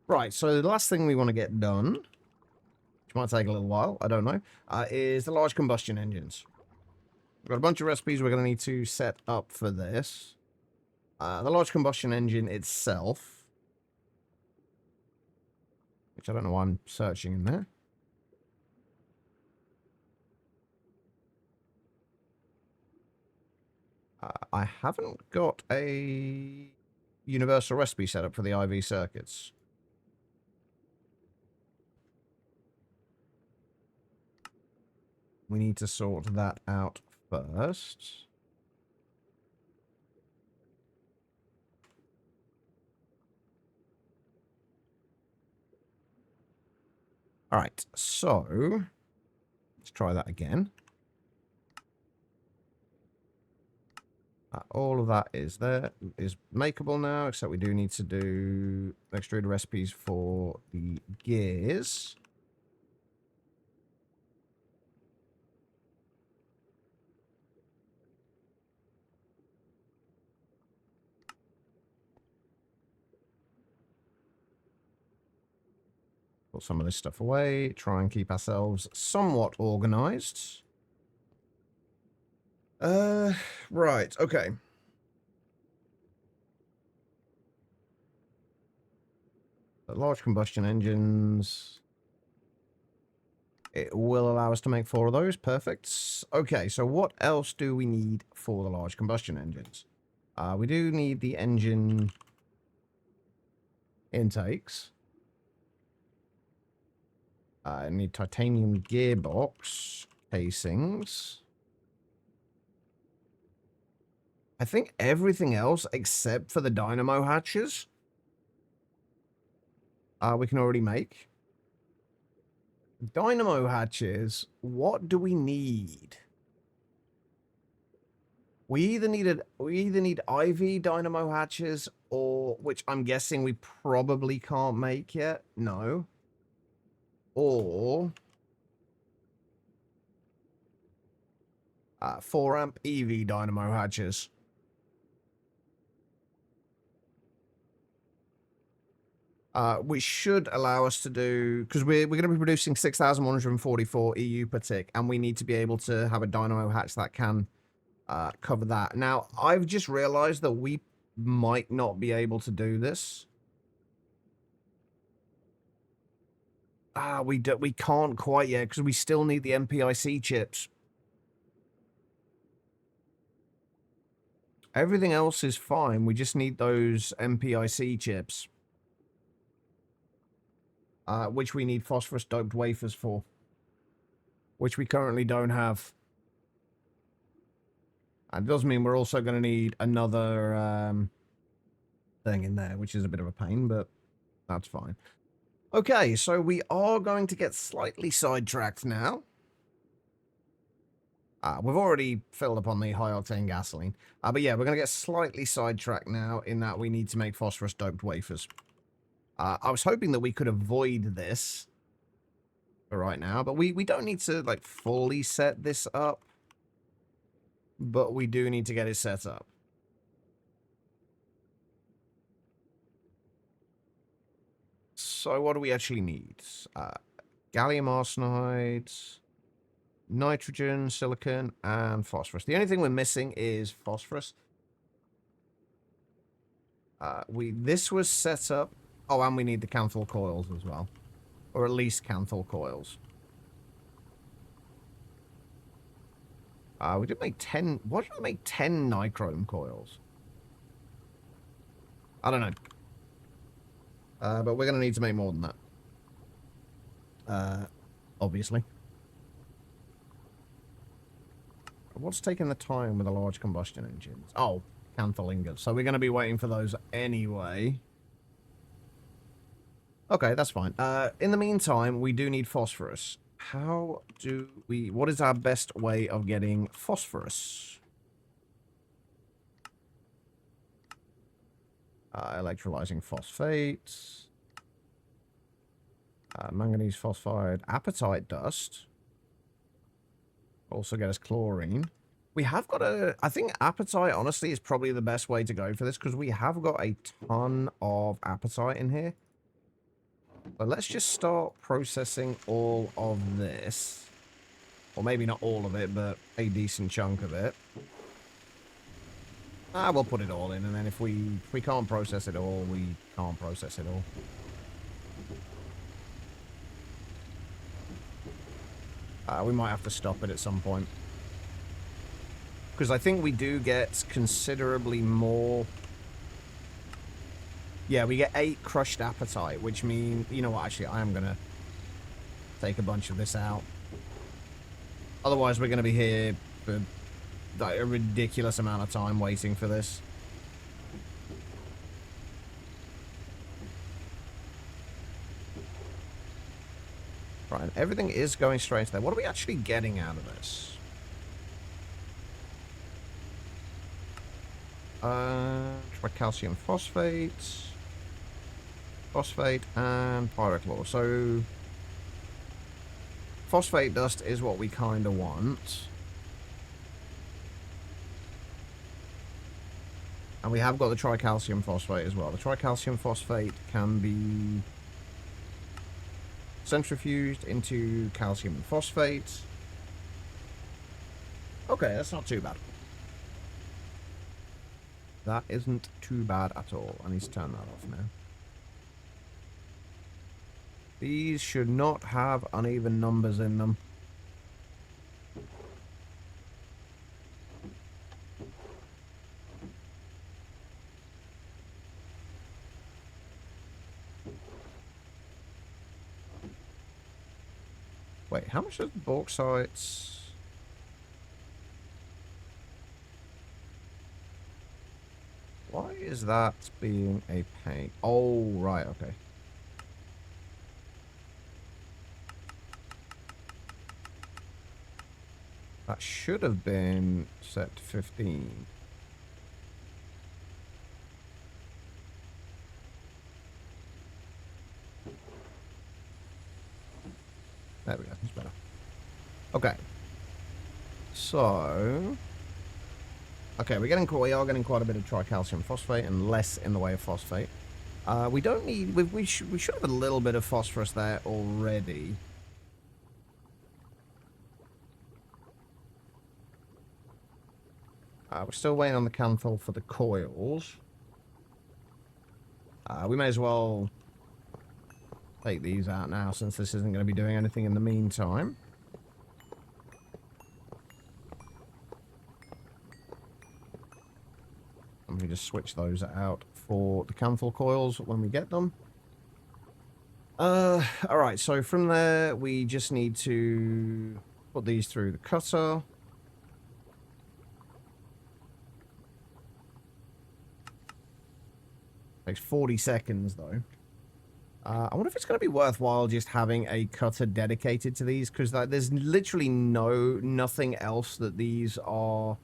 Right, so the last thing we want to get done, which might take a little while, I don't know, is the large combustion engines. We've got a bunch of recipes we're going to need to set up for this. The large combustion engine itself, which I don't know why I'm searching in there. I haven't got a universal recipe set up for the IV circuits. We need to sort that out first. Alright, so let's try that again. All of that is makeable now, except we do need to do extruder recipes for the gears. Put some of this stuff away, try and keep ourselves somewhat organized. Right, okay. The large combustion engines. It will allow us to make 4 of those. Perfect. Okay, so what else do we need for the large combustion engines? We do need the engine intakes. I need titanium gearbox casings. I think everything else except for the dynamo hatches we can already make. Dynamo hatches, what do we need? We either need IV dynamo hatches, or which I'm guessing we probably can't make yet. No. Or 4 amp EV dynamo hatches. Which should allow us to do, because we're going to be producing 6,144 EU per tick, and we need to be able to have a dynamo hatch that can cover that. Now, I've just realized that we might not be able to do this. We can't quite yet, because we still need the MPIC chips. Everything else is fine. We just need those MPIC chips. Which we need phosphorus doped wafers for. Which we currently don't have. And it does mean we're also going to need another thing in there, which is a bit of a pain, but that's fine. Okay, so we are going to get slightly sidetracked now. We've already filled up on the high-octane gasoline. But yeah, we're going to get slightly sidetracked now in that we need to make phosphorus-doped wafers. I was hoping that we could avoid this for right now, but we don't need to, like, fully set this up. But we do need to get it set up. So what do we actually need? Gallium arsenide, nitrogen, silicon, and phosphorus. The only thing we're missing is phosphorus. This was set up. Oh, and we need the Canthal coils as well. Or at least Canthal coils. We did make 10... Why did we make 10 nichrome coils? I don't know. But we're going to need to make more than that. Obviously. What's taking the time with the large combustion engines? Oh, Canthal ingots. So we're going to be waiting for those anyway. Okay, that's fine. In the meantime, we do need phosphorus. How do we... What is our best way of getting phosphorus? Electrolyzing phosphates. Manganese phosphide. Apatite dust. Also get us chlorine. We have got a... I think apatite, honestly, is probably the best way to go for this, because we have got a ton of apatite in here. But let's just start processing all of this. Or maybe not all of it, but a decent chunk of it. We'll put it all in, and then if we can't process it all, we can't process it all. We might have to stop it at some point. Because I think we do get considerably more... Yeah, we get 8 crushed apatite, which means... You know what, actually, I am going to take a bunch of this out. Otherwise, we're going to be here for like, a ridiculous amount of time waiting for this. Right, and everything is going straight to there. What are we actually getting out of this? Tricalcium phosphate, and pyrochlor. So, phosphate dust is what we kind of want. And we have got the tricalcium phosphate as well. The tricalcium phosphate can be centrifuged into calcium and phosphate. Okay, that's not too bad. That isn't too bad at all. I need to turn that off now. These should not have uneven numbers in them. Wait, how much does bauxite... Why is that being a pain? Oh, right, okay. That should have been set to 15. There we go. That's better. Okay. So... Okay, we are getting quite a bit of tricalcium phosphate and less in the way of phosphate. We don't need... We should have a little bit of phosphorus there already. We're still waiting on the canthal for the coils. We may as well take these out now, since this isn't going to be doing anything in the meantime. Let me just switch those out for the canthal coils when we get them. Alright, so from there, we just need to put these through the cutter. Takes 40 seconds, though. I wonder if it's going to be worthwhile just having a cutter dedicated to these, because there's literally nothing else that these are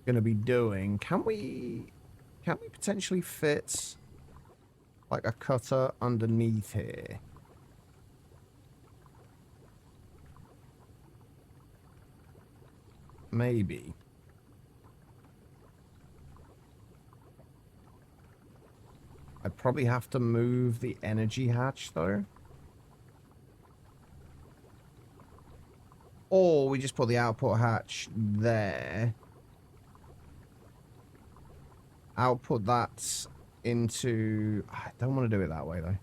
going to be doing. Can we potentially fit like a cutter underneath here? Maybe. I'd probably have to move the energy hatch, though. Or we just put the output hatch there. Output that into... I don't want to do it that way, though.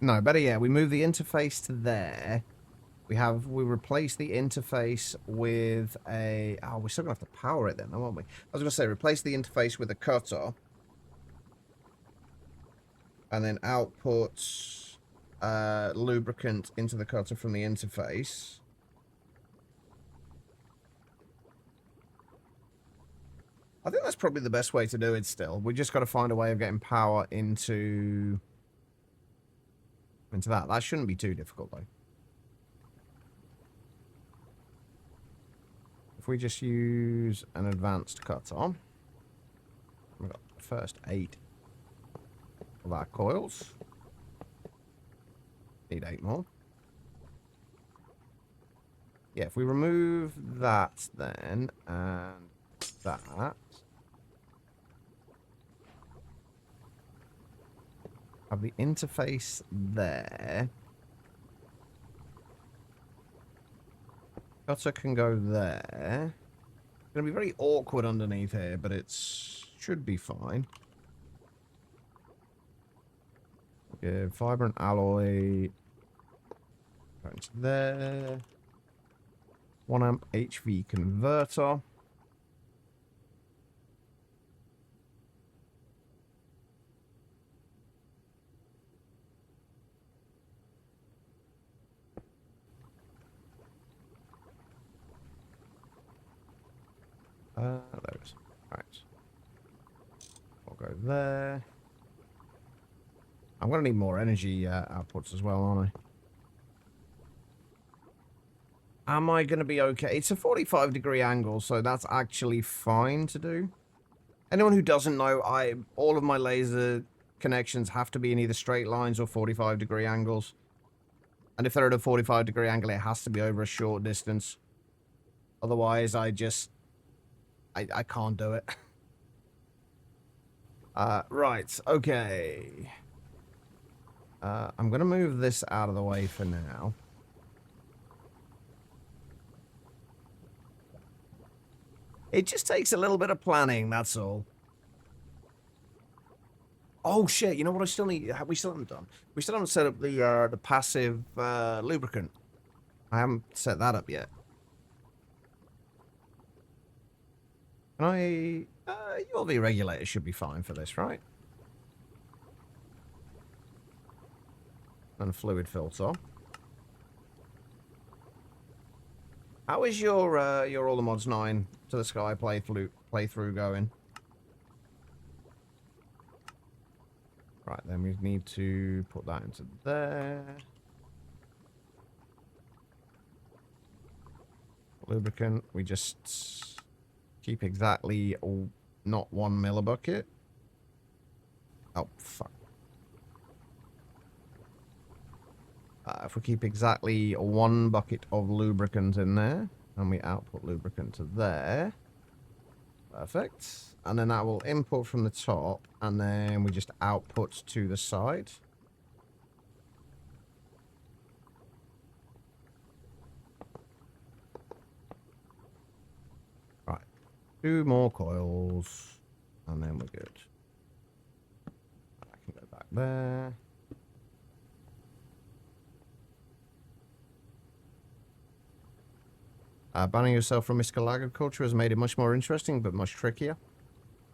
No, better yet, we move the interface to there. We replace the interface with a... Oh, we're still going to have to power it then, won't we? I was going to say, replace the interface with a cutter. And then output lubricant into the cutter from the interface. I think that's probably the best way to do it still. We just got to find a way of getting power into that. That shouldn't be too difficult, though. If we just use an advanced cutter, we've got the first 8 of our coils. Need 8 more. Yeah, if we remove that then, and that. Have the interface there. Cutter can go there. It's going to be very awkward underneath here, but it should be fine. Okay, fiber and alloy. Going to there. 1 amp HV converter. There it is. Alright. We'll go there. I'm going to need more energy outputs as well, aren't I? Am I going to be okay? It's a 45-degree angle, so that's actually fine to do. Anyone who doesn't know, all of my laser connections have to be in either straight lines or 45-degree angles. And if they're at a 45-degree angle, it has to be over a short distance. Otherwise, I can't do it. Right, okay. I'm going to move this out of the way for now. It just takes a little bit of planning, that's all. Oh shit, you know what I still need? We still haven't done. We still haven't set up the passive lubricant. I haven't set that up yet. Can I... ULV regulator should be fine for this, right? And fluid filter. How is your All the Mods 9 to the Sky playthrough going? Right, then we need to put that into there. Lubricant, we just keep exactly not 1 millibucket. Oh, fuck. If we keep exactly 1 bucket of lubricant in there, and we output lubricant to there. Perfect. And then that will input from the top, and then we just output to the side. Right. 2 more coils, and then we're good. I can go back there. Banning yourself from mystical agriculture has made it much more interesting, but much trickier.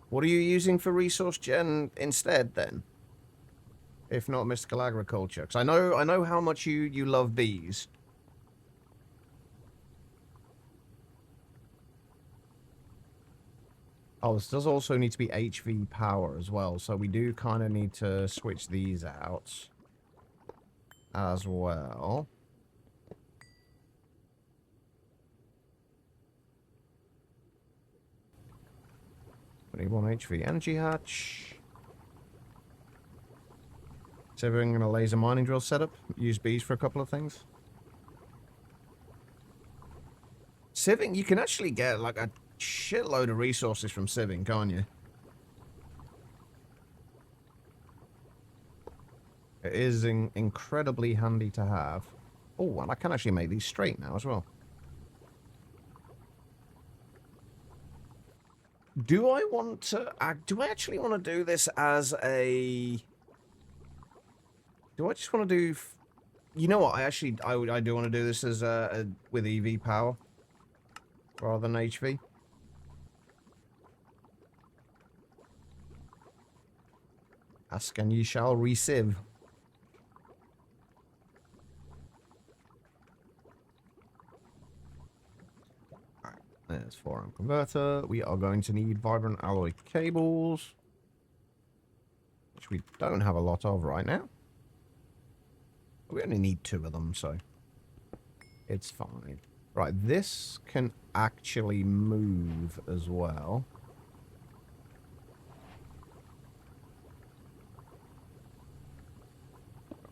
What are you using for resource gen instead, then? If not mystical agriculture? Because I know how much you love bees. Oh, this does also need to be HV power as well, so we do kind of need to switch these out as well. We need 1 HV energy hatch. Is everyone going to laser mining drill setup? Use bees for a couple of things? Sieving, you can actually get like a shitload of resources from sieving, can't you? It is incredibly handy to have. Oh, and I can actually make these straight now as well. Do I want to... do I actually want to do this as a... Do I just want to do... You know what? I do want to do this as with EV power. Rather than HV. Ask and ye shall receive. Alright, there's 4-amp converter. We are going to need vibrant alloy cables, which we don't have a lot of right now. We only need 2 of them, so it's fine. Right, this can actually move as well.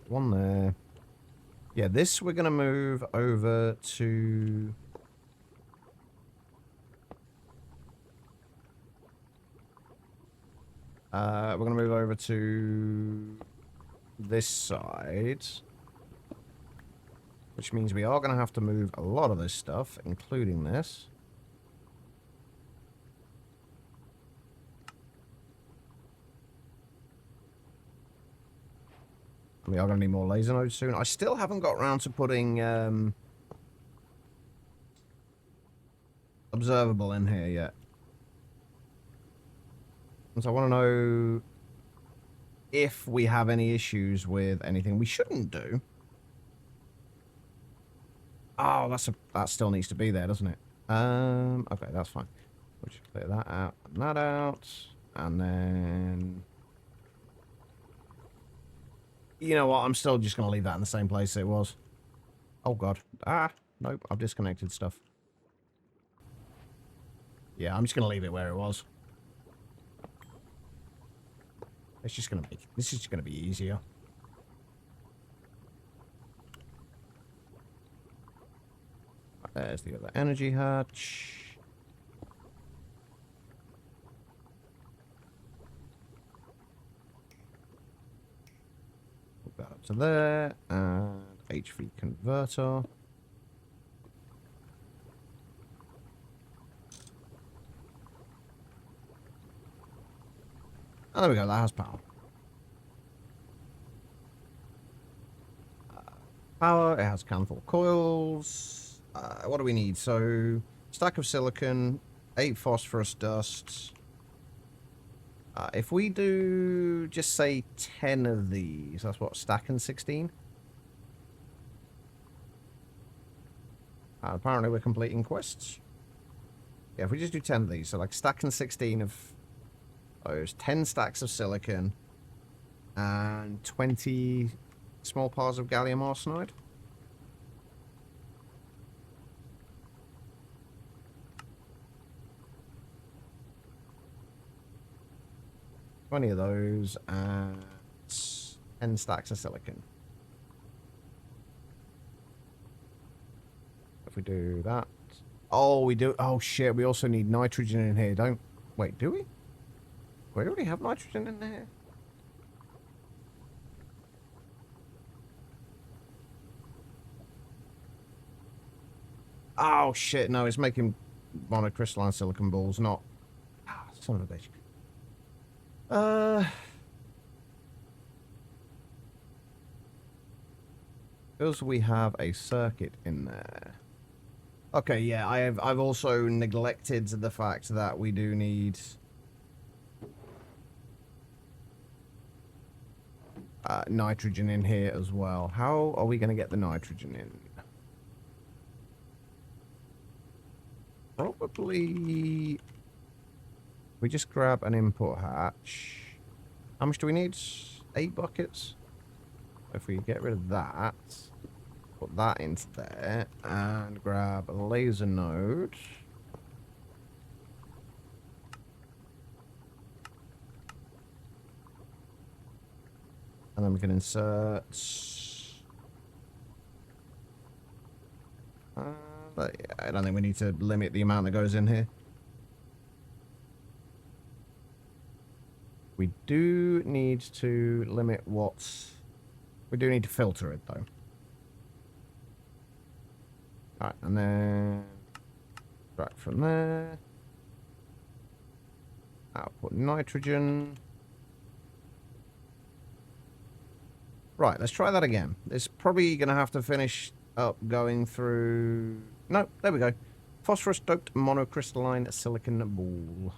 One there. Yeah, this we're going to move over to... we're going to move over to this side. Which means we are going to have to move a lot of this stuff, including this. We are going to need more laser nodes soon. I still haven't got around to putting observable in here yet. And so I want to know if we have any issues with anything we shouldn't do. Oh, that still needs to be there, doesn't it? Okay, that's fine. We'll just clear that out and that out. And then... You know what? I'm still just going to leave that in the same place it was. Oh, God. Ah, nope. I've disconnected stuff. Yeah, I'm just going to leave it where it was. It's just going to make... This is just going to be easier. There's the other energy hatch. Put that up to there. And HV converter. Oh, there we go. That has power. Power. It has canthal coils. What do we need? So, stack of silicon, 8 phosphorus dust. If we do just say 10 of these, that's what, stacking 16? Apparently we're completing quests. Yeah, if we just do 10 of these, so like stacking 16 of those, 10 stacks of silicon, and 20 small piles of gallium arsenide. Twenty of those and 10 stacks of silicon. If we do that. Oh, we do. Oh, shit. We also need nitrogen in here. Don't. Wait, do we? We already have nitrogen in there. Oh, shit. No, it's making monocrystalline silicon balls, not. Ah, son of a bitch. Because we have a circuit in there. Okay, yeah, I've also neglected the fact that we do need nitrogen in here as well. How are we going to get the nitrogen in? Probably we just grab an input hatch. How much do we need? 8 buckets. If we get rid of that, put that into there, and grab a laser node. And then we can insert... but yeah, I don't think we need to limit the amount that goes in here. We do need to limit what's... We do need to filter it, though. Alright, and then... Right from there. Output nitrogen. Right, let's try that again. It's probably going to have to finish up going through... No, there we go. Phosphorus-doped monocrystalline silicon ball.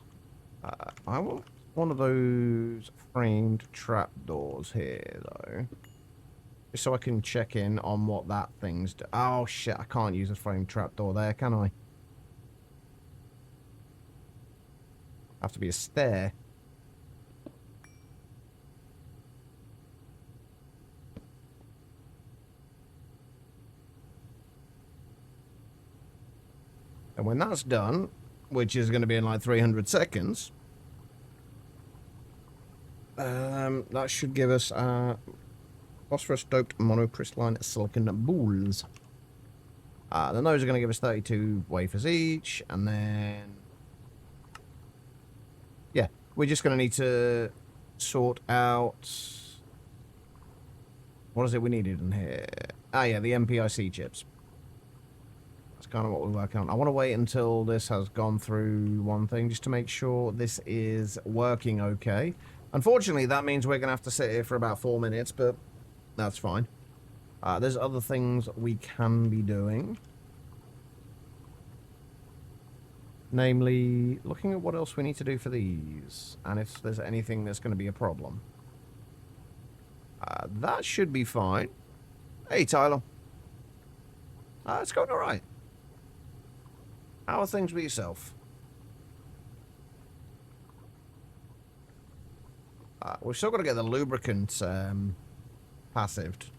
I want one of those framed trapdoors here, though. Just so I can check in on what that thing's... Oh, shit, I can't use a framed trapdoor there, can I? Have to be a stair. And when that's done, which is going to be in like 300 seconds, that should give us phosphorus-doped monocrystalline silicon balls. Then those are going to give us 32 wafers each, and then... Yeah, we're just going to need to sort out... What is it we needed in here? Ah, yeah, the MPIC chips. That's kind of what we're working on. I want to wait until this has gone through one thing just to make sure this is working okay. Unfortunately, that means we're going to have to sit here for about 4 minutes, but that's fine. There's other things we can be doing. Namely, looking at what else we need to do for these. And if there's anything that's going to be a problem. That should be fine. Hey, Tyler. It's going all right. How are things with yourself? We've still got to get the lubricant passived.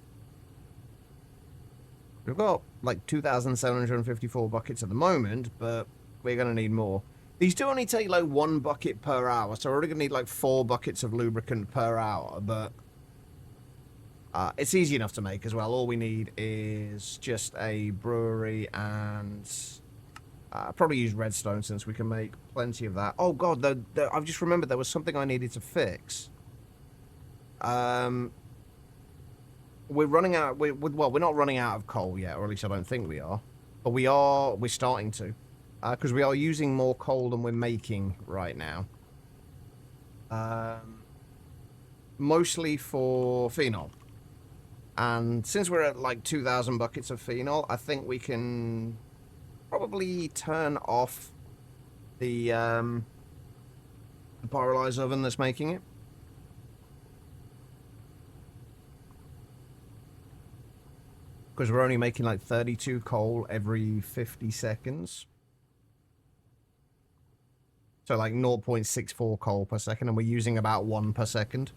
We've got like 2,754 buckets at the moment, but we're going to need more. These do only take like 1 bucket per hour, so we're already going to need like 4 buckets of lubricant per hour, but it's easy enough to make as well. All we need is just a brewery and probably use redstone since we can make plenty of that. Oh god, I've just remembered there was something I needed to fix. We're running out. Well, we're not running out of coal yet, or at least I don't think we are. But we're starting to, because we are using more coal than we're making right now. Mostly for phenol. And since we're at like 2,000 buckets of phenol, I think we can probably turn off the pyrolyzer oven that's making it. Because we're only making like 32 coal every 50 seconds. So like 0.64 coal per second, and we're using about 1 per second.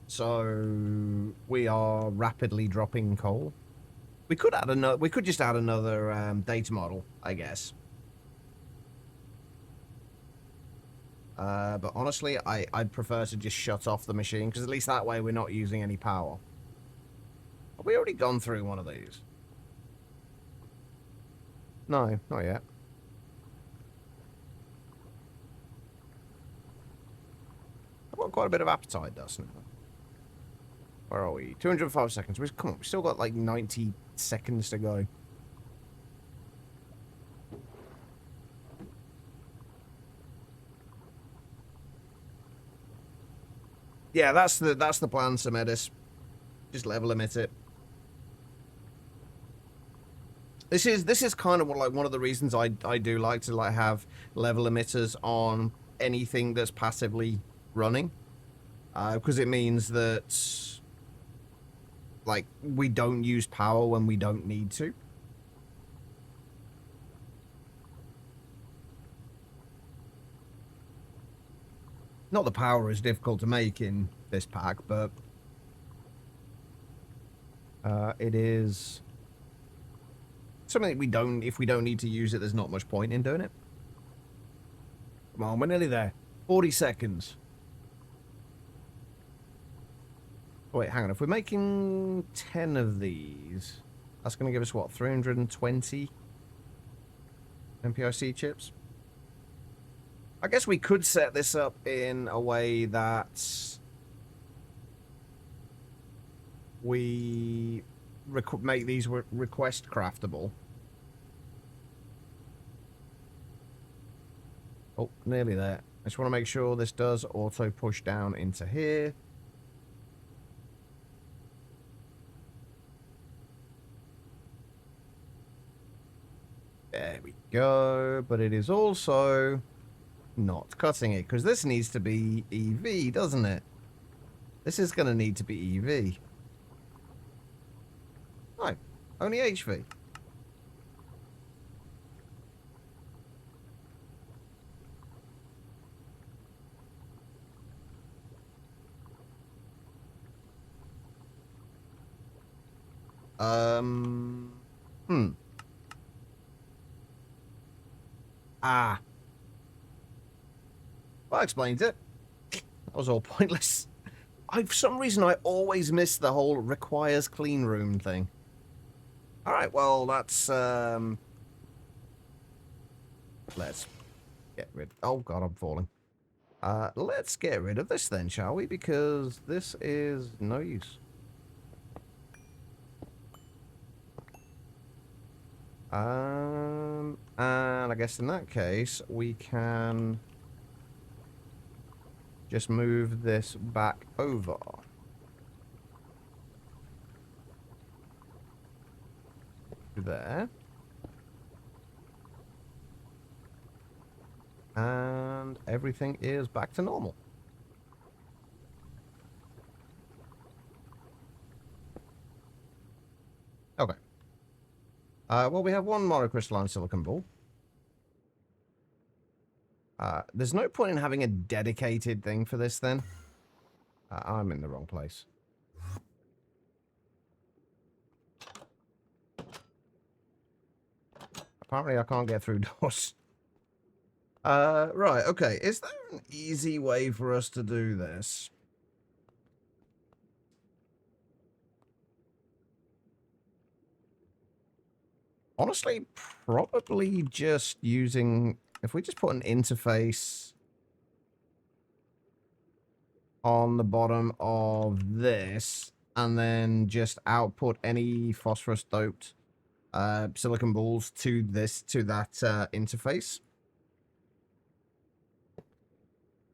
So we are rapidly dropping coal. We could add another. We could just add another data model, I guess. But honestly, I'd prefer to just shut off the machine, because at least that way we're not using any power. Have we already gone through one of these? No, not yet. I've got quite a bit of appetite, doesn't it? Where are we? 205 seconds. Come on, we've still got like 90 seconds to go. Yeah, that's the plan, Samedis. Just level limit it. This is kind of what, like, one of the reasons I do like to have level emitters on anything that's passively running, because it means that like we don't use power when we don't need to. Not the power is difficult to make in this pack, but it is something that if we don't need to use it, there's not much point in doing it. Come on, we're nearly there. 40 seconds. Oh, wait, hang on. If we're making 10 of these, that's going to give us, what, 320 MPIC chips? I guess we could set this up in a way that we make these request craftable. Oh, nearly there. I just want to make sure this does auto push down into here. There we go. But it is also not cutting it, because this needs to be EV, doesn't it? This is going to need to be EV. No, only HV. Ah. Well, that explains it. That was all pointless. For some reason, I always miss the whole requires clean room thing. Alright, well, that's, let's get rid... Oh, God, I'm falling. Let's get rid of this then, shall we? Because this is no use. And I guess in that case, we can just move this back over. There. And everything is back to normal. Okay. Well, we have one monocrystalline silicon ball. There's no point in having a dedicated thing for this, then. I'm in the wrong place. Apparently, I can't get through doors. Right, okay. Is there an easy way for us to do this? Honestly, probably just using... If we just put an interface on the bottom of this, and then just output any phosphorus-doped silicon balls to that interface.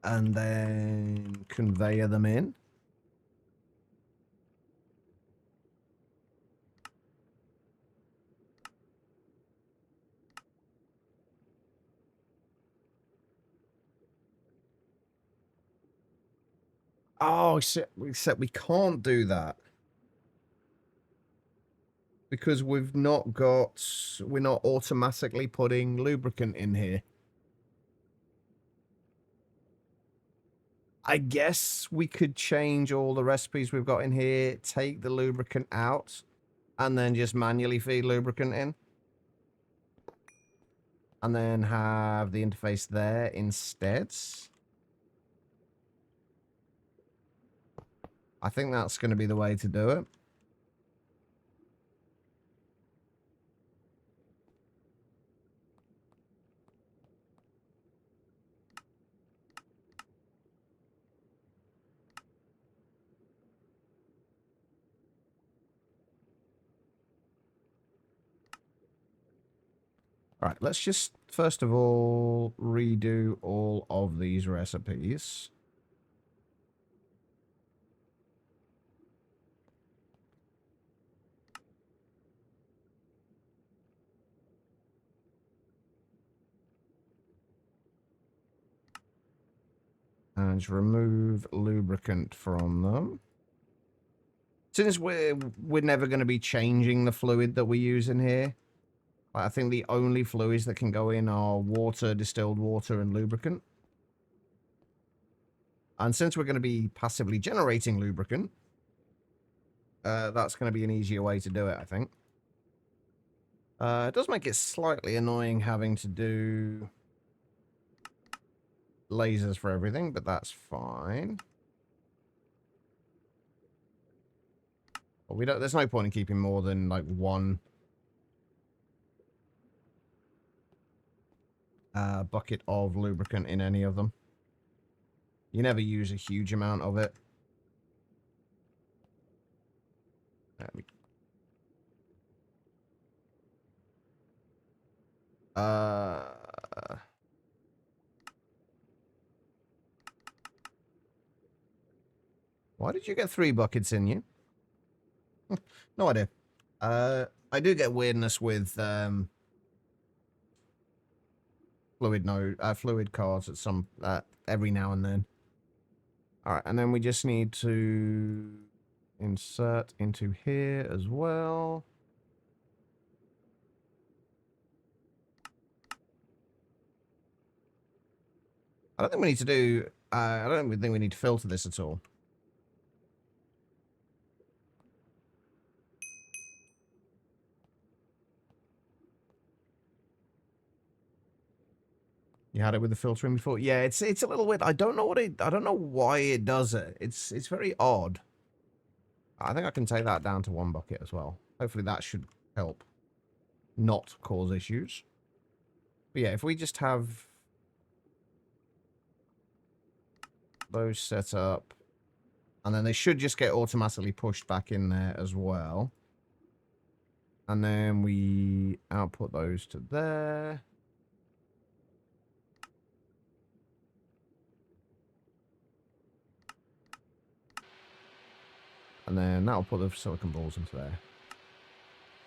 And then conveyor them in. Oh, except we can't do that. Because we're not automatically putting lubricant in here. I guess we could change all the recipes we've got in here, take the lubricant out, and then just manually feed lubricant in. And then have the interface there instead. I think that's going to be the way to do it. All right, let's just, first of all, redo all of these recipes. And just remove lubricant from them. Since we're never going to be changing the fluid that we use in here, I think the only fluids that can go in are water, distilled water, and lubricant. And since we're going to be passively generating lubricant, that's going to be an easier way to do it, I think. It does make it slightly annoying having to do lasers for everything, but that's fine. But we don't. There's no point in keeping more than like one bucket of lubricant in any of them. You never use a huge amount of it. Why did you get 3 buckets in you? No idea. I do get weirdness with fluid cards at some every now and then. All right, and then we just need to insert into here as well. I don't think we need to do. I don't think we need to filter this at all. You had it with the filtering before? Yeah, it's a little weird. I don't know why it does it. It's very odd. I think I can take that down to 1 bucket as well. Hopefully that should help not cause issues. But yeah, if we just have those set up, and then they should just get automatically pushed back in there as well. And then we output those to there. And then that'll put the silicon balls into there.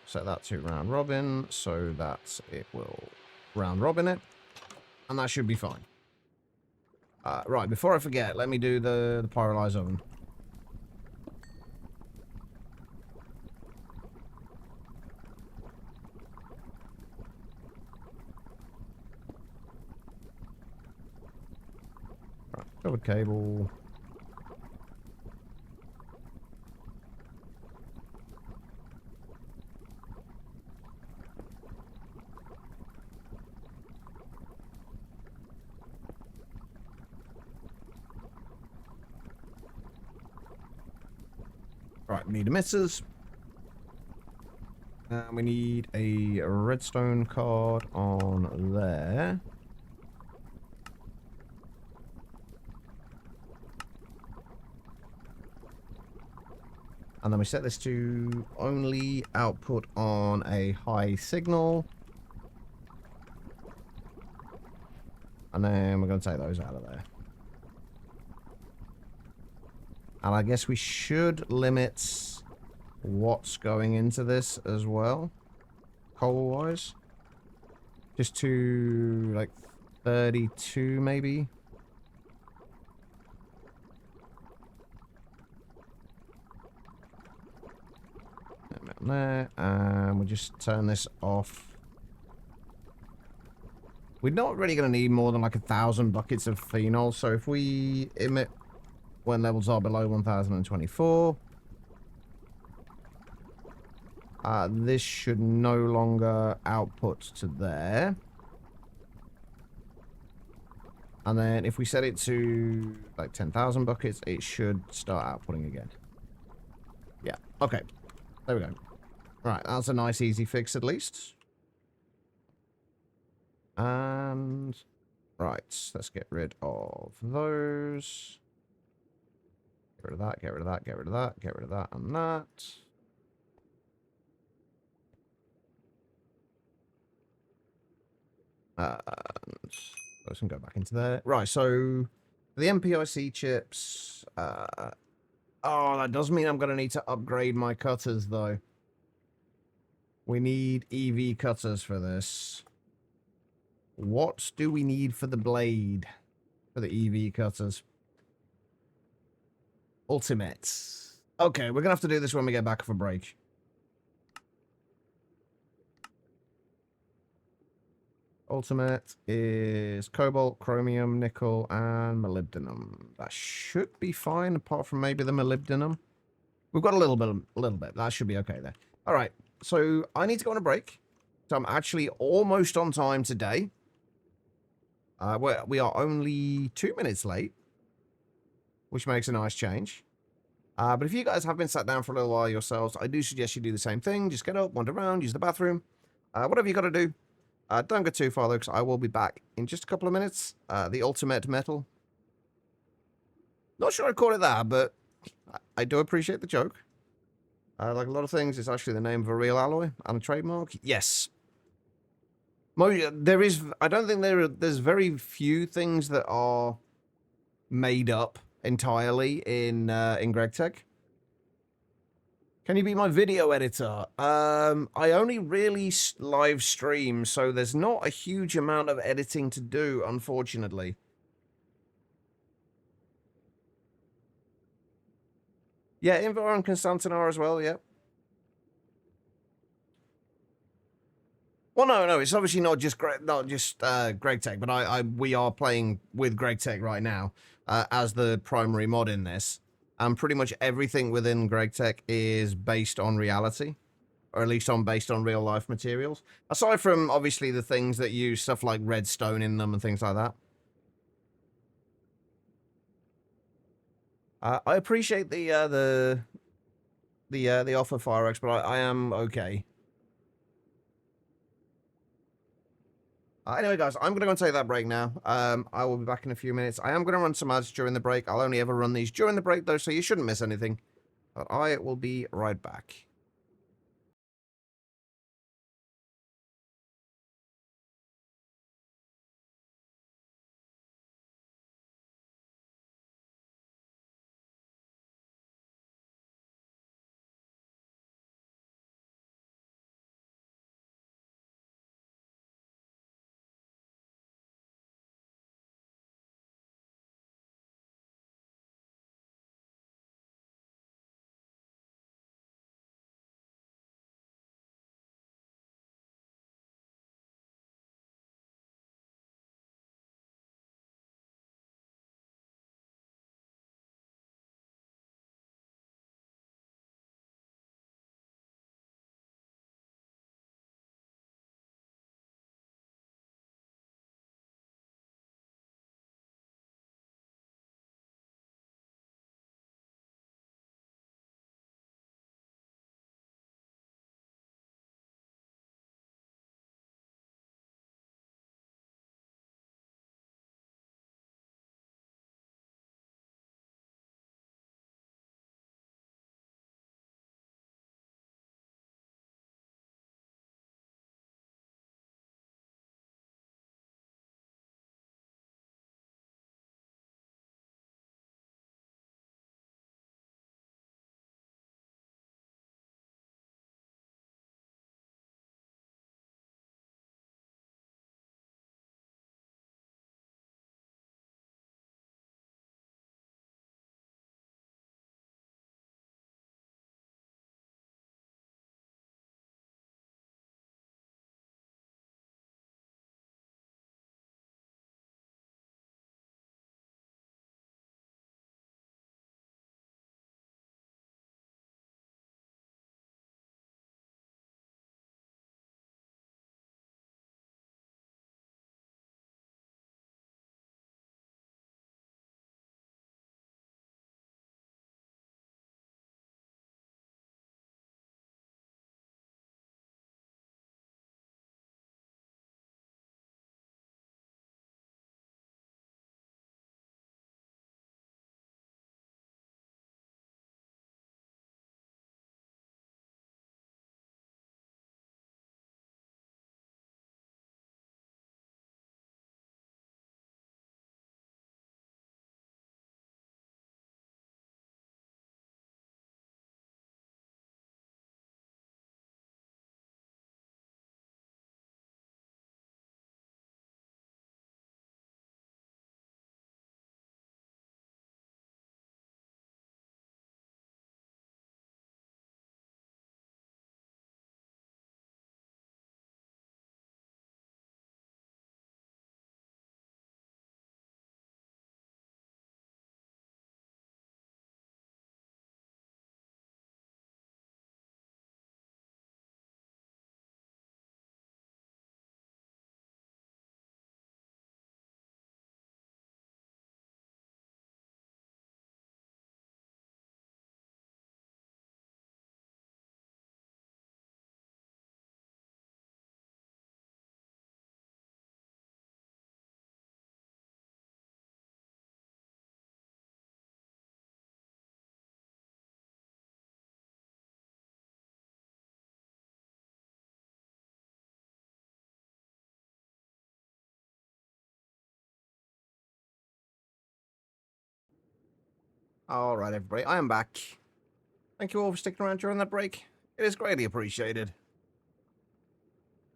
Set that to round robin so that it will round robin it. And that should be fine. Right, before I forget, let me do the pyrolyze oven. Right, covered cable. Right, we need emitters. And we need a redstone card on there. And then we set this to only output on a high signal. And then we're going to take those out of there. And I guess we should limit what's going into this as well, coal-wise. Just to, like, 32, maybe? There, and we'll just turn this off. We're not really going to need more than like 1,000 buckets of phenol, so if we emit when levels are below 1024. This should no longer output to there. And then if we set it to like 10,000 buckets, it should start outputting again. Yeah, okay. There we go. Right, that's a nice easy fix at least. And right, let's get rid of those. Get rid of that, get rid of that, get rid of that, get rid of that and that. And those can go back into there. Right, so the MPIC chips. Oh, that does mean I'm going to need to upgrade my cutters, though. We need EV cutters for this. What do we need for the blade? For the EV cutters? Ultimates. Okay, we're going to have to do this when we get back from break. Ultimate is cobalt, chromium, nickel, and molybdenum. That should be fine, apart from maybe the molybdenum. We've got a little bit. That should be okay there. All right, so I need to go on a break. So I'm actually almost on time today. We are only 2 minutes late, which makes a nice change. But if you guys have been sat down for a little while yourselves, I do suggest you do the same thing. Just get up, wander around, use the bathroom, whatever you got to do. Don't go too far, though, because I will be back in just a couple of minutes. The Ultimate Metal. Not sure I'd call it that, but I do appreciate the joke. Like a lot of things, it's actually the name of a real alloy and a trademark. Yes. There is... I don't think there's very few things that are made up entirely in GregTech. Can you be my video editor? I only really live stream, so there's not a huge amount of editing to do, unfortunately. Yeah, Invar and Constantin are as well, yeah. Well, no, it's obviously not just GregTech, but we are playing with GregTech right now as the primary mod in this. And pretty much everything within GregTech is based on reality, or at least based on real life materials. Aside from obviously the things that use stuff like redstone in them and things like that. I appreciate the offer, Firex, but I am okay. Anyway, guys, I'm going to go and take that break now. I will be back in a few minutes. I am going to run some ads during the break. I'll only ever run these during the break, though, so you shouldn't miss anything. But I will be right back. All right, everybody, I am back. Thank you all for sticking around during that break. It is greatly appreciated.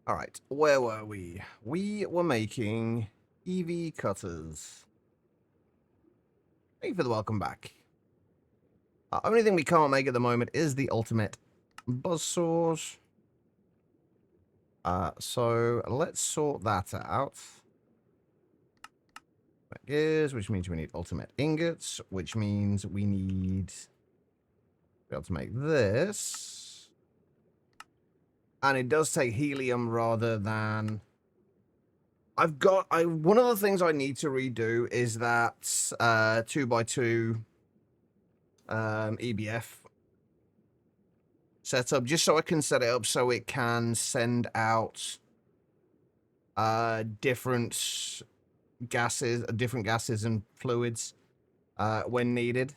All right, where were we? We were making EV cutters. Thank you for the welcome back. Only thing we can't make at the moment is the ultimate buzzsaws. So let's sort that out. Gears, which means we need ultimate ingots, which means we need to be able to make this. And it does take helium rather than... one of the things I need to redo is that 2x2 EBF setup, just so I can set it up so it can send out different gases and fluids when needed.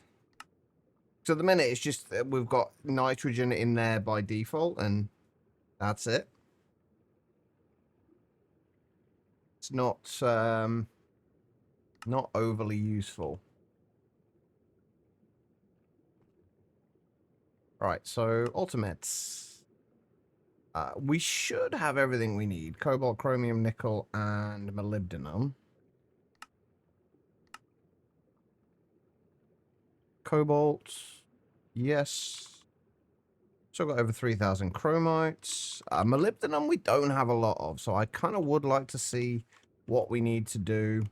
So at the minute, it's just we've got nitrogen in there by default, and that's it. It's not overly useful. Right, so ultimates. We should have everything we need. Cobalt, chromium, nickel, and molybdenum. Cobalt, yes. So I've got over 3,000 chromites. Molybdenum we don't have a lot of, so I kind of would like to see what we need to do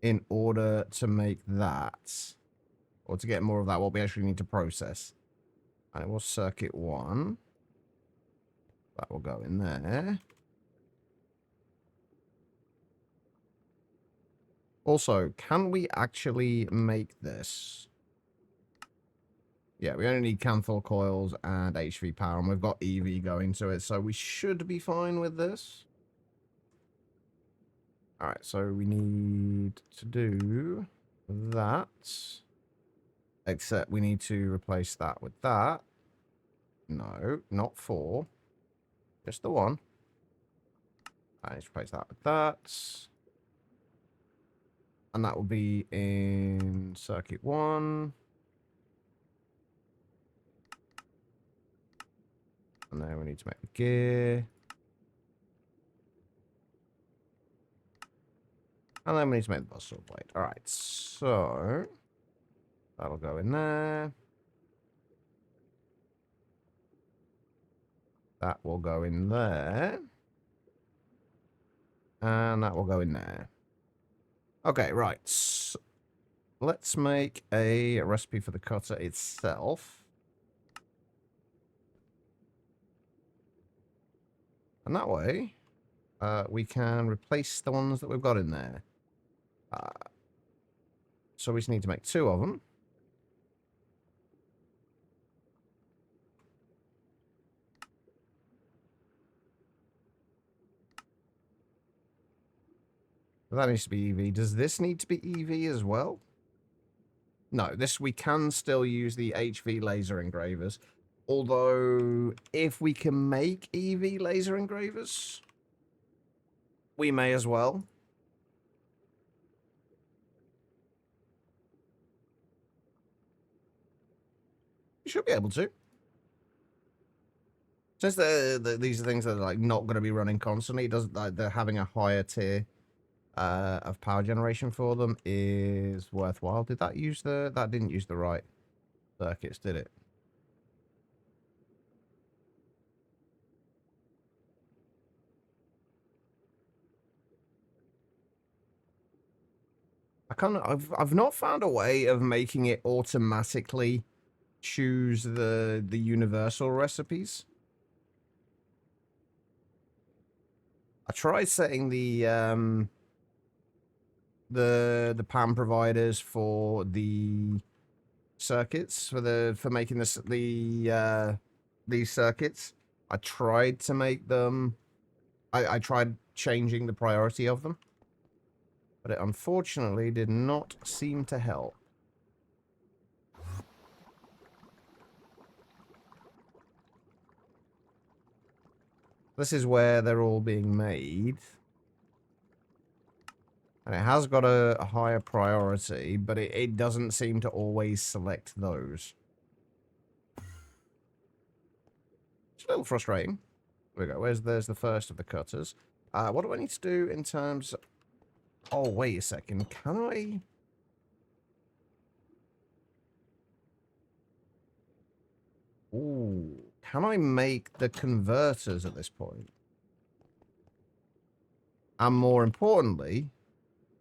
in order to make that. Or to get more of that, what we actually need to process. And it was circuit 1. That will go in there. Also, can we actually make this? Yeah, we only need Canthal coils and HV power, and we've got EV going to it, so we should be fine with this. Alright, so we need to do that. Except we need to replace that with that. No, not 4. Just the 1. I need to replace that with that. And that will be in circuit 1. And then we need to make the gear. And then we need to make the buzzsaw blade. Alright, so that'll go in there. That will go in there. And that will go in there. Okay, right. So let's make a recipe for the cutter itself. And that way, we can replace the ones that we've got in there. So we just need to make 2 of them. That needs to be EV. Does this need to be EV as well? No, this we can still use the HV laser engravers. Although, if we can make EV laser engravers, we may as well. You should be able to. Since these are things that are like not going to be running constantly, it doesn't like they're having a higher tier of power generation for them is worthwhile. Did that use that didn't use the right circuits, did it? I've not found a way of making it automatically choose the universal recipes. I tried setting the PAM providers for the circuits for making these circuits. I tried to make them. I tried changing the priority of them, but it unfortunately did not seem to help. This is where they're all being made. And it has got a higher priority, but it doesn't seem to always select those. It's a little frustrating. There we go. There's the first of the cutters. What do I need to do in terms... Oh, wait a second. Can I... Ooh. Can I make the converters at this point? And more importantly...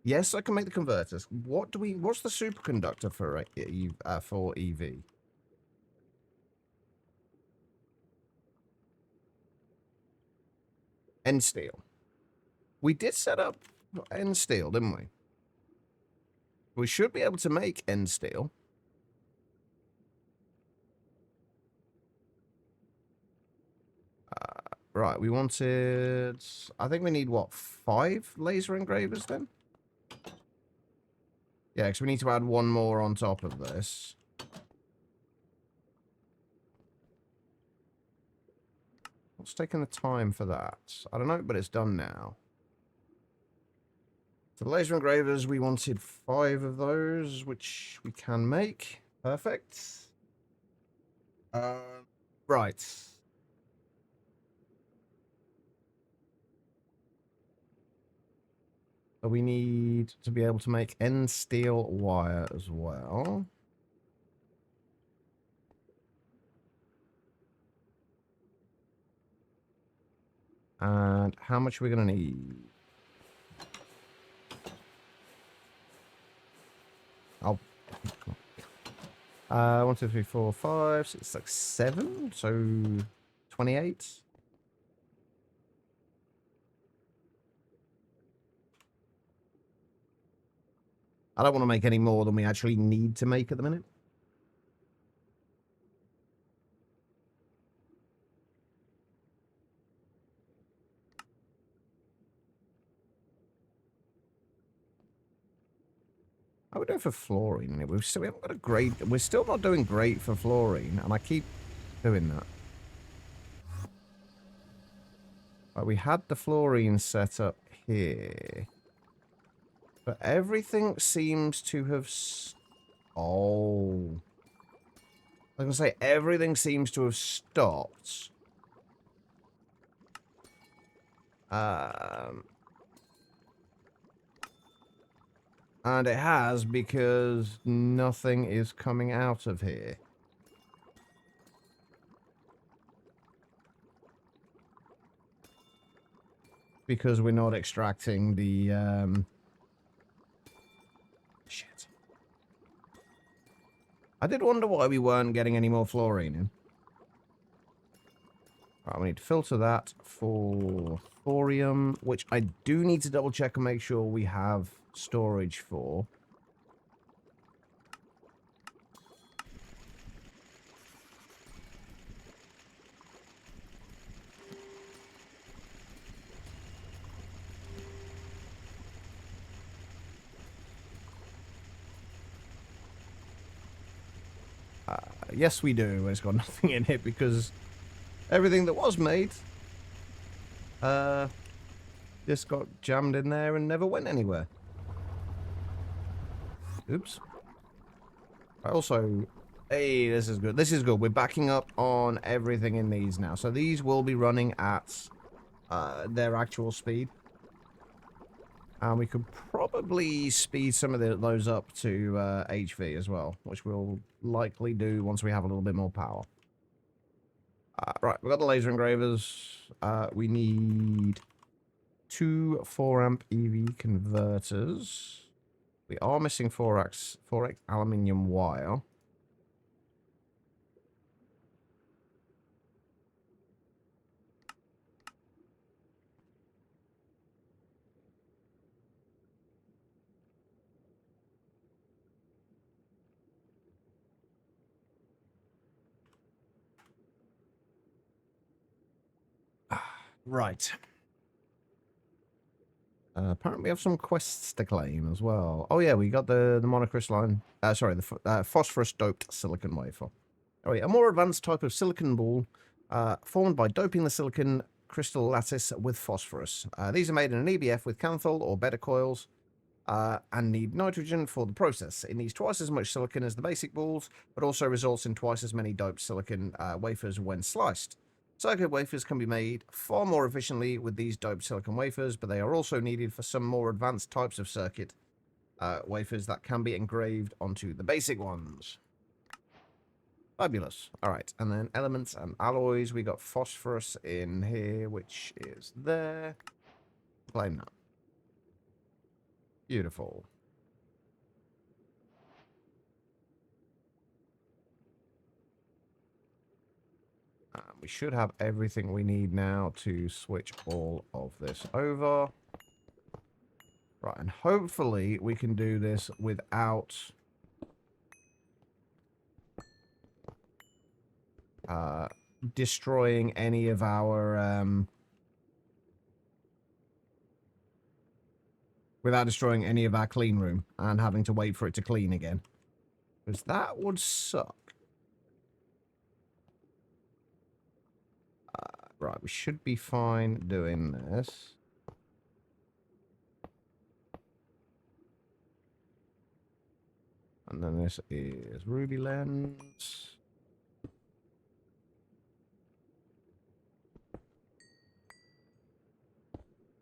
Yes, I can make the converters. What's the superconductor for EV? End steel. We did set up end steel, didn't we? We should be able to make end steel. Right, we wanted... I think we need, what, 5 laser engravers then? Yeah, because we need to add one more on top of this. What's taking the time for that? I don't know, but it's done now. For the laser engravers, we wanted 5 of those, which we can make. Perfect. Right. So we need to be able to make end steel wire as well. And how much are we going to need? Oh. 1, 2, 3, 4, 5, 6, like 7. So 28. I don't want to make any more than we actually need to make at the minute. How are we doing for fluorine? We haven't got a great... We're still not doing great for fluorine, and I keep doing that. Right, we had the fluorine set up here. But everything seems to have... Oh. I was going to say, everything seems to have stopped. And it has because nothing is coming out of here. Because we're not extracting the... Shit. I did wonder why we weren't getting any more fluorine in. Right, we need to filter that for thorium, which I do need to double check and make sure we have storage for. Yes, we do. It's got nothing in it because everything that was made just got jammed in there and never went anywhere. Oops. Also, hey, this is good. This is good. We're backing up on everything in these now. So these will be running at their actual speed. And we could probably speed some of those up to HV as well, which we'll likely do once we have a little bit more power. Right, we've got the laser engravers. We need 2 4-amp EV converters. We are missing 4X aluminium wire. Right. Apparently we have some quests to claim as well. Oh yeah, we got the monocrystalline... sorry, the phosphorus-doped silicon wafer. Oh yeah, a more advanced type of silicon ball formed by doping the silicon crystal lattice with phosphorus. These are made in an EBF with canthal or better coils. and need nitrogen for the process. It needs twice as much silicon as the basic balls, but also results in twice as many doped silicon wafers when sliced. Circuit wafers can be made far more efficiently with these doped silicon wafers, but they are also needed for some more advanced types of circuit wafers that can be engraved onto the basic ones. Fabulous. All right, and then elements and alloys. We got phosphorus in here, which is there. Claim that. Beautiful. We should have everything we need now to switch all of this over. Right, and hopefully we can do this without destroying any of our clean room and having to wait for it to clean again, because that would suck. Right, we should be fine doing this. And then this is ruby lens.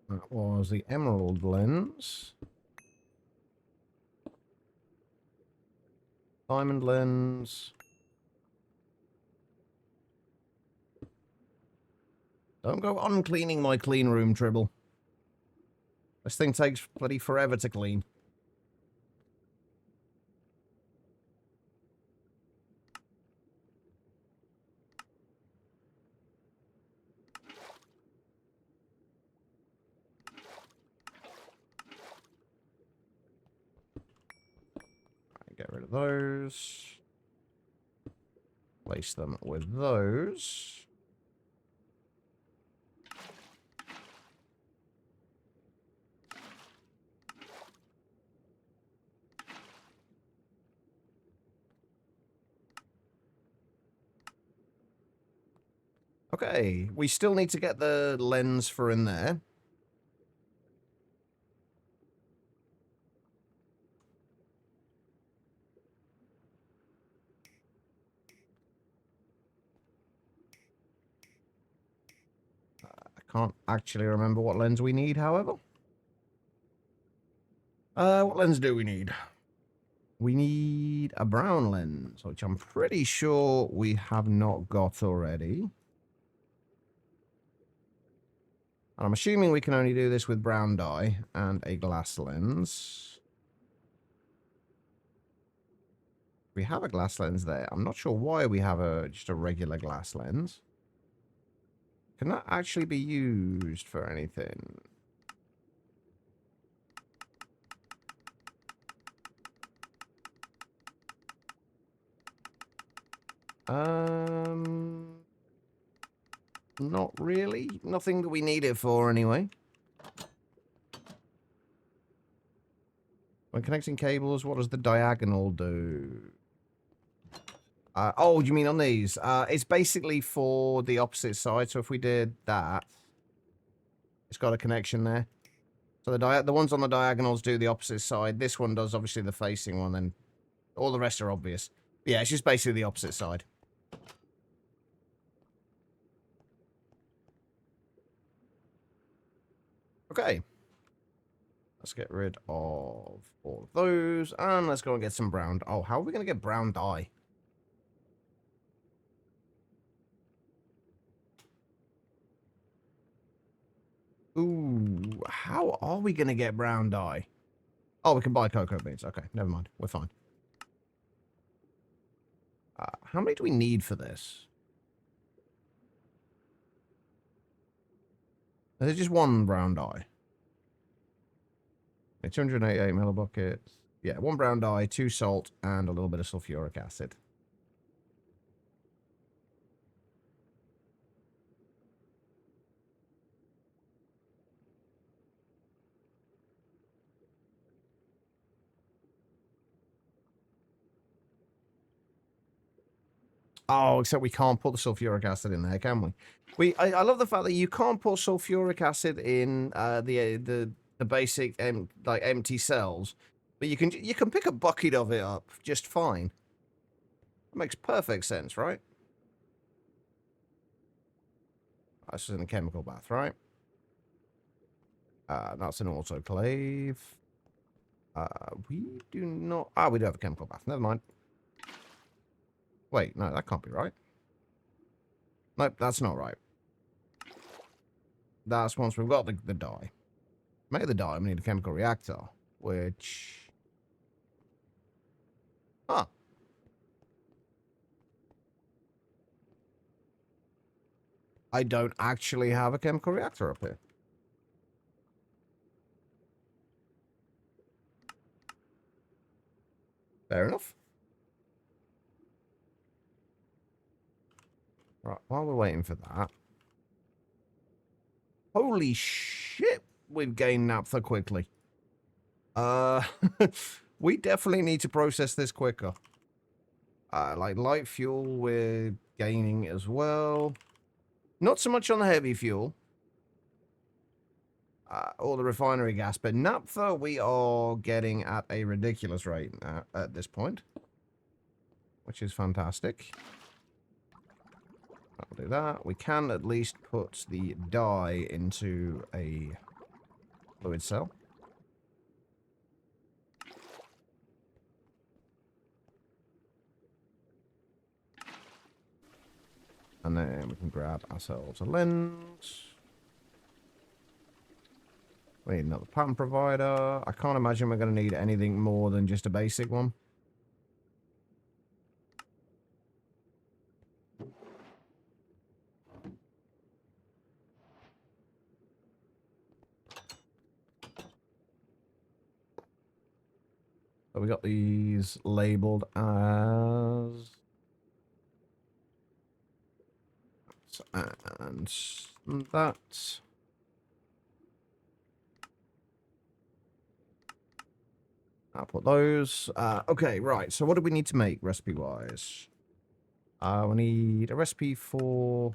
That was the emerald lens. Diamond lens. Don't go uncleaning my clean room, Tribble. This thing takes bloody forever to clean. Get rid of those. Place them with those. Okay, we still need to get the lens for in there. I can't actually remember what lens we need, however. What lens do we need? We need a brown lens, which I'm pretty sure we have not got already. And I'm assuming we can only do this with brown dye and a glass lens. We have a glass lens there. I'm not sure why we have just a regular glass lens. Can that actually be used for anything? Not really. Nothing that we need it for, anyway. When connecting cables, what does the diagonal do? Oh, you mean on these? It's basically for the opposite side. So if we did that, it's got a connection there. So the ones on the diagonals do the opposite side. This one does, obviously, the facing one. Then all the rest are obvious. But yeah, it's just basically the opposite side. Okay. Let's get rid of all of those. And let's go and get some brown. Oh, how are we going to get brown dye? Ooh, how are we going to get brown dye? Oh, we can buy cocoa beans. Okay, never mind. We're fine. How many do we need for this? There's just one brown dye. 288 millibuckets. Yeah, one brown dye, 2 salt, and a little bit of sulfuric acid. Oh, except we can't put the sulfuric acid in there, can we? I love the fact that you can't put sulfuric acid in the the basic like empty cells, but you can pick a bucket of it up just fine. That makes perfect sense, right? This is in a chemical bath, right? That's an autoclave. We do not... Ah, we do have a chemical bath. Never mind. Wait, no, that can't be right. Nope, that's not right. That's once we've got the dye. To make the dye, we need a chemical reactor, which... Huh. I don't actually have a chemical reactor up here. Fair enough. Right, while we're waiting for that... Holy shit, we've gained naphtha quickly. We definitely need to process this quicker. Like light fuel, we're gaining as well. Not so much on the heavy fuel. Or the refinery gas, but naphtha we are getting at a ridiculous rate at this point. Which is fantastic. I'll do that. We can at least put the dye into a fluid cell. And then we can grab ourselves a lens. We need another pattern provider. I can't imagine we're going to need anything more than just a basic one. So we got these labeled as... And that... I'll put those. Okay, right. So what do we need to make recipe-wise? We need a recipe for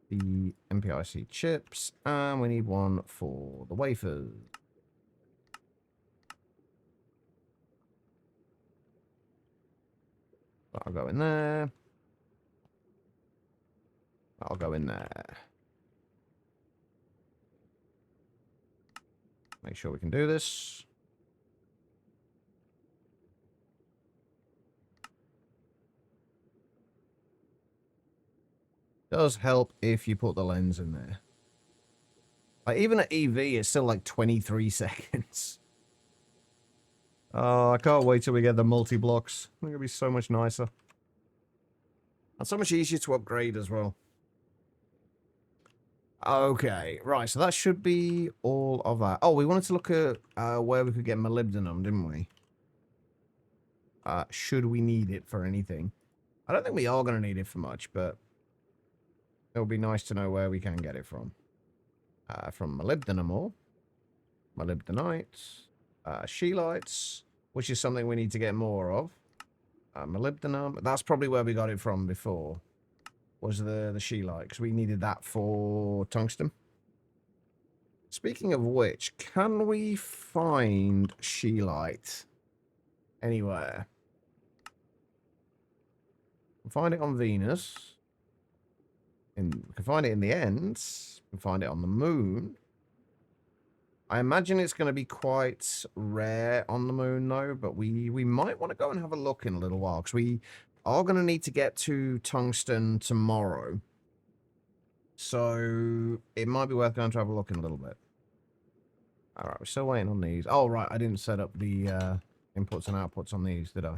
the MPIC chips, and we need one for the wafers. That'll go in there. That'll go in there. Make sure we can do this. Does help if you put the lens in there. Like, even at EV, it's still like 23 seconds. Oh, I can't wait till we get the multi-blocks. It's going to be so much nicer. And so much easier to upgrade as well. Okay, right, so that should be all of that. Oh, we wanted to look at where we could get molybdenum, didn't we? Should we need it for anything? I don't think we are going to need it for much, but it'll be nice to know where we can get it from. From molybdenum ore, molybdenite, scheelites, which is something we need to get more of. Molybdenum, that's probably where we got it from before, was the scheelite, because we needed that for tungsten. Speaking of which, can we find scheelite anywhere? We can find it on Venus. We can find it in the Ents. We can find it on the moon. I imagine it's going to be quite rare on the moon, though, but we might want to go and have a look in a little while, because we are going to need to get to tungsten tomorrow. So it might be worth going to have a look in a little bit. All right, we're still waiting on these. Oh, right, I didn't set up the inputs and outputs on these, did I?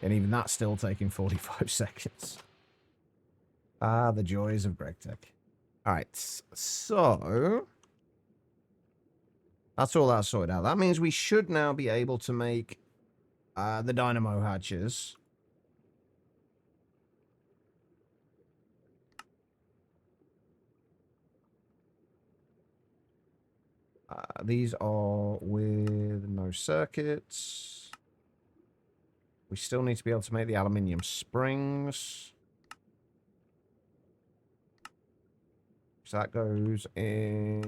And even that's still taking 45 seconds. Ah, the joys of GregTech. All right, so that's all that sorted out. That means we should now be able to make the dynamo hatches. These are with no circuits. We still need to be able to make the aluminium springs. So that goes in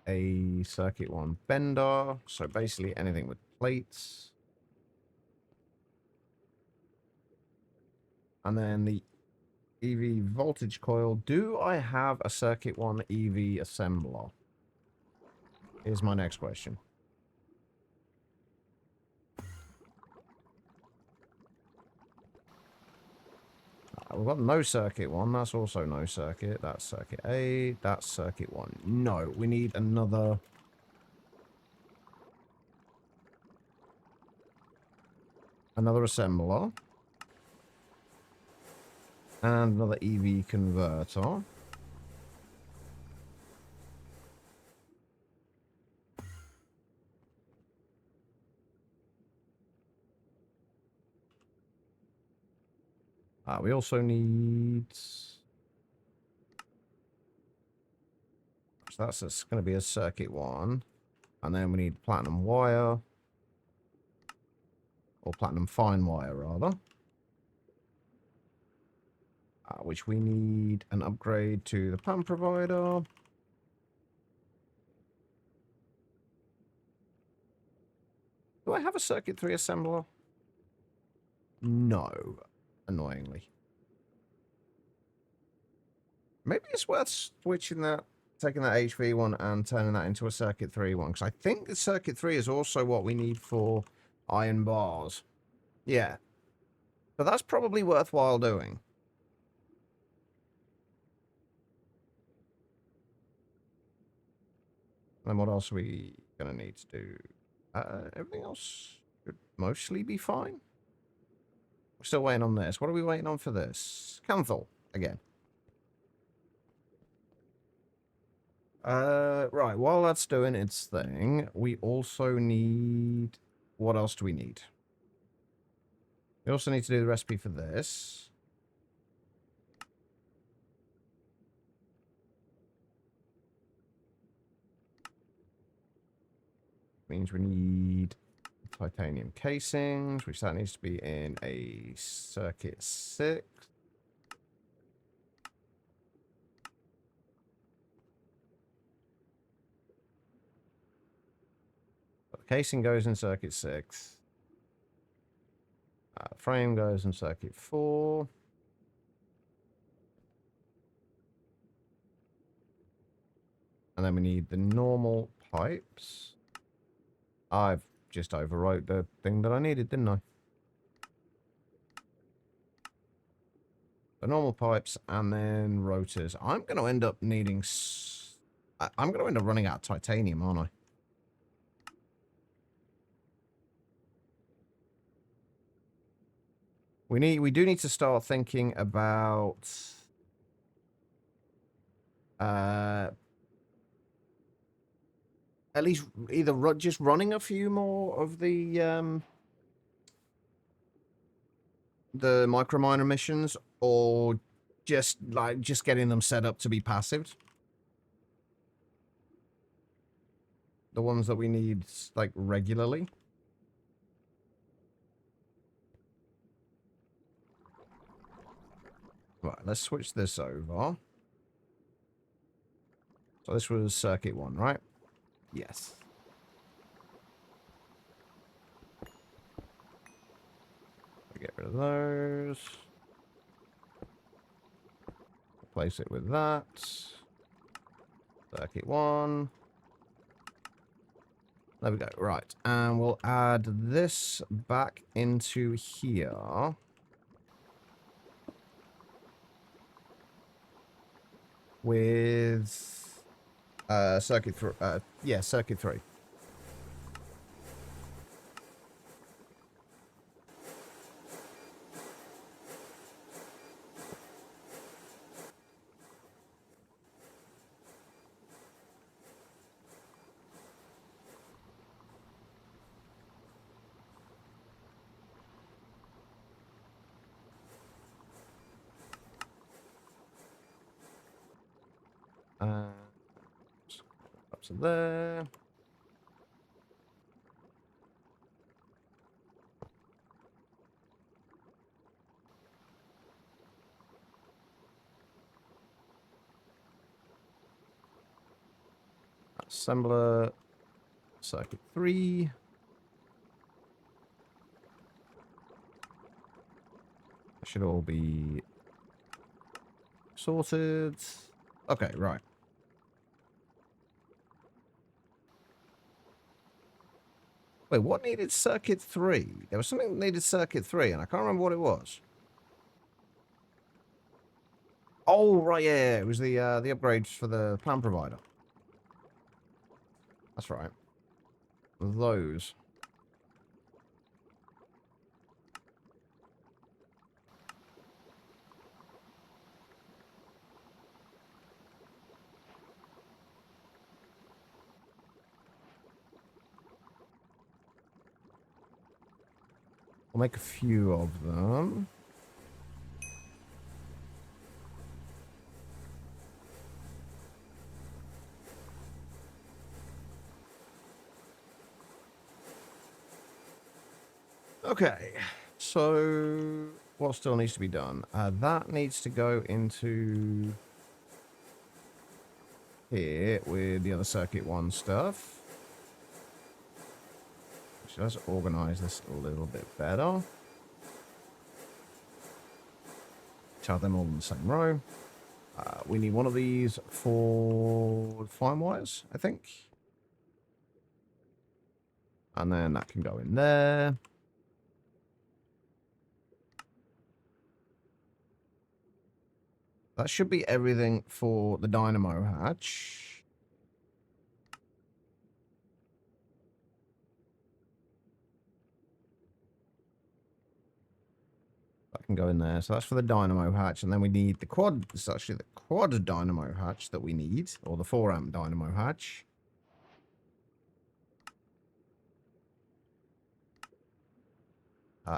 a circuit 1 bender. So basically anything with plates. And then the EV voltage coil. Do I have a circuit 1 EV assembler? Is my next question. We've got no circuit 1. That's also no circuit. That's circuit A. That's circuit 1. No, we need another... Another assembler. And another EV converter. We also need... So that's going to be a circuit 1. And then we need platinum wire. Or platinum fine wire, rather. Which we need an upgrade to the pan provider. Do I have a circuit 3 assembler? No. Annoyingly. Maybe it's worth switching that, taking that HV one and turning that into a circuit 3 one. Because I think the circuit 3 is also what we need for iron bars. Yeah. But that's probably worthwhile doing. Then what else are we going to need to do? Everything else should mostly be fine. We're still waiting on this. What are we waiting on for this? Canthal, again. Right, while that's doing its thing, we also need... What else do we need? We also need to do the recipe for this. Means we need titanium casings, which that needs to be in a circuit 6. The casing goes in circuit 6. Frame goes in circuit 4. And then we need the normal pipes. I've just overwrote the thing that I needed, didn't I? The normal pipes and then rotors. I'm going to end up needing... I'm going to end up running out of titanium, aren't I? We do need to start thinking about... at least either just running a few more of the microminer missions, or just getting them set up to be passive. The ones that we need like regularly. Right, let's switch this over. So this was circuit 1, right? Yes. Get rid of those. Replace it with that. Circuit 1. There we go. Right. And we'll add this back into here. With circuit 3. Yeah, circuit 3. Up to there. Assembler, circuit 3. Should all be sorted. Okay, right. Wait, what needed circuit 3? There was something that needed circuit 3, and I can't remember what it was. Oh, right, yeah. It was the upgrades for the plan provider. That's right. Those. I'll make a few of them. Okay, so what still needs to be done? That needs to go into here with the other circuit 1 stuff. So let's organize this a little bit better. Have them all in the same row. We need one of these for fine wires, I think. And then that can go in there. That should be everything for the dynamo hatch. That can go in there. So that's for the dynamo hatch. And then we need the quad. It's actually the quad dynamo hatch that we need. Or the 4 amp dynamo hatch.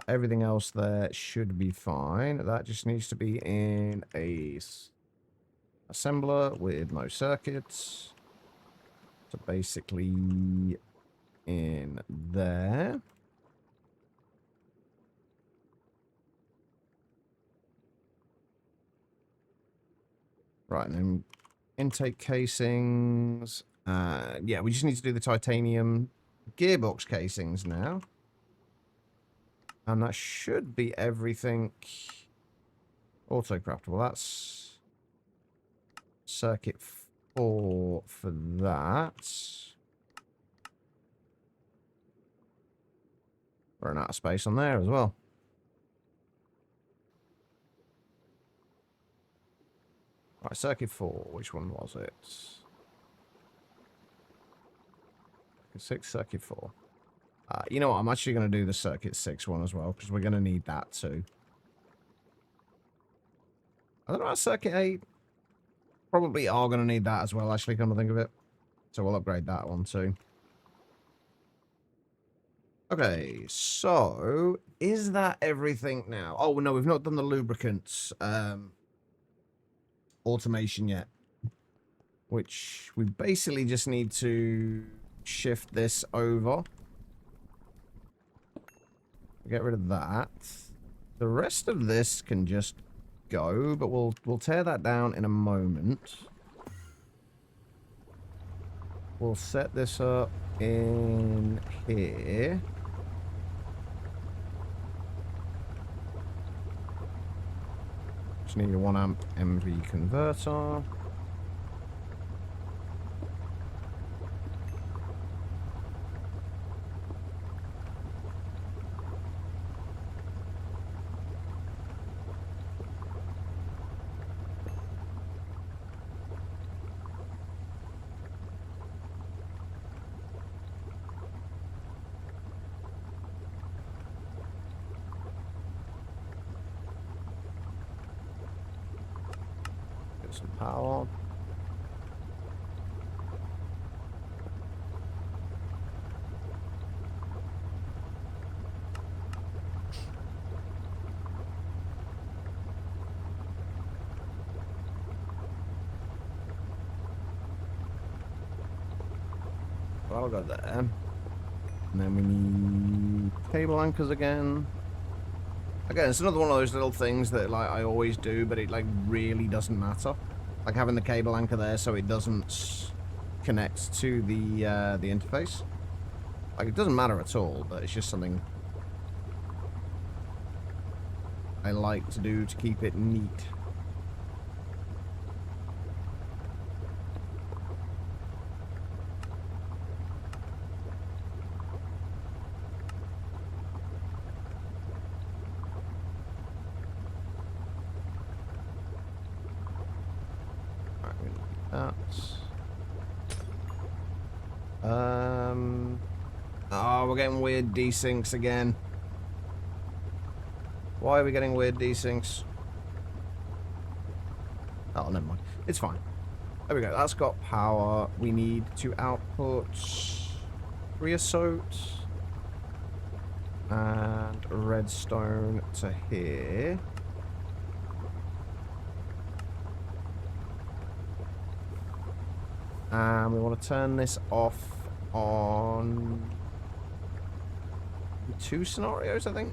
Everything else there should be fine. That just needs to be in a assembler with no circuits. So basically in there. Right, and then intake casings. Yeah, we just need to do the titanium gearbox casings now. And that should be everything auto-craftable. That's circuit 4 for that. Running out of space on there as well. Right, circuit 4. Which one was it? Circuit 6, circuit 4. You know what? I'm actually going to do the circuit 6 one as well, because we're going to need that too. I don't know about circuit 8. Probably are going to need that as well, actually, come to think of it. So we'll upgrade that one too. Okay, so is that everything now? Oh, no, we've not done the lubricants automation yet. Which we basically just need to shift this over. Get rid of that. The rest of this can just go, but we'll tear that down in a moment. We'll set this up in here. Just need a 1 amp MV converter. Some power. Well, I'll go there. And then we need cable anchors again. Again, it's another one of those little things that like I always do, but it like really doesn't matter. Like having the cable anchor there so it doesn't connect to the interface. Like, it doesn't matter at all, but it's just something I like to do to keep it neat. Alright, we need that. Oh, we're getting weird desyncs again. Why are we getting weird desyncs? Oh, never mind. It's fine. There we go. That's got power. We need to output creosote and redstone to here. And we want to turn this off on 2 scenarios, I think.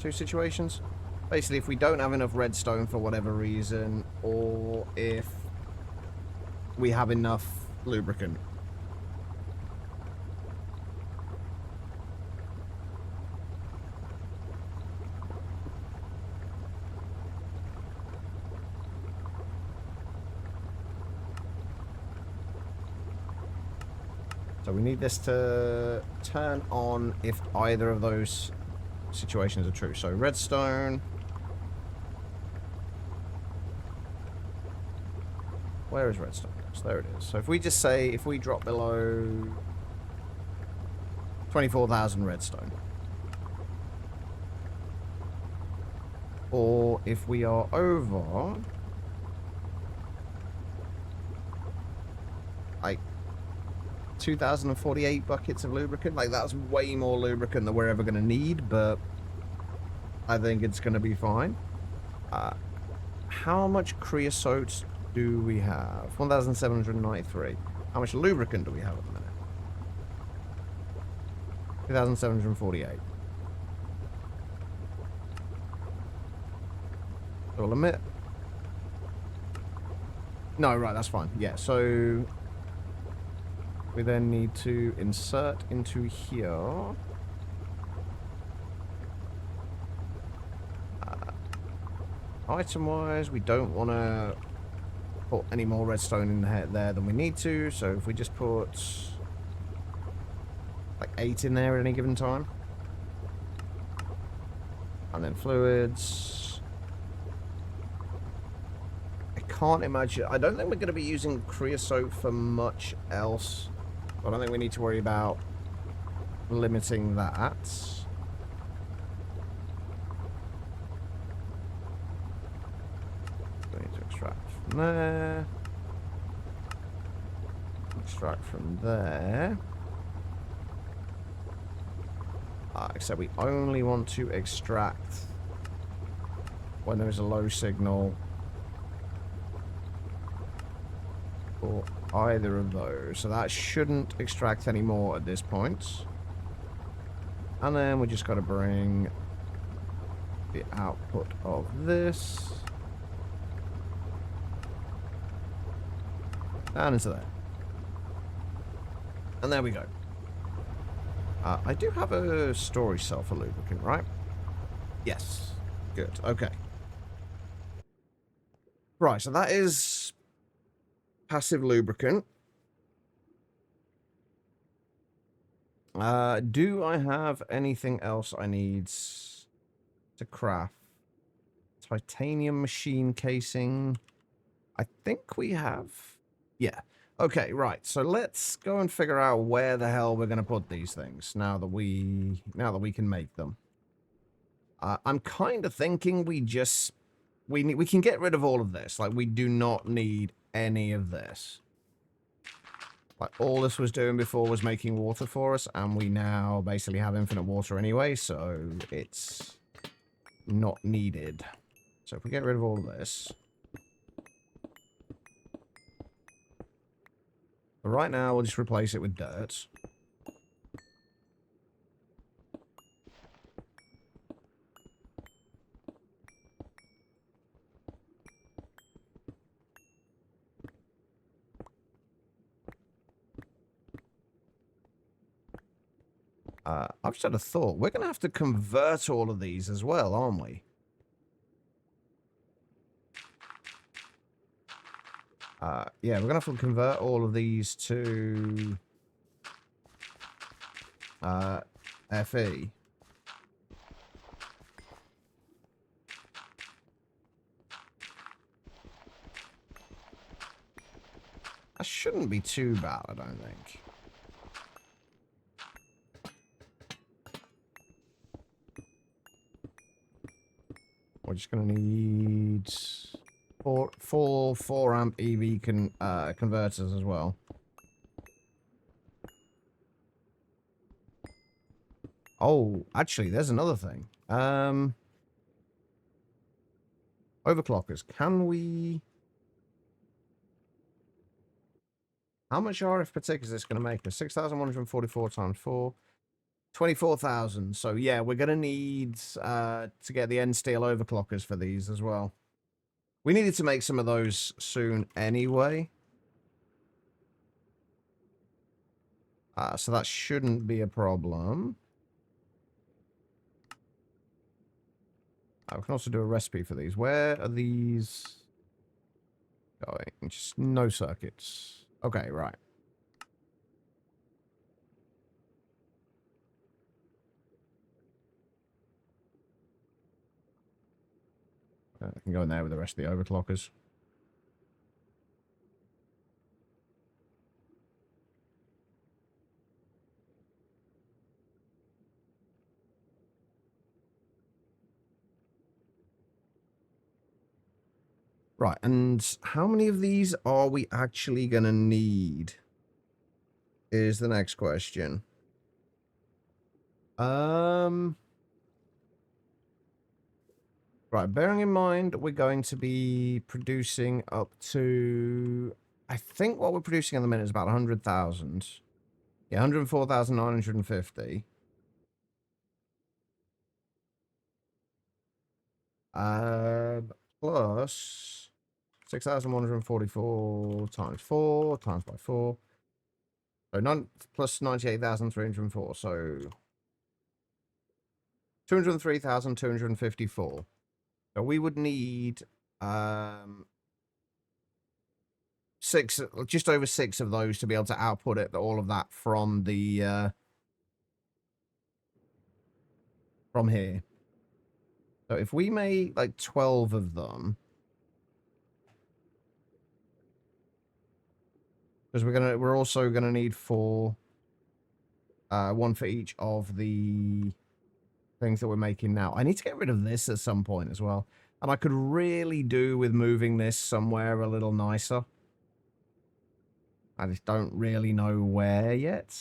2 situations. Basically, if we don't have enough redstone for whatever reason, or if we have enough lubricant. So we need this to turn on if either of those situations are true. So redstone. Where is redstone? So there it is. So if we just say, if we drop below 24,000 redstone. Or if we are over like 2,048 buckets of lubricant. Like, that's way more lubricant than we're ever going to need, but I think it's going to be fine. How much creosote do we have? 1,793. How much lubricant do we have at the minute? 2,748. So we'll emit. No, right, that's fine. Yeah, so we then need to insert into here. Item-wise, we don't want to put any more redstone in there than we need to. So if we just put like 8 in there at any given time. And then fluids. I can't imagine. I don't think we're going to be using creosote for much else. I don't think we need to worry about limiting that. We need to extract from there. Extract from there. Except we only want to extract when there's a low signal for either of those. So that shouldn't extract any more at this point. And then we just got to bring the output of this down into there. And there we go. I do have a storage cell for lubricant, right? Yes. Good. Okay. Right, so that is passive lubricant. Do I have anything else I need to craft? Titanium machine casing. I think we have. Yeah. Okay, right. So let's go and figure out where the hell we're going to put these things now that we can make them. I'm kind of thinking we can get rid of all of this. Like, we do not need any of this. Like, all this was doing before was making water for us, and we now basically have infinite water anyway, so it's not needed. So if we get rid of all of this. But right now, we'll just replace it with dirt. I've just had a thought. We're going to have to convert all of these as well, aren't we? Yeah, we're going to have to convert all of these to FE. That shouldn't be too bad, I don't think. We're just going to need four 4 amp EV converters as well. Oh, actually, there's another thing. Overclockers. Can we... How much RF per tick is this going to make us? 6,144 times 4. 24,000. So, yeah, we're going to need to get the end steel overclockers for these as well. We needed to make some of those soon anyway. So that shouldn't be a problem. We can also do a recipe for these. Where are these going? Just no circuits. Okay, right. I can go in there with the rest of the overclockers. Right, and how many of these are we actually going to need? Is the next question. Right, bearing in mind we're going to be producing up to... I think what we're producing at the minute is about 100,000. Yeah, 104,950. Plus 6,144 times 4 times by 4. So plus 98,304. So 203,254. So we would need just over 6 of those to be able to output all of that from the from here. So if we make like 12 of them, because we're also gonna need 4, one for each of the things that we're making now. I need to get rid of this at some point as well, and I could really do with moving this somewhere a little nicer. I just don't really know where yet.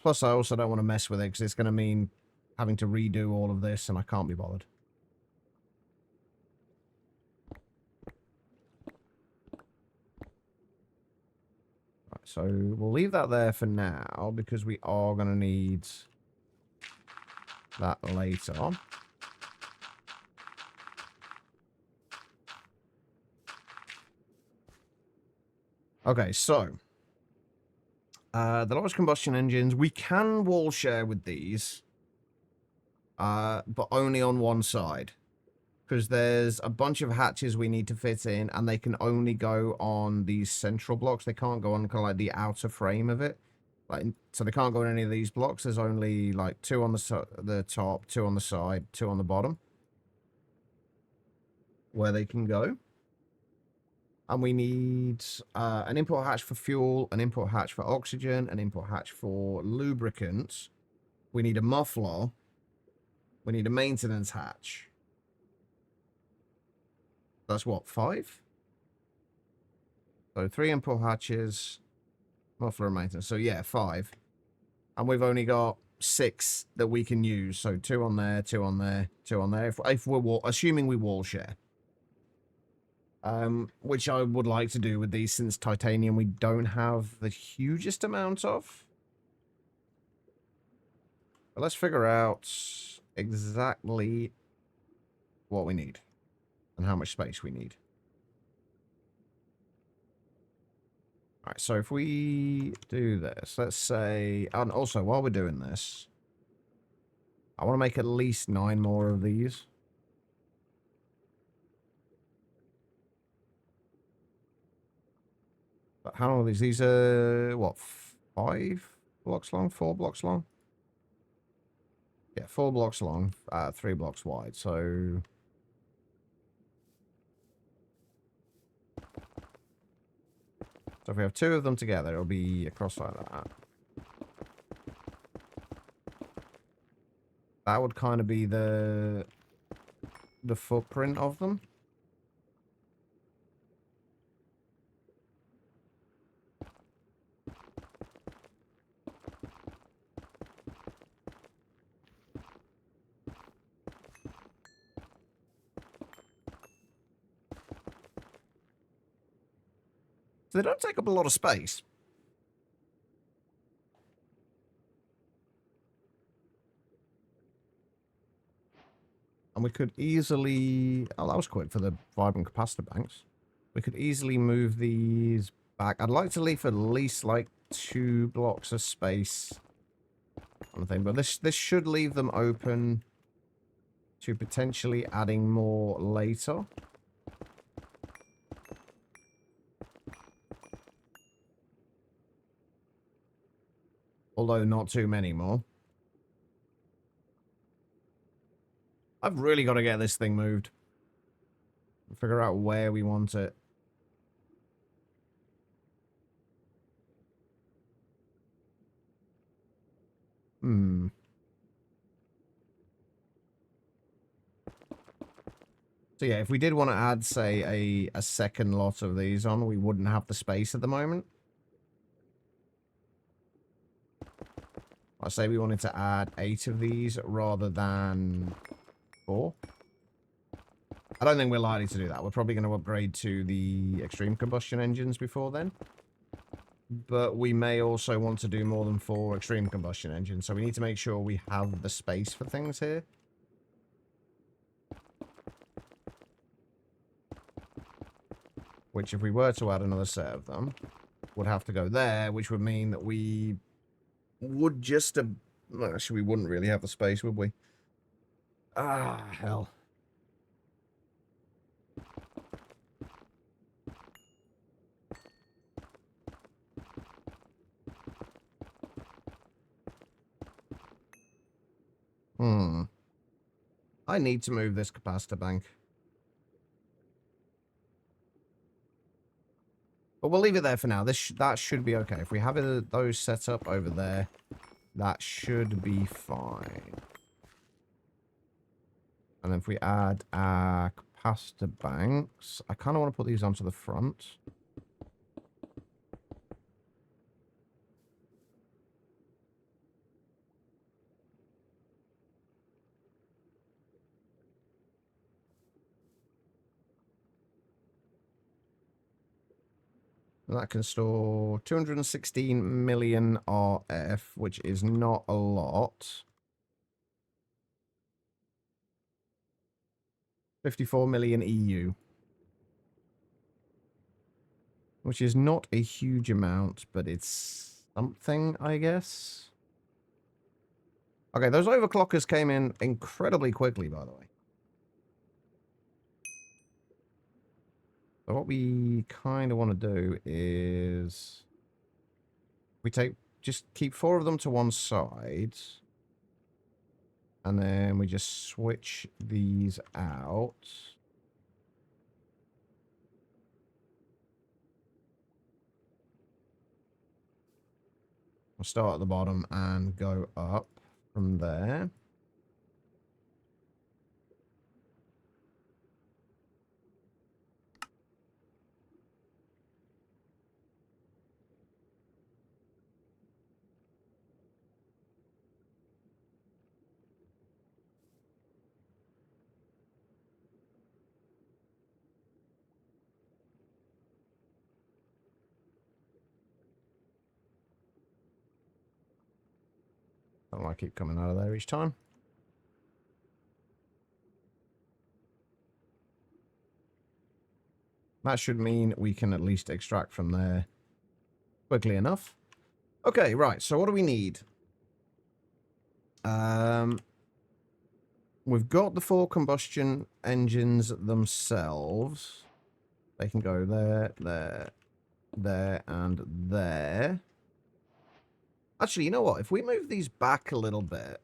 Plus, I also don't want to mess with it because it's going to mean having to redo all of this, and I can't be bothered. Right, so we'll leave that there for now because we are going to need that later on. Okay, so the lowest combustion engines, we can wall share with these, but only on one side. Because there's a bunch of hatches we need to fit in, and they can only go on these central blocks. They can't go on kind of like the outer frame of it. So they can't go on any of these blocks. There's only like 2 on the top, 2 on the side, 2 on the bottom, where they can go. And we need an import hatch for fuel, an import hatch for oxygen, an import hatch for lubricants. We need a muffler. We need a maintenance hatch. That's what, 5? So 3 import hatches, muffler and maintenance. So yeah, 5. And we've only got 6 that we can use. So 2 on there, 2 on there, 2 on there. If we're assuming we wall share. Which I would like to do with these, since titanium we don't have the hugest amount of. But let's figure out exactly what we need and how much space we need. Alright, so if we do this, let's say... And also, while we're doing this, I want to make at least 9 more of these. But how long are these? These are, what, 5 blocks long? 4 blocks long? Yeah, 4 blocks long, 3 blocks wide, so... So if we have 2 of them together, it'll be across like that. That would kind of be the footprint of them. So they don't take up a lot of space. And we could easily... Oh, that was quick for the vibrant capacitor banks. We could easily move these back. I'd like to leave at least like 2 blocks of space on the thing, but this should leave them open to potentially adding more later. Although not too many more. I've really got to get this thing moved. Figure out where we want it. So yeah, if we did want to add, say, a second lot of these on, we wouldn't have the space at the moment. I say we wanted to add 8 of these rather than 4. I don't think we're likely to do that. We're probably going to upgrade to the extreme combustion engines before then. But we may also want to do more than 4 extreme combustion engines, so we need to make sure we have the space for things here. Which, if we were to add another set of them, would have to go there, which would mean that we would just... well, actually, we wouldn't really have the space, would we? Ah, hell. I need to move this capacitor bank. But we'll leave it there for now. That should be okay. If we have those set up over there, that should be fine. And then if we add our capacitor banks, I kind of want to put these onto the front. And that can store 216 million RF, which is not a lot. 54 million EU. Which is not a huge amount, but it's something, I guess. Okay, those overclockers came in incredibly quickly, by the way. So what we kind of want to do is... just keep 4 of them to one side. And then we just switch these out. We'll start at the bottom and go up from there. I don't want to keep coming out of there each time. That should mean we can at least extract from there quickly enough. Okay, right. So what do we need? We've got the 4 combustion engines themselves. They can go there, there, there, and there. Actually, you know what? If we move these back a little bit...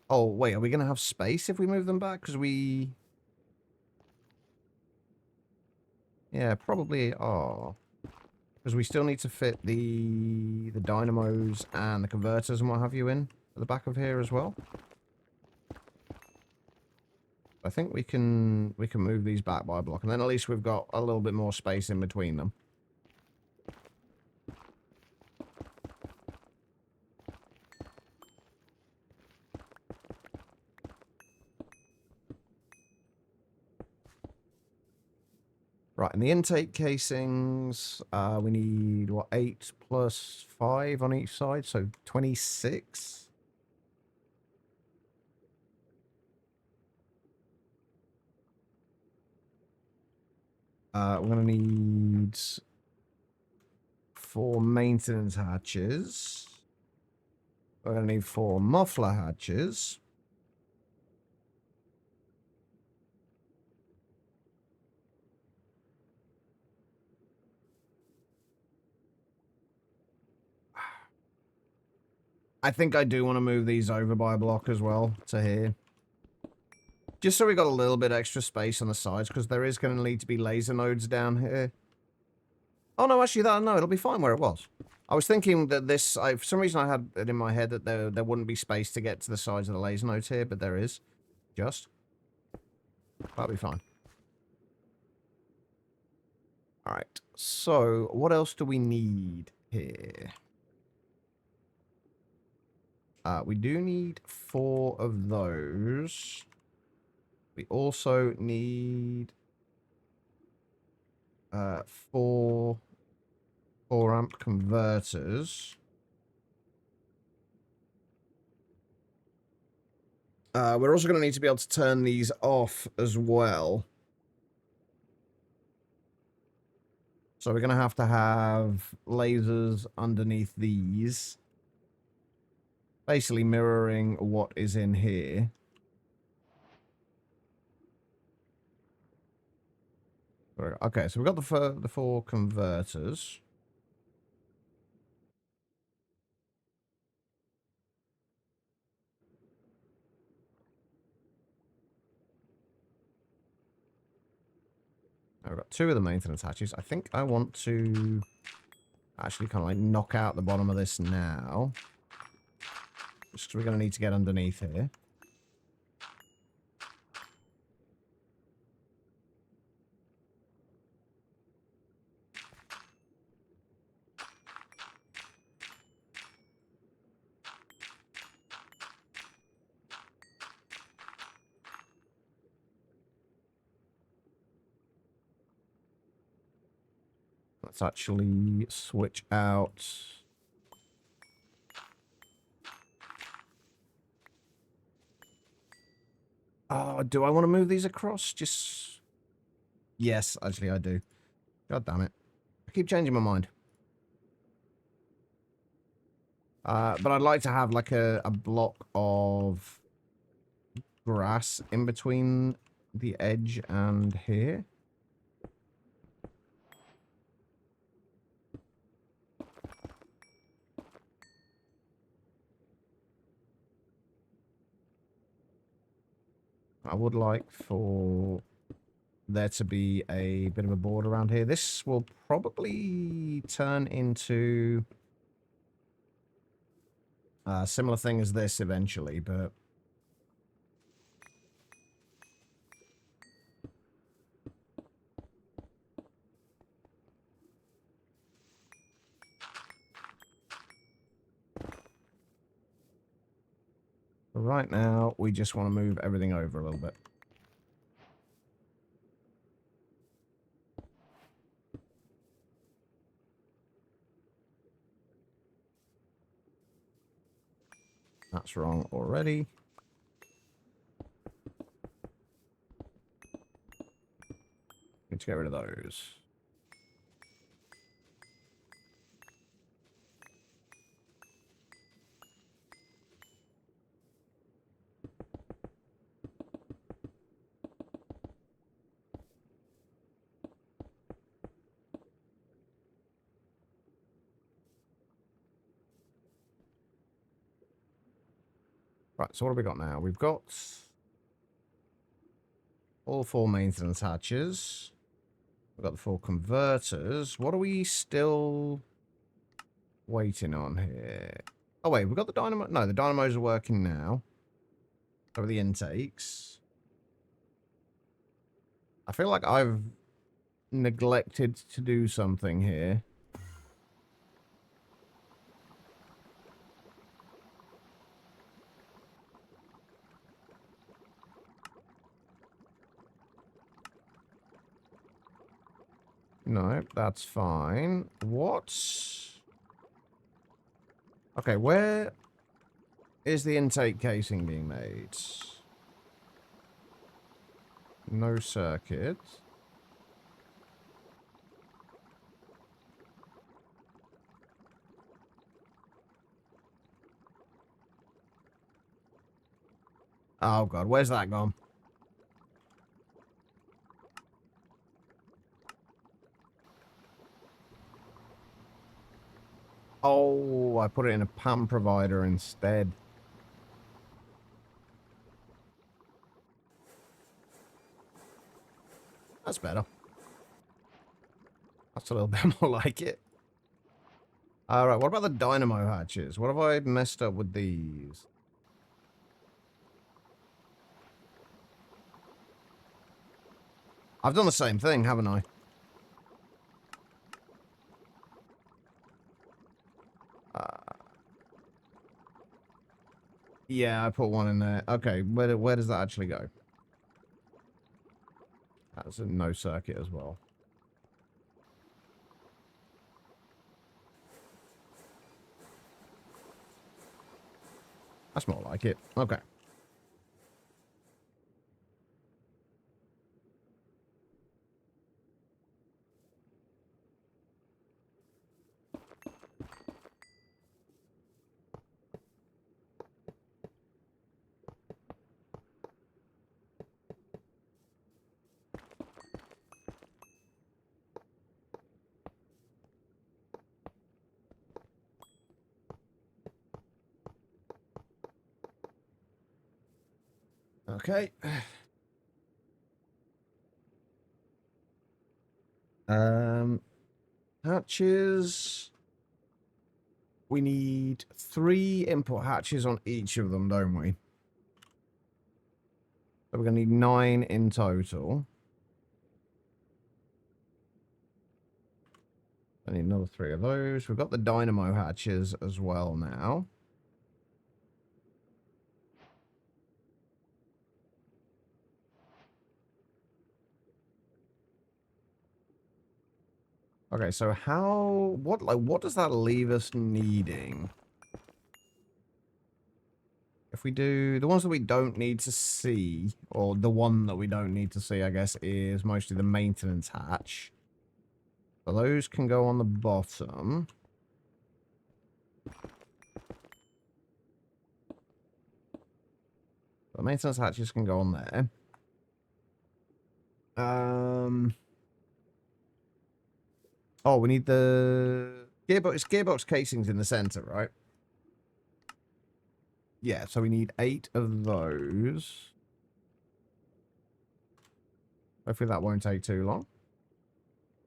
Oh, wait, are we going to have space if we move them back? Because we... Yeah, probably are. Because we still need to fit the dynamos and the converters and what have you in at the back of here as well. I think we can move these back by a block, and then at least we've got a little bit more space in between them. Right, and the intake casings, we need, what, 8 plus 5 on each side, so 26? We're going to need 4 maintenance hatches. We're going to need 4 muffler hatches. I think I do want to move these over by a block as well to here. Just so we got a little bit extra space on the sides, because there is going to need to be laser nodes down here. Oh, no, actually, no, it'll be fine where it was. I was thinking that this, for some reason I had it in my head that there wouldn't be space to get to the sides of the laser nodes here, but there is. Just. That'll be fine. Alright, so what else do we need here? We do need 4 of those. We also need 4 4-amp converters. We're also going to need to be able to turn these off as well. So we're going to have lasers underneath these. Basically mirroring what is in here. Okay, so we've got the 4 converters. I've got 2 of the maintenance hatches. I think I want to actually kind of like knock out the bottom of this now. Just 'cause we're going to need to get underneath here. Let's actually switch out. Oh, do I want to move these across? Just... Yes, actually I do. God damn it. I keep changing my mind. But I'd like to have like a block of grass in between the edge and here. I would like for there to be a bit of a board around here. This will probably turn into a similar thing as this eventually, but right now we just want to move everything over a little bit. That's wrong already. Need to get rid of those. Right, so what have we got now? We've got all 4 maintenance hatches. We've got the 4 converters. What are we still waiting on here? Oh, wait, we've got the dynamo. No, the dynamos are working now. Over the intakes. I feel like I've neglected to do something here. No, that's fine. What? Okay, where is the intake casing being made? No circuit. Oh, God, where's that gone? Oh, I put it in a PAM provider instead. That's better. That's a little bit more like it. Alright, what about the dynamo hatches? What have I messed up with these? I've done the same thing, haven't I? Yeah, I put one in there. Okay, where does that actually go? That's a no circuit as well. That's more like it. Okay. Okay. Hatches. We need 3 input hatches on each of them, don't we? So we're going to need 9 in total. I need another 3 of those. We've got the dynamo hatches as well now. Okay, so what does that leave us needing? If we do the ones that we don't need to see, or the one that we don't need to see, I guess, is mostly the maintenance hatch. So those can go on the bottom. The maintenance hatches can go on there. Oh, we need the gearbox casings in the center, right? Yeah, so we need 8 of those. Hopefully that won't take too long.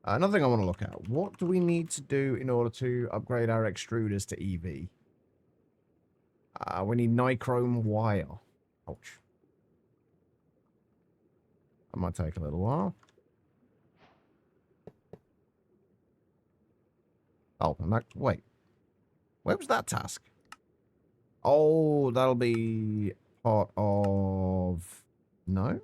Another thing I want to look at. What do we need to do in order to upgrade our extruders to EV? We need nichrome wire. Ouch. That might take a little while. Oh, wait. Where was that task? Oh, that'll be part of... No?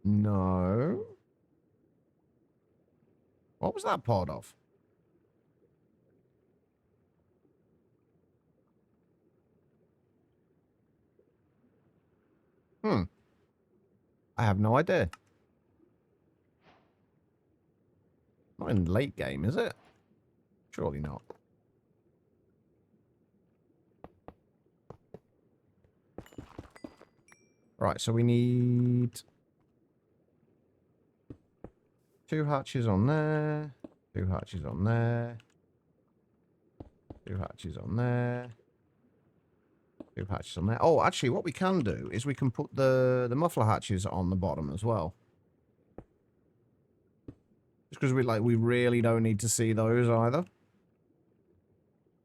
No. What was that part of? I have no idea. Not in late game, is it? Surely not. Right, so we need 2 hatches on there, 2 hatches on there, 2 hatches on there. Two hatches on there. Oh, actually, what we can do is we can put the muffler hatches on the bottom as well. Just because we really don't need to see those either.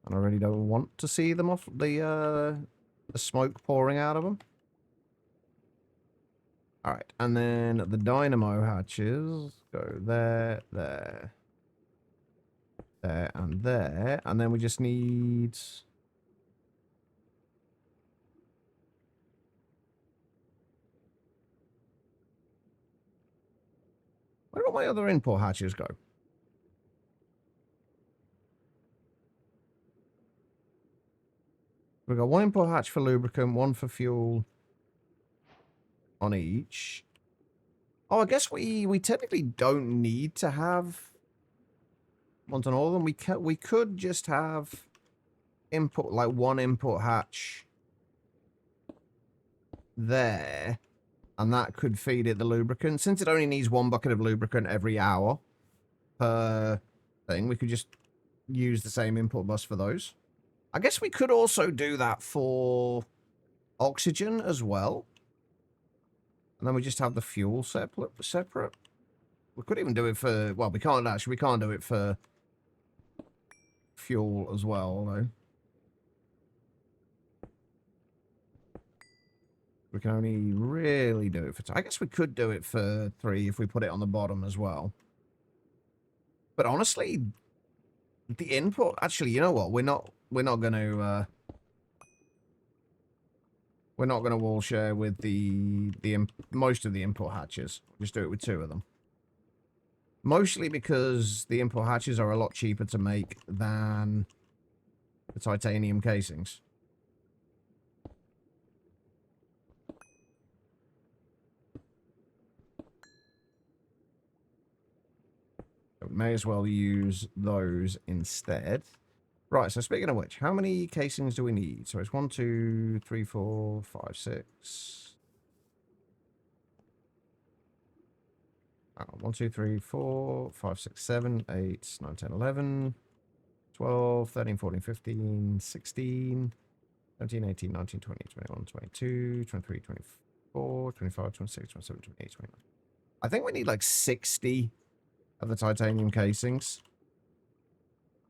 And I really don't want to see the smoke pouring out of them. Alright, and then the dynamo hatches go there, there, there, and there. And then we just need... Where do all my other import hatches go? We've got one import hatch for lubricant, one for fuel on each. Oh, I guess we technically don't need to have ones on all of them. We could just have input, like one import hatch there, and that could feed it the lubricant. Since it only needs one bucket of lubricant every hour per thing, we could just use the same input bus for those. I guess we could also do that for oxygen as well. And then we just have the fuel separate. We could even do it for... Well, we can't actually. We can't do it for fuel as well, though. We can only really do it for... I guess we could do it for 3 if we put it on the bottom as well. But honestly, the input... Actually, you know what? We're not going to... We're not going to wall share with most of the import hatches. Just do it with 2 of them. Mostly because the import hatches are a lot cheaper to make than the titanium casings. So we may as well use those instead. Right, so speaking of which, how many casings do we need? So it's 1, 2, 3, 4, 5, 6. 1, 2, 3, 4, 5, 6, 7, 8, 9, 10, 11, 12, 13, 14, 15, 16, 17, 18, 19, 20, 21, 22, 23, 24, 25, 26, 27, 28, 29. I think we need like 60 of the titanium casings.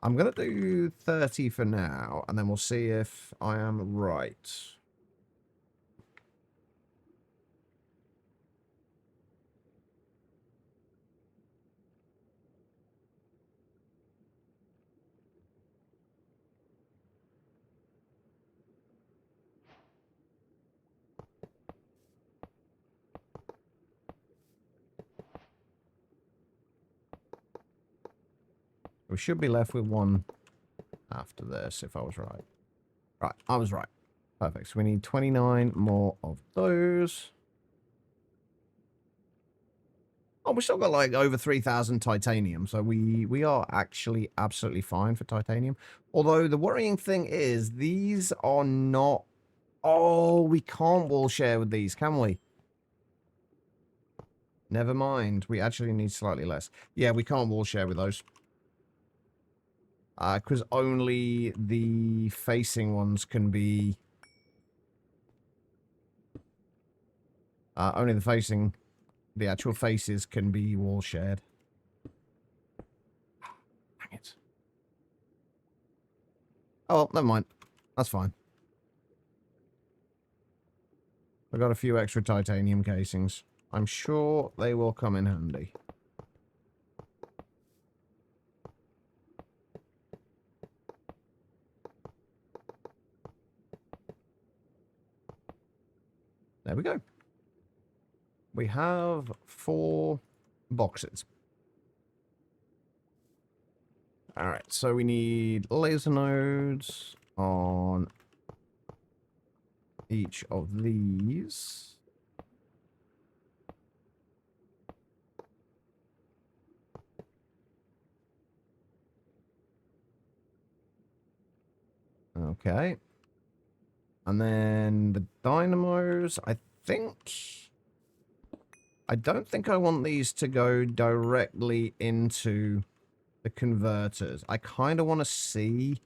I'm going to do 30 for now, and then we'll see if I am right. We should be left with 1 after this, if I was right. Right, I was right. Perfect. So we need 29 more of those. Oh, we still got like over 3,000 titanium, so we are actually absolutely fine for titanium. Although the worrying thing is, these are not... Oh, we can't wall share with these, can we? Never mind. We actually need slightly less. Yeah, we can't wall share with those. Because only the facing ones can be... only the facing... The actual faces can be wall shared. Dang it. Oh, well, never mind. That's fine. I got a few extra titanium casings. I'm sure they will come in handy. There we go. We have 4 boxes. Alright, so we need laser nodes on each of these. Okay. And then the dynamos, I don't think I want these to go directly into the converters. I kind of want to see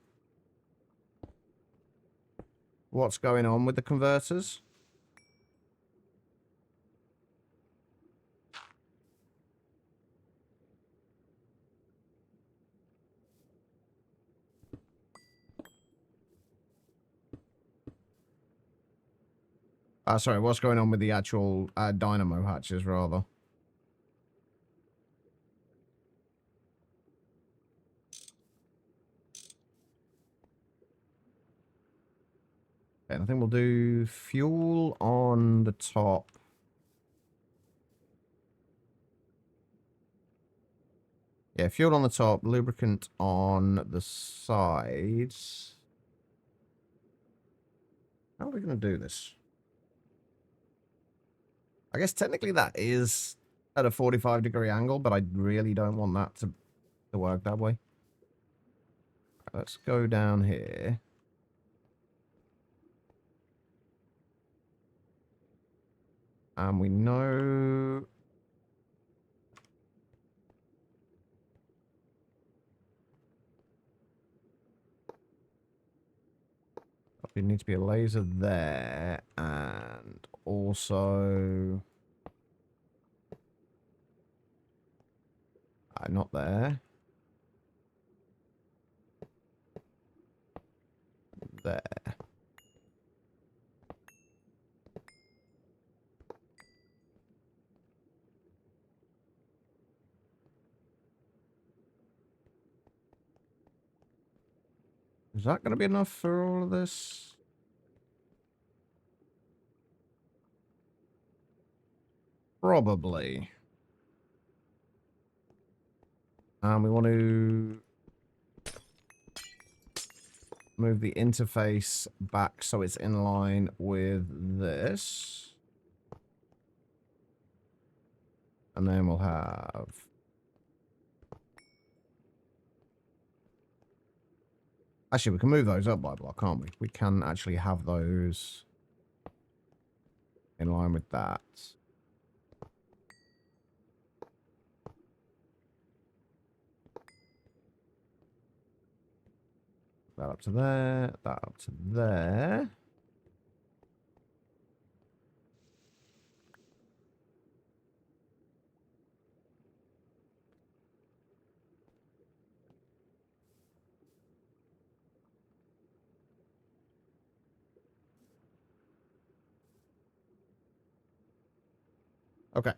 what's going on with the converters. Sorry, what's going on with the actual dynamo hatches, rather? Okay, I think we'll do fuel on the top. Yeah, fuel on the top, lubricant on the sides. How are we going to do this? I guess technically that is at a 45-degree angle, but I really don't want that to work that way. Let's go down here. And we know... There needs to be a laser there, and also... not there. There. Is that going to be enough for all of this? Probably. We want to move the interface back so it's in line with this. And then we'll have... Actually, we can move those up by block, can't we? We can actually have those in line with that. That up to there, that up to there. Okay.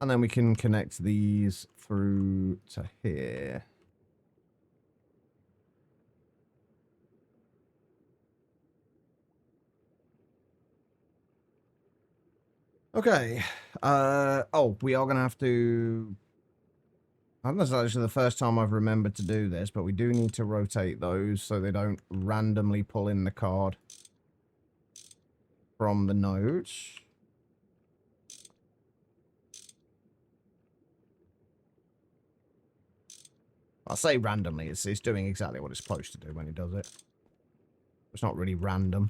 And then we can connect these through to here. Okay. Oh, we are going to have to... I think that's actually the first time I've remembered to do this, but we do need to rotate those so they don't randomly pull in the card from the nodes. I'll say randomly. It's doing exactly what it's supposed to do when it does it. It's not really random.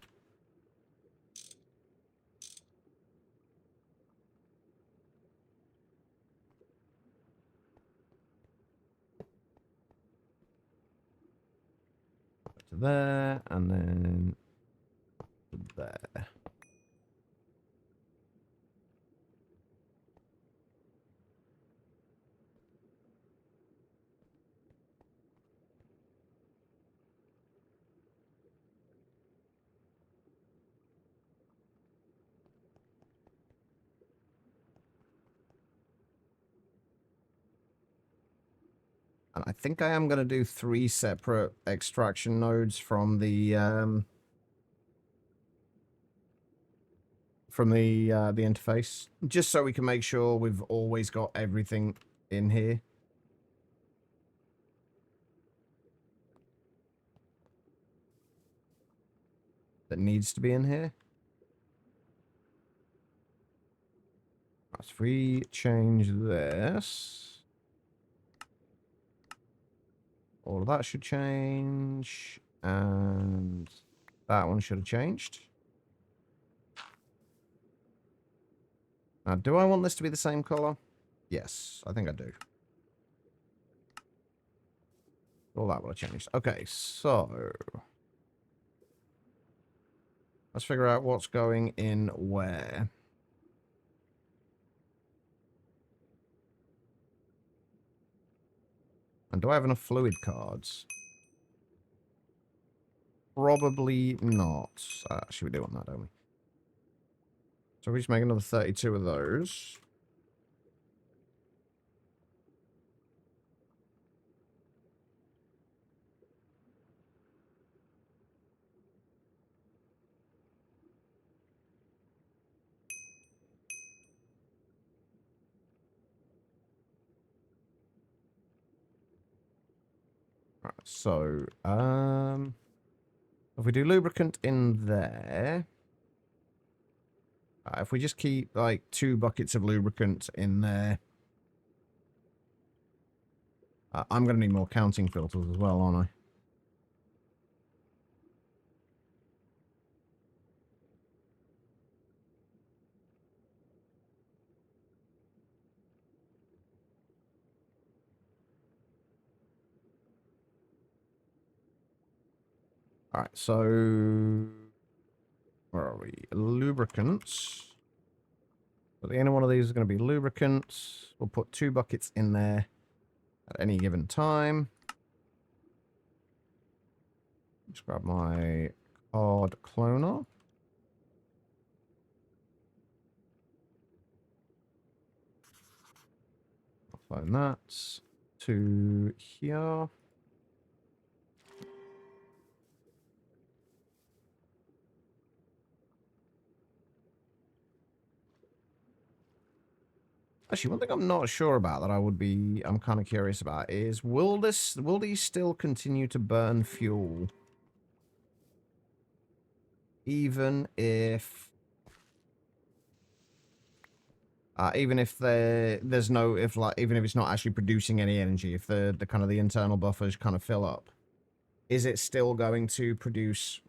To there, and then to there. And I think I am going to do 3 separate extraction nodes from the interface, just so we can make sure we've always got everything in here. That needs to be in here. If we change this, all of that should change, and that one should have changed. Now, do I want this to be the same color? Yes, I think I do. All that will have changed. Okay, so let's figure out what's going in where. And do I have enough fluid cards? Probably not. Actually, we do want that, don't we? So we just make another 32 of those. Right, so, if we do lubricant in there, if we just keep like 2 buckets of lubricant in there, I'm going to need more counting filters as well, aren't I? Alright, so where are we? Lubricants. But any one of these is going to be lubricants. We'll put 2 buckets in there at any given time. Just grab my card cloner. Clone that to here. Actually, one thing I'm not sure about that I'm kind of curious about is will these still continue to burn fuel even if there's no even if it's not actually producing any energy, if the kind of the internal buffers kind of fill up, is it still going to produce?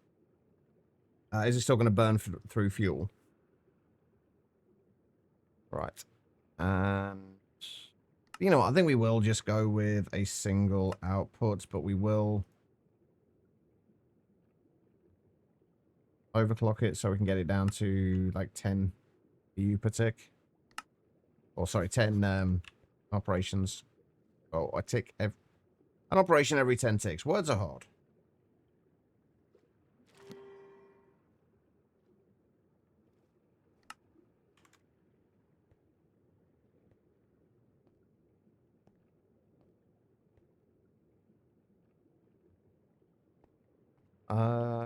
Is it still going to burn through fuel? Right. And you know what? I think we will just go with a single output, but we will overclock it so we can get it down to like 10 BU per tick. Or sorry, 10 operations. Oh, I tick an operation every 10 ticks. Words are hard.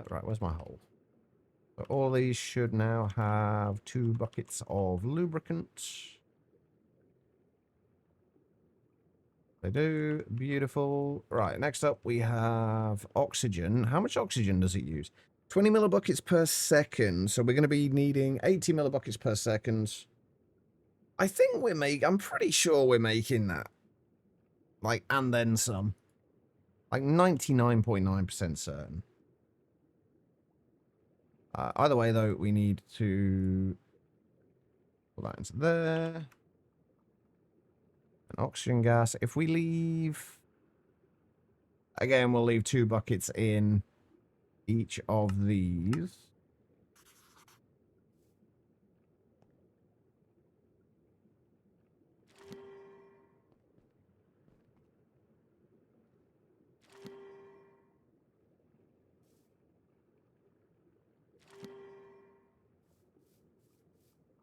Right, where's my hole? So all these should now have 2 buckets of lubricant. They do. Beautiful. Right, next up we have oxygen. How much oxygen does it use? 20 millibuckets per second. So we're going to be needing 80 millibuckets per second. I think I'm pretty sure we're making that. Like, and then some. Like 99.9% certain. Either way, though, we need to put that into there. An oxygen gas. If we leave... Again, we'll leave 2 buckets in each of these.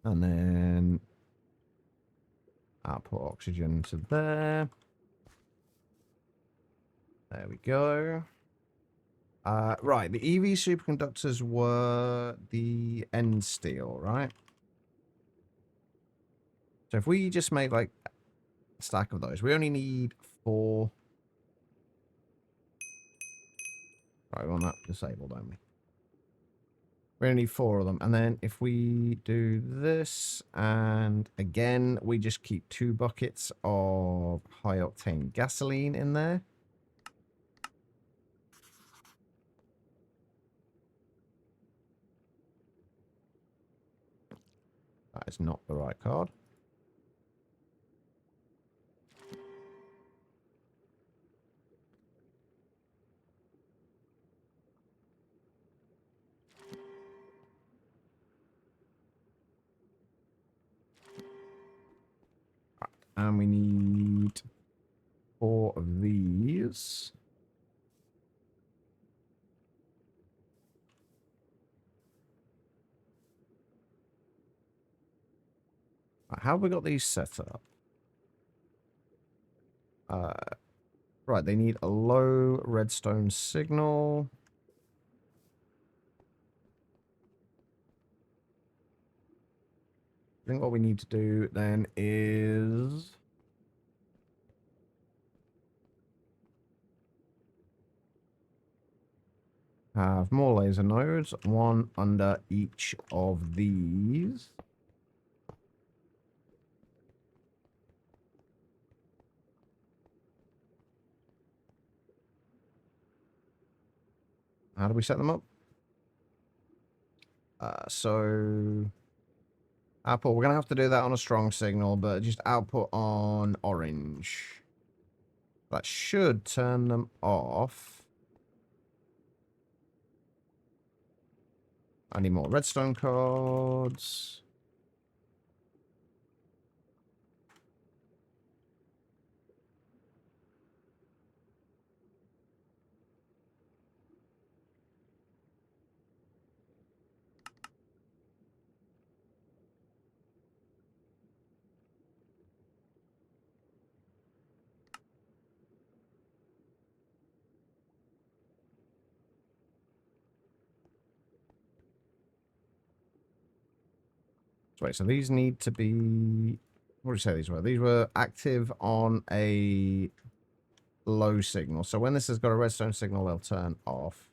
And then output oxygen to there. There we go. Right, the EV superconductors were the end steel, right? So if we just make like a stack of those, we only need 4. Right, we want that disabled, don't we? We only need 4 of them. And then if we do this, and again, we just keep 2 buckets of high-octane gasoline in there. That is not the right card. And we need 4 of these. How have we got these set up? Right, they need a low redstone signal. I think what we need to do then is... have more laser nodes, 1 under each of these. How do we set them up? So output, we're going to have to do that on a strong signal, but just output on orange. That should turn them off. I need more redstone cards. Wait, so these need to be... What did you say these were? These were active on a low signal. So when this has got a redstone signal, they'll turn off.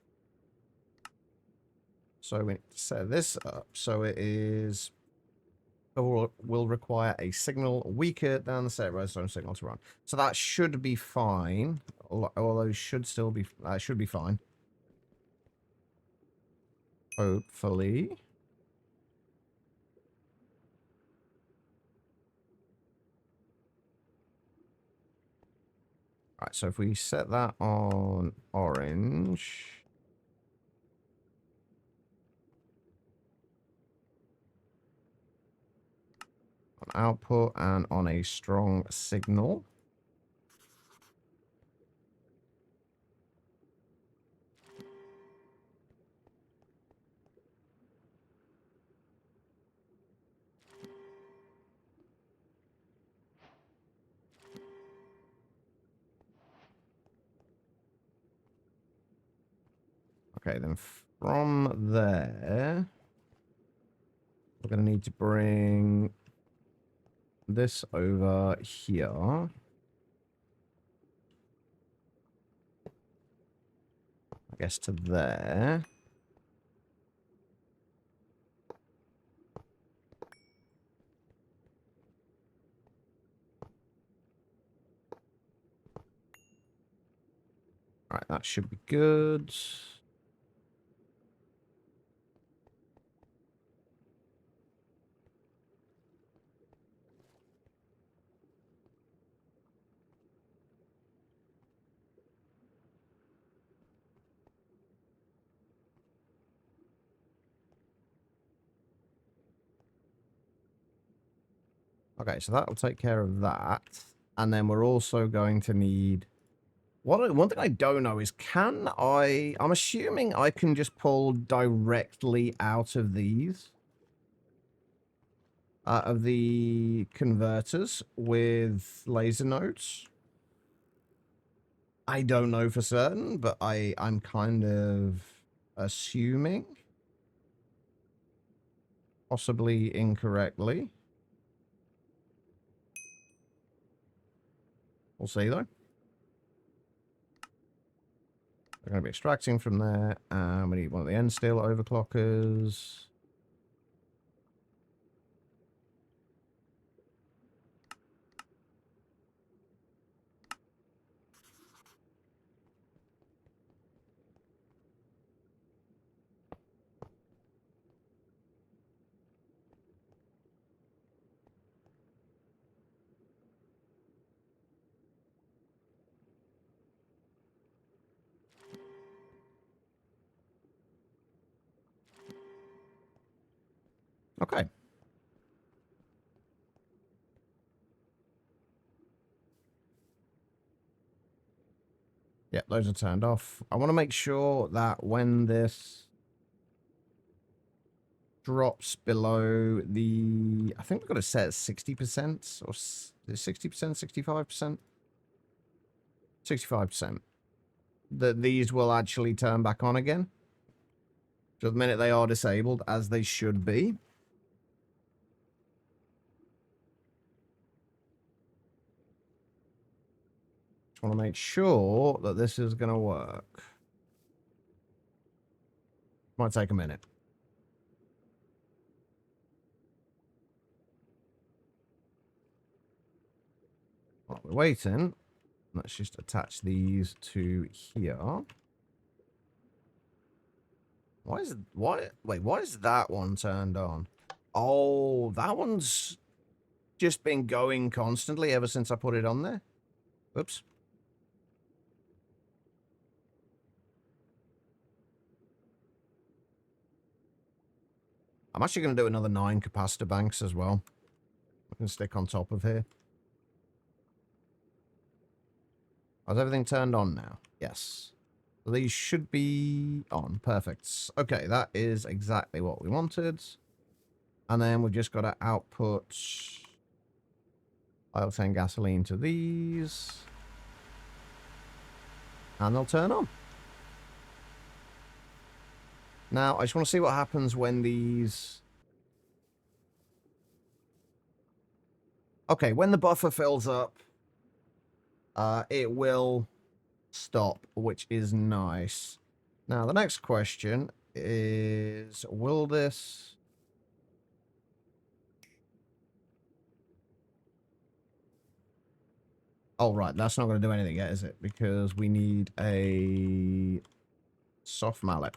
So we need to set this up so it is... will require a signal weaker than the set redstone signal to run. So that should be fine. Although should still be... should be fine. Hopefully. Right, so if we set that on orange... on output and on a strong signal... Okay, then from there, we're going to need to bring this over here. I guess to there. All right, that should be good. Okay, so that will take care of that. And then we're also going to need... one thing I don't know is, I'm assuming I can just pull directly out of these. Of the converters with laser nodes. I don't know for certain, but I'm kind of assuming. Possibly incorrectly. We'll see, though. We're going to be extracting from there. We need one of the end steel overclockers. Okay. Yeah, those are turned off. I want to make sure that when this drops below the... I think we've got it set at 60% or 60%, 65%? 65%. That these will actually turn back on again. So the minute they are disabled, as they should be. Just want to make sure that this is going to work. Might take a minute. While we're waiting, let's just attach these to here. Why is that one turned on? Oh, that one's just been going constantly ever since I put it on there. Oops. I'm actually going to do another 9 capacitor banks as well. I can stick on top of here. Is everything turned on now? Yes. So these should be on. Perfect. Okay, that is exactly what we wanted. And then we've just got to output ioctane gasoline to these. And they'll turn on. Now, I just want to see what happens when these... Okay, when the buffer fills up, it will stop, which is nice. Now, the next question is, will this... Oh, right, that's not going to do anything yet, is it? Because we need a soft mallet.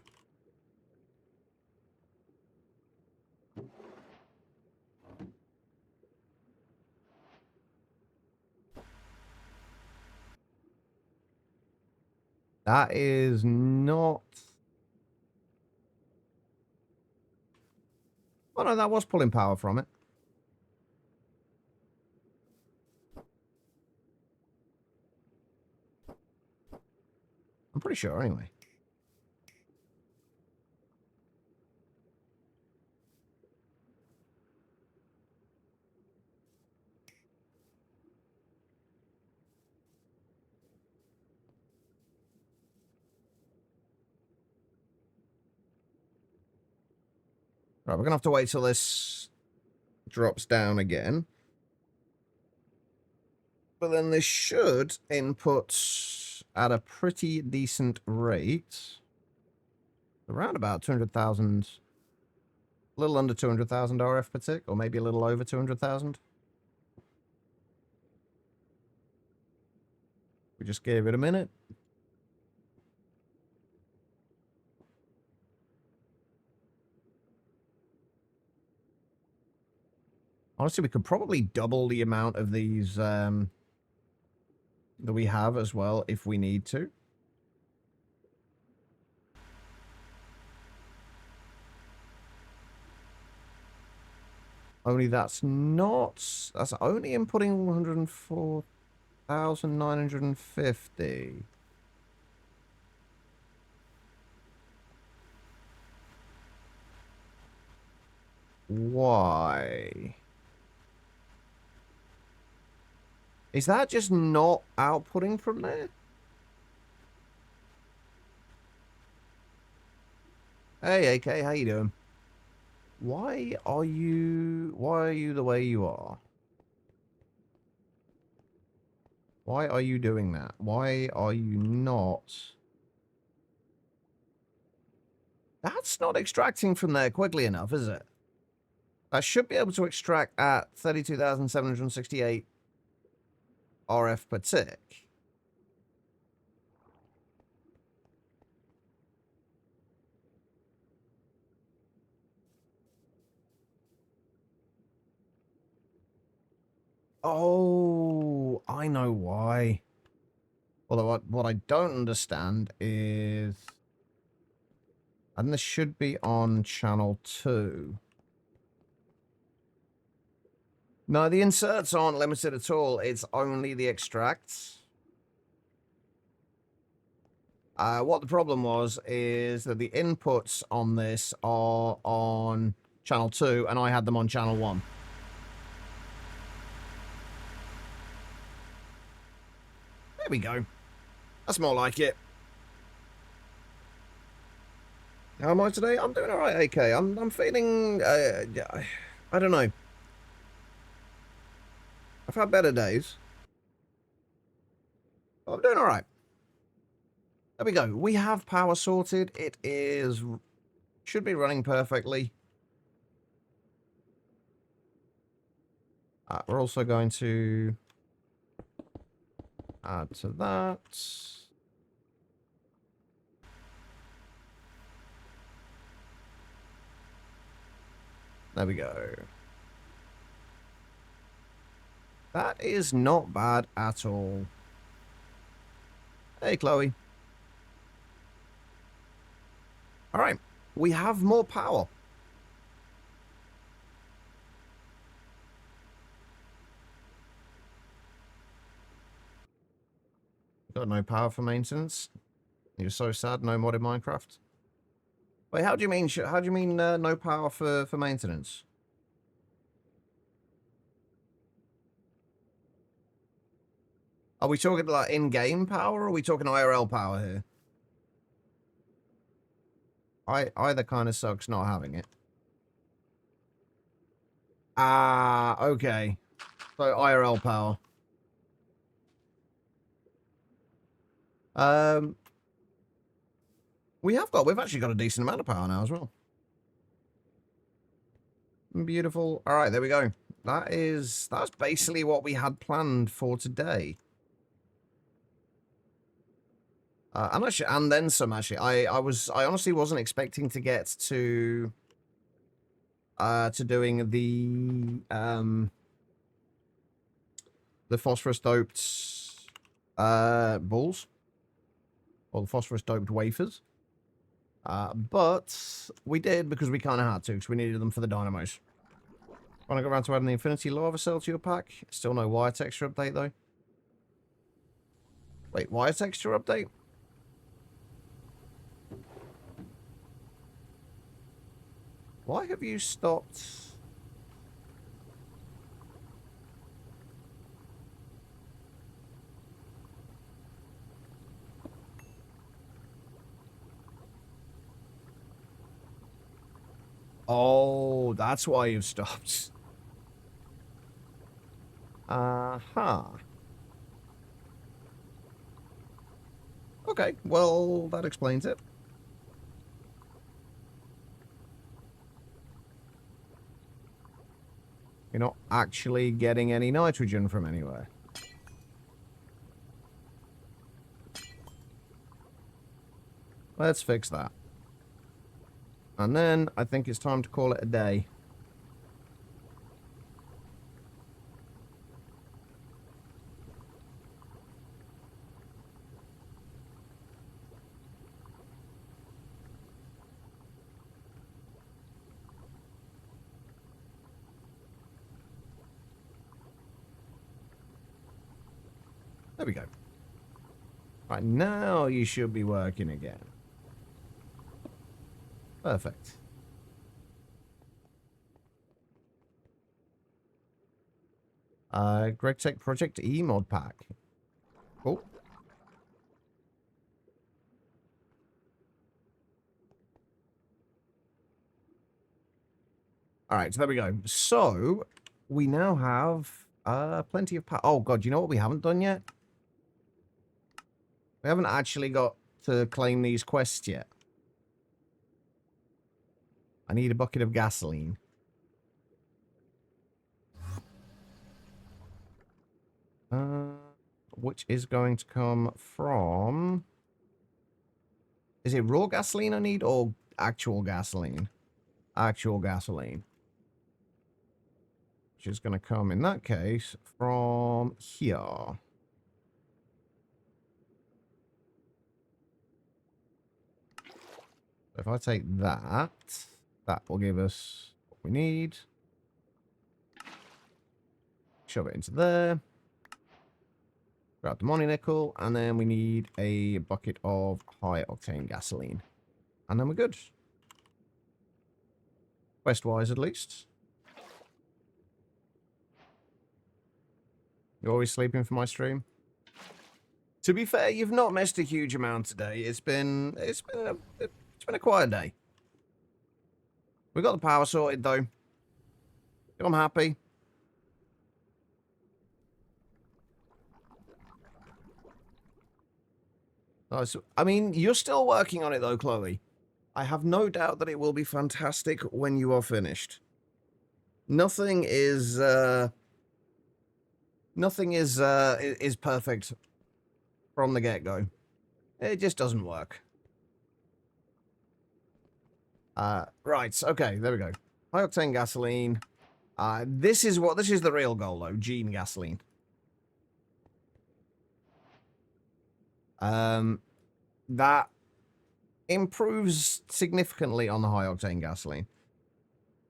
That is not... Oh, no, that was pulling power from it. I'm pretty sure, anyway. Right, we're going to have to wait till this drops down again. But then this should input at a pretty decent rate. Around about 200,000. A little under 200,000 RF per tick, or maybe a little over 200,000. We just gave it a minute. Honestly, we could probably double the amount of these that we have as well if we need to. Only that's not... That's only inputting 104,950. Why? Is that just not outputting from there? Hey, AK, how you doing? Why are you the way you are? Why are you doing that? Why are you not? That's not extracting from there quickly enough, is it? I should be able to extract at 32,768 RF per tick. Oh, I know why. Although what I don't understand is... And this should be on channel 2. No, the inserts aren't limited at all. It's only the extracts. What the problem was is that the inputs on this are on channel 2, and I had them on channel 1. There we go. That's more like it. How am I today? I'm doing alright, AK. I'm feeling, I don't know. I've had better days. I'm doing alright. There we go. We have power sorted. It is, should be running perfectly. We're also going to add to that. There we go. That is not bad at all. Hey, Chloe. All right. We have more power. Got no power for maintenance. You're so sad. No mod in Minecraft. Wait, how do you mean? How do you mean no power for maintenance? Are we talking like in-game power, or are we talking IRL power here? Either kind of sucks not having it. Ah, okay. So IRL power. We've actually got a decent amount of power now as well. Beautiful. All right, there we go. That's basically what we had planned for today. And then some, actually. I honestly wasn't expecting to get to doing the phosphorus doped balls, or the phosphorus doped wafers. But we did because we kind of had to, because we needed them for the dynamos. Want to go around to adding the infinity lava cell to your pack? Still no wire texture update though. Wait, wire texture update? Why have you stopped? Oh, that's why you've stopped. Uh-huh. Okay, well, that explains it. You're not actually getting any nitrogen from anywhere. Let's fix that. And then I think it's time to call it a day. There we go. Right, now you should be working again. Perfect. Greg Tech Project E mod pack. Cool. Alright, so there we go. So, we now have plenty of power. Oh god, you know what we haven't done yet? We haven't actually got to claim these quests yet. I need a bucket of gasoline. Which is going to come from... Is it raw gasoline I need, or actual gasoline? Actual gasoline. Which is going to come, in that case, from here. If I take that, that will give us what we need. Shove it into there. Grab the Moni nickel, and then we need a bucket of high-octane gasoline. And then we're good. Quest-wise, at least. You're always sleeping for my stream? To be fair, you've not missed a huge amount today. It's been a quiet day. We got the power sorted, though. I'm happy. I mean, you're still working on it, though, Chloe. I have no doubt that it will be fantastic when you are finished. Nothing is perfect from the get-go. It just doesn't work. Right, okay, there we go. High-octane gasoline. This is the real goal, though. Gene gasoline. That improves significantly on the high-octane gasoline.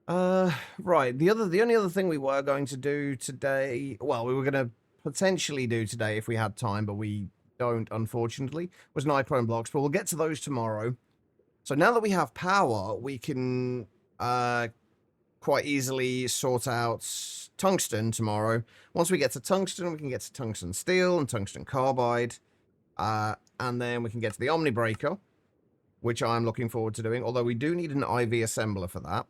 Right, the only other thing we were going to do today, well, we were going to potentially do today if we had time, but we don't, unfortunately, was nichrome blocks, but we'll get to those tomorrow. So now that we have power, we can quite easily sort out tungsten tomorrow. Once we get to tungsten, we can get to tungsten steel and tungsten carbide. And then we can get to the Omni Breaker, which I'm looking forward to doing, although we do need an IV assembler for that.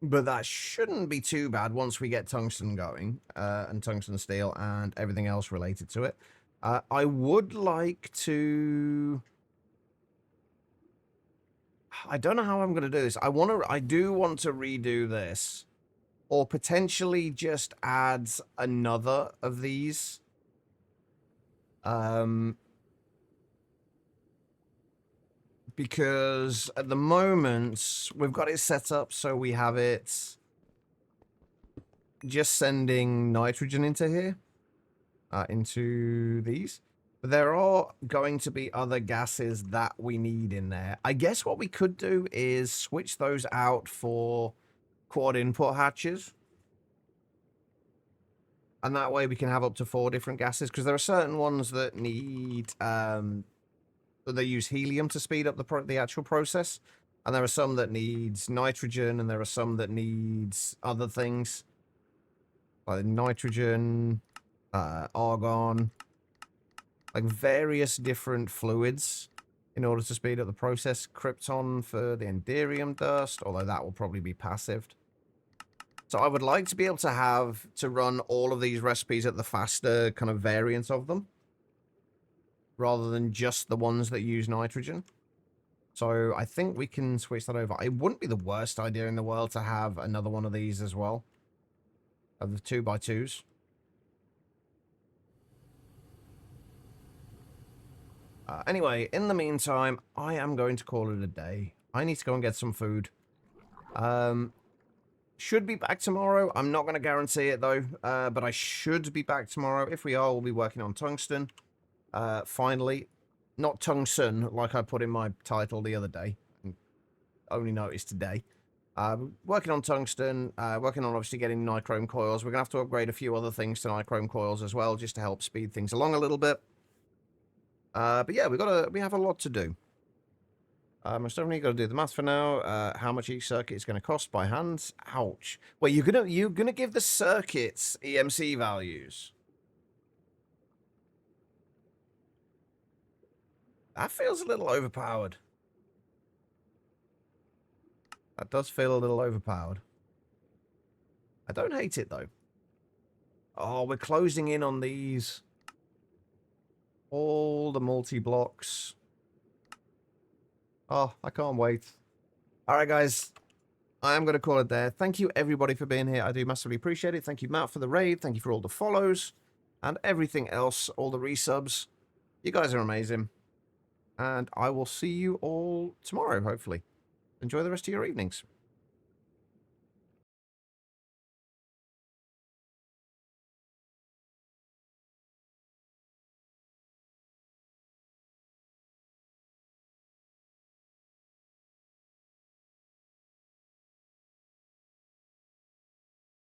But that shouldn't be too bad once we get tungsten going, and tungsten steel and everything else related to it. I would like to... I don't know how I'm going to do this. I do want to redo this, or potentially just add another of these. Because at the moment, we've got it set up so we have it just sending nitrogen into here, into these. But there are going to be other gases that we need in there. I guess what we could do is switch those out for quad input hatches. And that way we can have up to 4 different gases, because there are certain ones that need... they use helium to speed up the actual process, and there are some that needs nitrogen, and there are some that needs other things like nitrogen, argon, like various different fluids in order to speed up the process. Krypton for the enderium dust, although that will probably be passive. So I would like to be able to run all of these recipes at the faster kind of variant of them, rather than just the ones that use nitrogen. So I think we can switch that over. It wouldn't be the worst idea in the world to have another one of these as well, of the 2x2s. Anyway, in the meantime, I am going to call it a day. I need to go and get some food. Should be back tomorrow. I'm not going to guarantee it, though, but I should be back tomorrow. If we are, we'll be working on tungsten. Finally, not tungsten, like I put in my title the other day. Only noticed today. Working on tungsten, working on obviously getting nichrome coils. We're going to have to upgrade a few other things to nichrome coils as well, just to help speed things along a little bit. But yeah, we have a lot to do. Most definitely got to do the math for now. How much each circuit is going to cost by hand? Ouch. Wait, you're gonna give the circuits EMC values? That feels a little overpowered. That does feel a little overpowered. I don't hate it, though. Oh, we're closing in on these. All the multi-blocks. Oh, I can't wait. Alright, guys. I am going to call it there. Thank you, everybody, for being here. I do massively appreciate it. Thank you, Matt, for the raid. Thank you for all the follows. And everything else. All the resubs. You guys are amazing. And I will see you all tomorrow, hopefully. Enjoy the rest of your evenings.